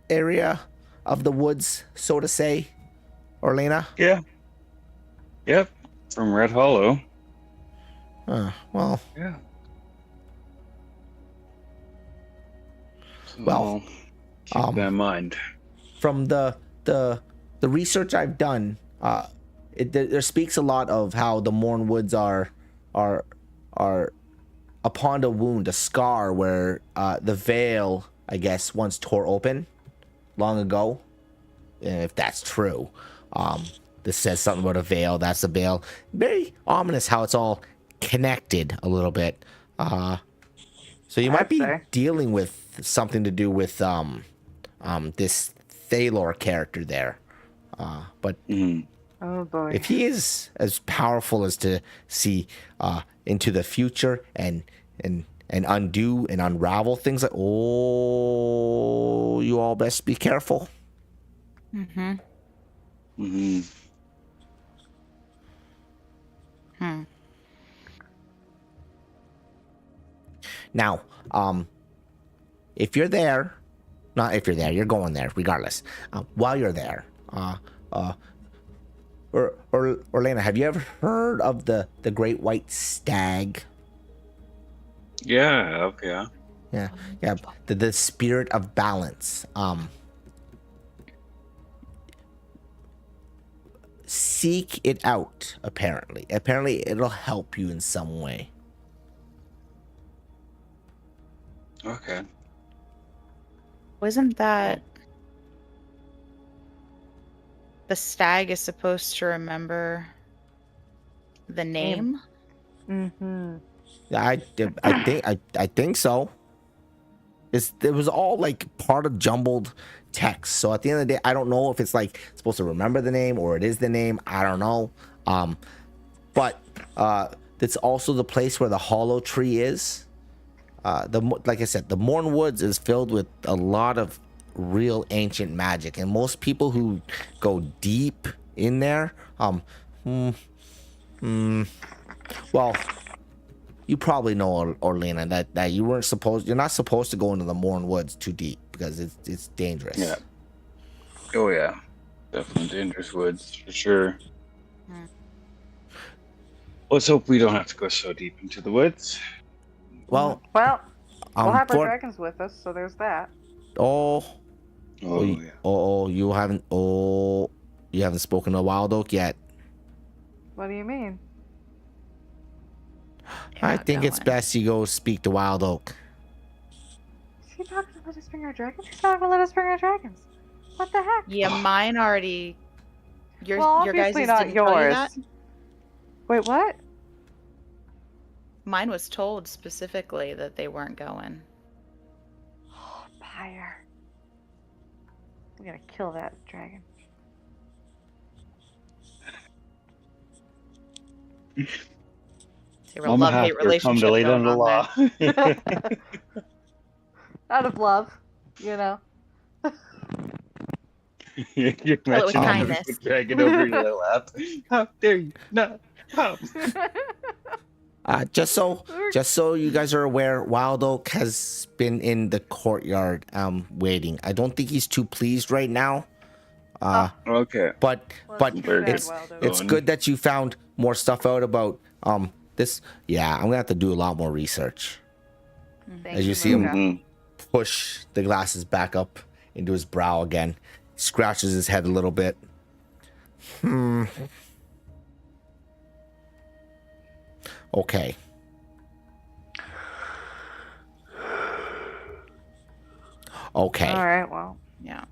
area of the woods, so to say, Orlena? Yeah. Yep. From Red Hollow. Well. Yeah. So Well, keep that in mind. From the research I've done, there speaks a lot of how the Mourned Woods are upon a wound, a scar where the veil, I guess, once tore open long ago. If that's true. This says something about a veil. That's a veil. Very ominous how it's all connected a little bit. So you might be dealing with something to do with this Thalor character there. But Oh boy. if he is as powerful as to see into the future and undo and unravel things, like, oh, you all best be careful. Now, if you're there, not if you're there, you're going there regardless. While you're there, Orlena, have you ever heard of the Great White Stag? Yeah, okay. Yeah. The spirit of balance. Seek it out. Apparently, it'll help you in some way. Okay. Wasn't that the stag is supposed to remember the name? Mm-hmm. I think so. It was all like part of jumbled text. So at the end of the day, I don't know if it's like supposed to remember the name or it is the name. I don't know. But it's also the place where the hollow tree is. Like I said, the Mourned Woods is filled with a lot of real ancient magic, and most people who go deep in there, well, you probably know, Orlena, that you're not supposed to go into the Mourned Woods too deep because it's dangerous. Yeah. Oh yeah, definitely dangerous woods for sure. Let's hope we don't have to go so deep into the woods. Well, we'll have our dragons with us, so there's that. You haven't spoken to Wild Oak yet. What do you mean? I think it's best you go speak to Wild Oak. Is he not gonna let us bring our dragons? He's not gonna let us bring our dragons. What the heck? Yeah, mine already. Your obviously guys' not didn't tell you yours. that? Wait, what? Mine was told specifically that they weren't going. Pyre. I'm gonna kill that dragon. They were a I'm gonna have love-hate to come to relationship lay down going the on there. law. Out of love, you know. You Kill it with mentioned kindness. the dragon over your lap. How dare you not? How? Just so you guys are aware, Wild Oak has been in the courtyard waiting. I don't think he's too pleased right now. Okay. But Well, but that's too bad, it's Wild Oak. it's good that you found more stuff out about this. Yeah, I'm gonna have to do a lot more research. Thank As you see him Mocha. push the glasses back up into his brow again, scratches his head a little bit. Okay. Okay. All right, well. Yeah.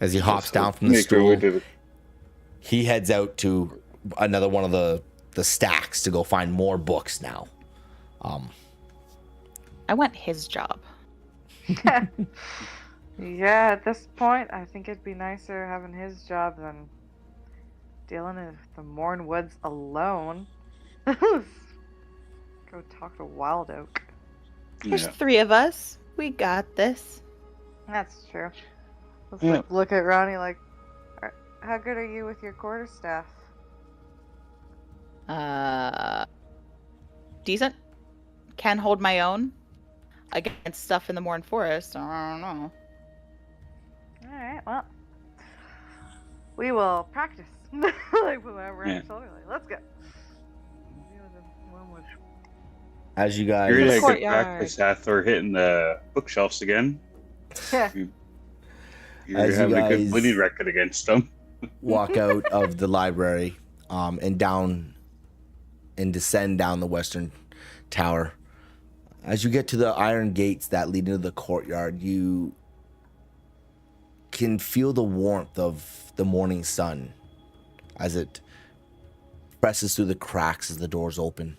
As he hops down from the Make your way stool, to the- he heads out to another one of the stacks to go find more books now. I want his job. Yeah, at this point, I think it'd be nicer having his job than dealing with the Mourned Woods alone. Go talk to Wild Oak. There's Yeah. 3 of us. We got this. That's true. Let's Yeah. look at Ronnie like, how good are you with your quarterstaff? Decent. Can hold my own against stuff in the Mourned Forest. I don't know. Alright, well. We will practice. Like whenever Yeah. I'm totally like, let's go. As you guys, You're the like a courtyard. practice after hitting the bookshelves again. Yeah. You're As you having a good guys- winning record against them. walk out of the library and down and descend down the western tower. As you get to the iron gates that lead into the courtyard, you can feel the warmth of the morning sun as it presses through the cracks as the doors open.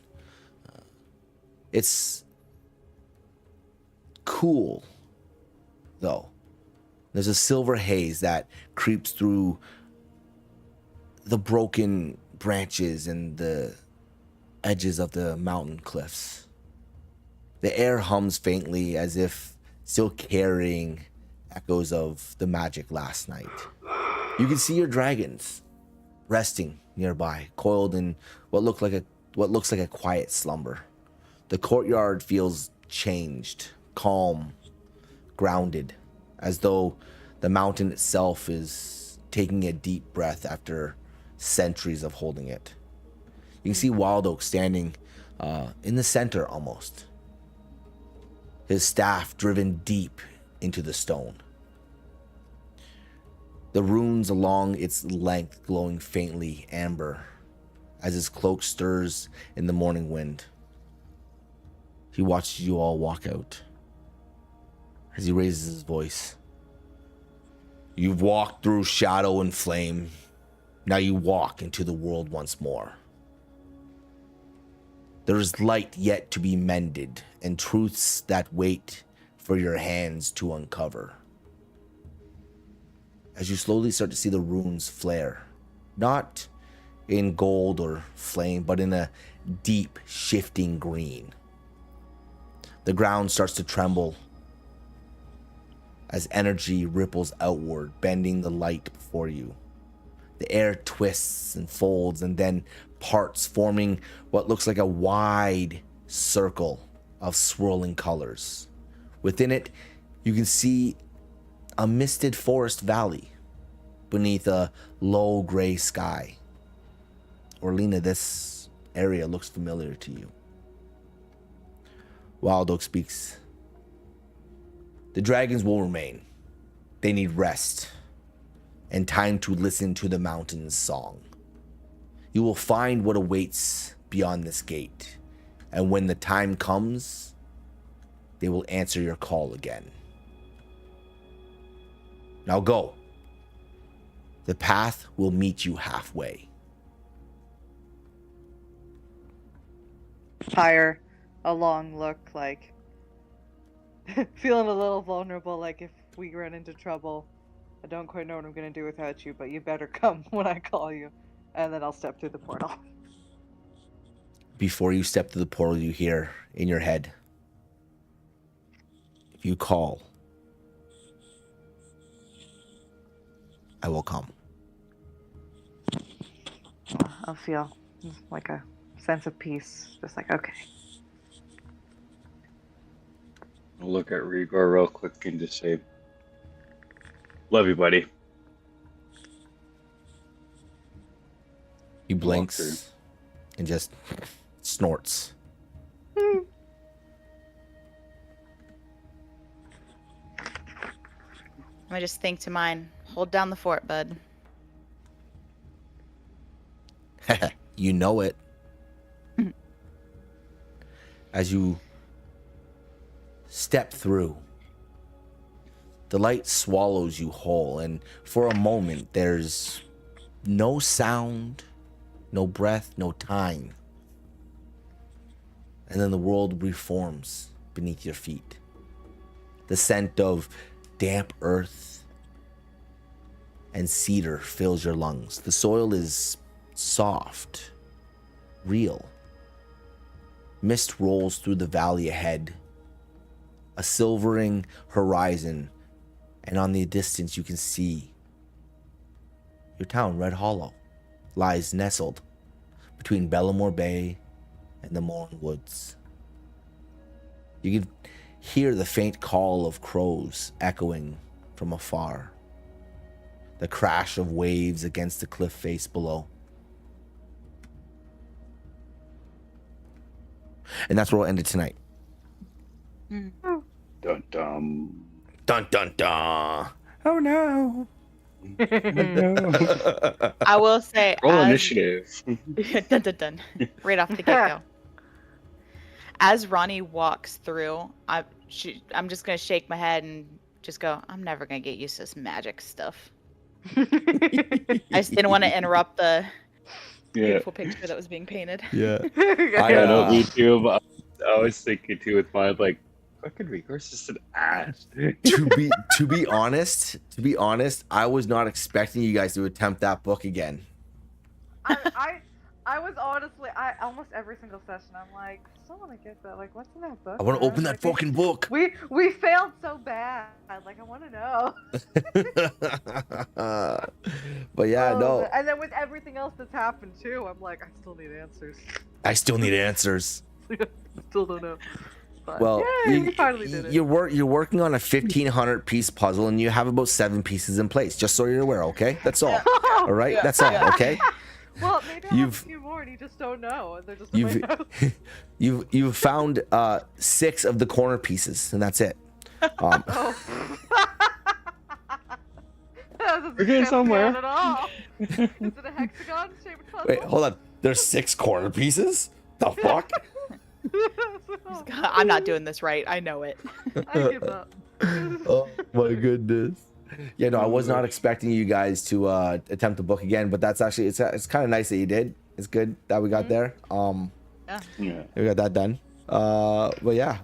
It's cool, though. There's a silver haze that creeps through the broken branches and the edges of the mountain cliffs. The air hums faintly as if still carrying echoes of the magic last night. You can see your dragons resting nearby, coiled in what looks like a quiet slumber. The courtyard feels changed, calm, grounded, as though the mountain itself is taking a deep breath after centuries of holding it. You can see Wild Oak standing in the center almost, his staff driven deep into the stone. The runes along its length glowing faintly amber as his cloak stirs in the morning wind. He watches you all walk out. As he raises his voice. You've walked through shadow and flame. Now you walk into the world once more. There is light yet to be mended, and truths that wait for your hands to uncover. As you slowly start to see the runes flare, not in gold or flame, but in a deep, shifting green. The ground starts to tremble as energy ripples outward, bending the light before you. The air twists and folds and then parts, forming what looks like a wide circle of swirling colors. Within it, you can see a misted forest valley beneath a low gray sky. Orlina, this area looks familiar to you. Wild Oak speaks. The dragons will remain. They need rest and time to listen to the mountain's song. You will find what awaits beyond this gate, and when the time comes, they will answer your call again. Now go. The path will meet you halfway. Fire a long look, like feeling a little vulnerable, like if we run into trouble. I don't quite know what I'm gonna do without you, but you better come when I call you. And then I'll step through the portal. Before you step through the portal, you hear in your head, if you call, I will come. I'll feel like a sense of peace. Just like, okay. I'll look at Rigor real quick and just say, love you, buddy. He blinks and just snorts. I just think to mine, hold down the fort, bud. You know it. As you step through, the light swallows you whole, and for a moment there's no sound, no breath, no time. And then the world reforms beneath your feet. The scent of damp earth and cedar fills your lungs. The soil is soft, real. Mist rolls through the valley ahead, a silvering horizon, and on the distance you can see your town, Red Hollow, lies nestled between Bellamore Bay and the Mourned Woods. You can hear the faint call of crows echoing from afar, the crash of waves against the cliff face below. And that's where we'll end it tonight. Dun dun. Dun dun dun. Oh no. I will say, Roll initiative. dun dun dun, right off the get-go. As Ronnie walks through, I'm just gonna shake my head and just go, I'm never gonna get used to this magic stuff. I just didn't want to interrupt the beautiful picture that was being painted. Yeah. I know, me too, but I was thinking too with mine, like, fucking Rigor's just an ass. to be honest, I was not expecting you guys to attempt that book again. I was honestly, almost every single session, I'm like, I still want to get that. Like, what's in that book? I want to man? open that Like, fucking book. We failed so bad. Like, I want to know. But yeah, no. And then with everything else that's happened too, I'm like, I still need answers. I still need answers. Still don't know. But, Well, yay, we finally did it. you're working on a 1,500 piece puzzle, and you have about 7 pieces in place. Just so you're aware, okay? That's all. All right, that's all, okay? Well, maybe I'll have a few more, and you just don't know. And they're just in my house. you've found 6 of the corner pieces, and that's it. Oh. We're getting somewhere. At all. Is it a hexagon shaped puzzle? Wait, hold on. There's 6 corner pieces? The fuck? I'm not doing this right. I know it. I give up. Oh my goodness. Yeah, no, I was not expecting you guys to attempt the book again, but that's actually it's kind of nice that you did. It's good that we got there. Yeah. We got that done. But yeah,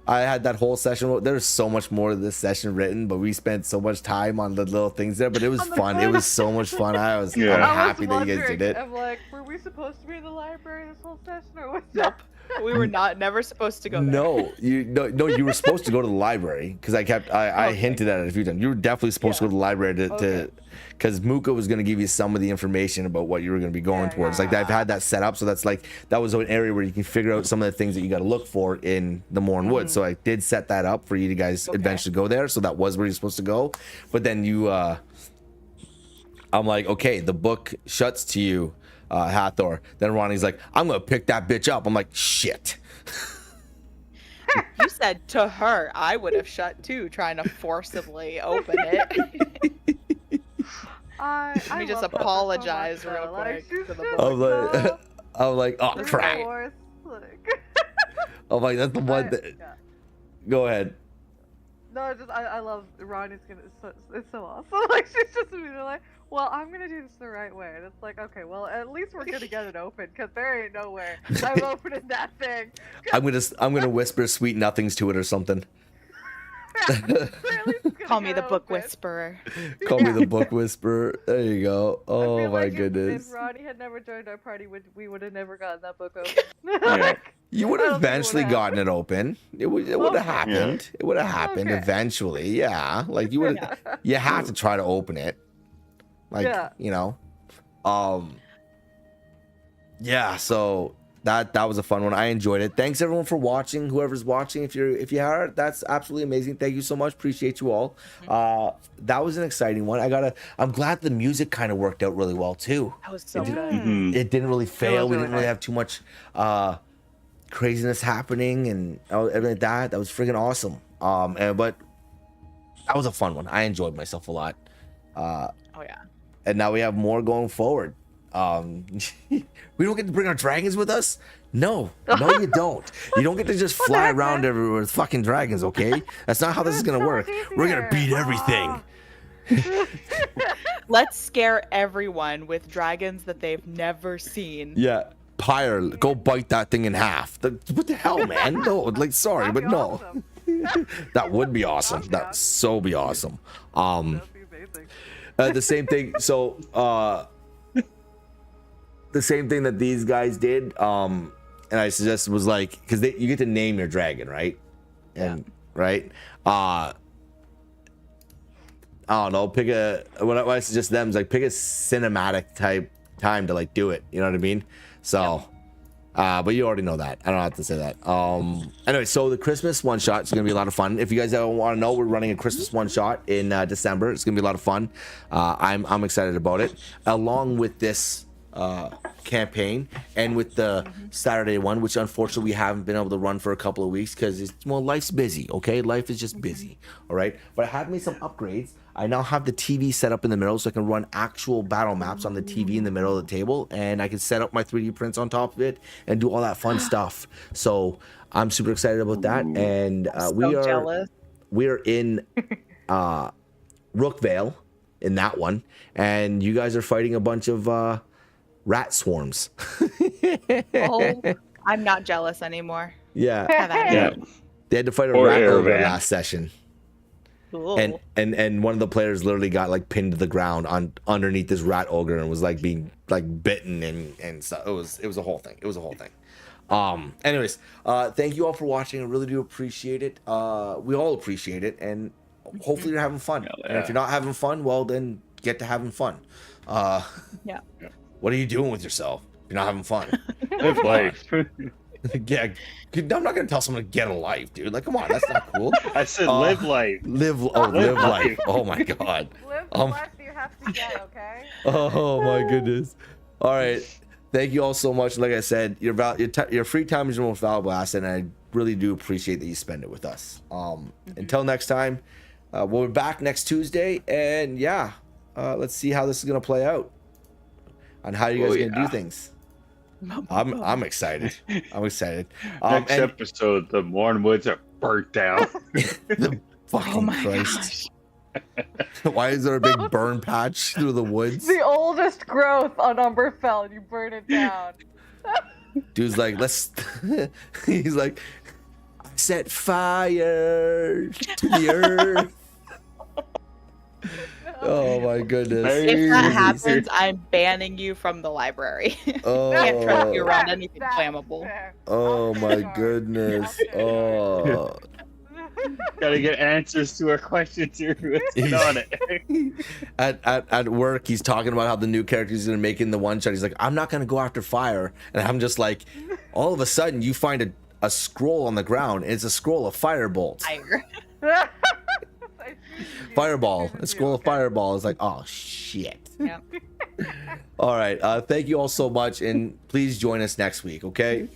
I had that whole session. There's so much more to this session written, but we spent so much time on the little things there. But it was fun. It was so much fun. I'm happy that you guys did it. I'm like, were we supposed to be in the library this whole session, or was Nope. We were never supposed to go there. No, you were supposed to go to the library because I hinted at it a few times. You were definitely supposed to go to the library to because Muka was going to give you some of the information about what you were going to be going towards. Like I've had that set up, so that was an area where you can figure out some of the things that you got to look for in the Mourned Woods. So I did set that up for you to guys eventually go there. So that was where you're supposed to go, but then I'm like, okay, the book shuts to you. Hathor. Then Ronnie's like, I'm gonna pick that bitch up. I'm like, shit. You said to her, I would have shut too, trying to forcibly open it. Let me just apologize real quick to the book. I'm like, oh crap. I'm like, that's the one that. Go ahead. No, I love Ronnie's it's so awesome. Like she's just like, well, I'm gonna do this the right way, and it's like, okay, well, at least we're gonna get it open, cause there ain't no way I'm opening that thing. I'm gonna whisper sweet nothings to it or something. Call me the book whisperer. Call me the book whisperer. There you go. I Oh feel my like goodness. If Ronnie had never joined our party, we would have never gotten that book open. Yeah. You would I have don't think it eventually would've gotten it open. It would have Okay. happened. It would have happened Okay. eventually. Yeah. Like you would you have to try to open it. Like, Yeah. you know. Yeah, so that was a fun one. I enjoyed it. Thanks everyone for watching. Whoever's watching, if you are, that's absolutely amazing. Thank you so much. Appreciate you all. That was an exciting one. I'm glad the music kind of worked out really well too. That was so It did- good. Mhm. It didn't really fail. We really didn't really nice. have too much craziness happening and everything like that. That was freaking awesome. But that was a fun one. I enjoyed myself a lot. Oh yeah. And now we have more going forward. We don't get to bring our dragons with us. No, you don't. You don't get to just fly around everywhere with fucking dragons. Okay, that's not how this is gonna work. We're gonna beat everything. Let's scare everyone with dragons that they've never seen. Yeah, Pyre, go bite that thing in half. What the hell, man? No, like sorry, That'd but be no. awesome. That would be awesome. That'd be That'd so be awesome. That'd be amazing. The same thing. So, the same thing that these guys did. And I suggested was like, because you get to name your dragon, right? And right. I don't know. Pick what I suggest to them is like pick a cinematic type time to like do it. You know what I mean? So. But you already know that. I don't have to say that. Anyway, so the Christmas one shot is gonna be a lot of fun. If you guys want to know, we're running a Christmas one shot in December. It's gonna be a lot of fun. I'm excited about it. Along with this campaign and with the Saturday one, which unfortunately we haven't been able to run for a couple of weeks because life's busy. Okay, life is just busy. All right, but I have made some upgrades. I now have the TV set up in the middle so I can run actual battle maps on the TV in the middle of the table, and I can set up my 3D prints on top of it and do all that fun stuff. So I'm super excited about that, and Jealous. we are in Rookvale in that one, and you guys are fighting a bunch of rat swarms. Oh, I'm not jealous anymore. Yeah, Have at it. Yeah. they had to fight a Or rat ogre Airvan. last session. Cool. And one of the players literally got like pinned to the ground underneath this rat ogre and was like being like bitten and stuff. It was a whole thing. It was a whole thing. Anyways, thank you all for watching. I really do appreciate it. We all appreciate it, and hopefully you're having fun. Hell And if yeah. you're not having fun, well then get to having fun. Yeah. What are you doing with yourself if you're not having fun? Live life. Yeah, I'm not gonna tell someone to get a life, dude. Like, come on, that's not cool. I said live life. Live Live life. life. Oh my god. Live the life you have to get, okay? Oh my goodness. All right. Thank you all so much. Like I said, your free time is your most valuable asset, and I really do appreciate that you spend it with us. Until next time, we'll be back next Tuesday, and yeah, let's see how this is gonna play out, and how you guys are gonna do things. I'm excited. I'm excited. Next And episode, the Mourned woods are burnt down. the fucking Oh my Christ. Why is there a big burn patch through the woods? The oldest growth on Umberfell, and you burn it down. Dude's like, he's like, I set fire to the earth. Oh my goodness. If that happens, I'm banning you from the library. Can't trust you around anything That's flammable. fair. Oh I'll my take charge. goodness. I'll take Oh. Gotta get answers to our questions here. What's on it? At work, he's talking about how the new character he's gonna make in the one shot. He's like, I'm not gonna go after fire, and I'm just like, all of a sudden you find a scroll on the ground, and it's a scroll of firebolt. Fire. Fireball. A scroll of fireball. It's like, oh shit. Yeah. All right. Thank you all so much, and please join us next week. Okay.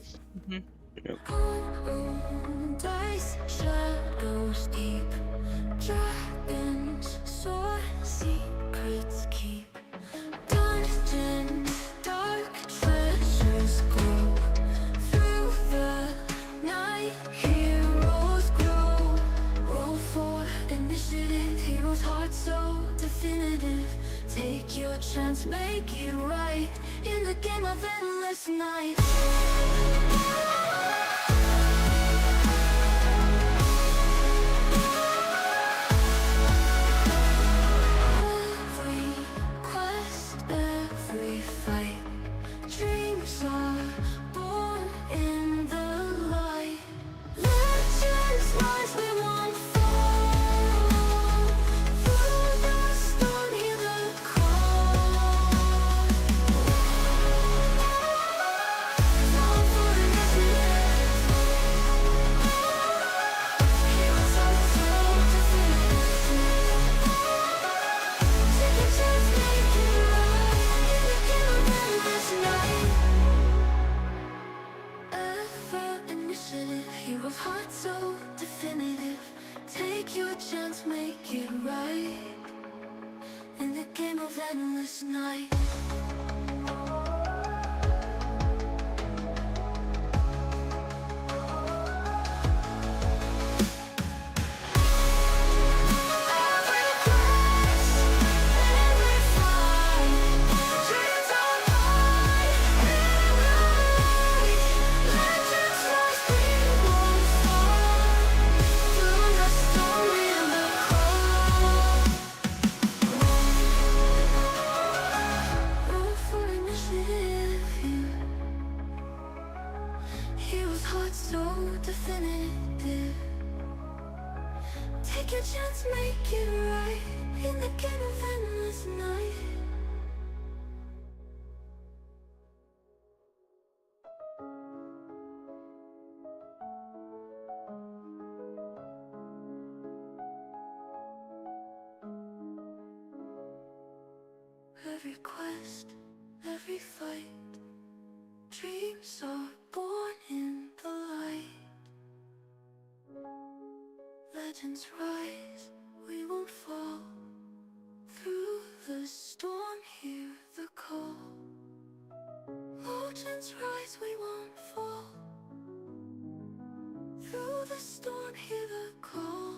Dice, shadows deep, dragons soar, secrets keep. Dungeon, dark treasures glow. Through the night, heroes grow. Roll for initiative, heroes' hearts so definitive. Take your chance, make it right in the game of endless night. so definitive. Take your chance, make it right in the game of endless night. Every quest, every fight, dreams are born in the light. Legends rise, we won't fall. Through the storm, hear the call. Legends rise, we won't fall. Through the storm, hear the call.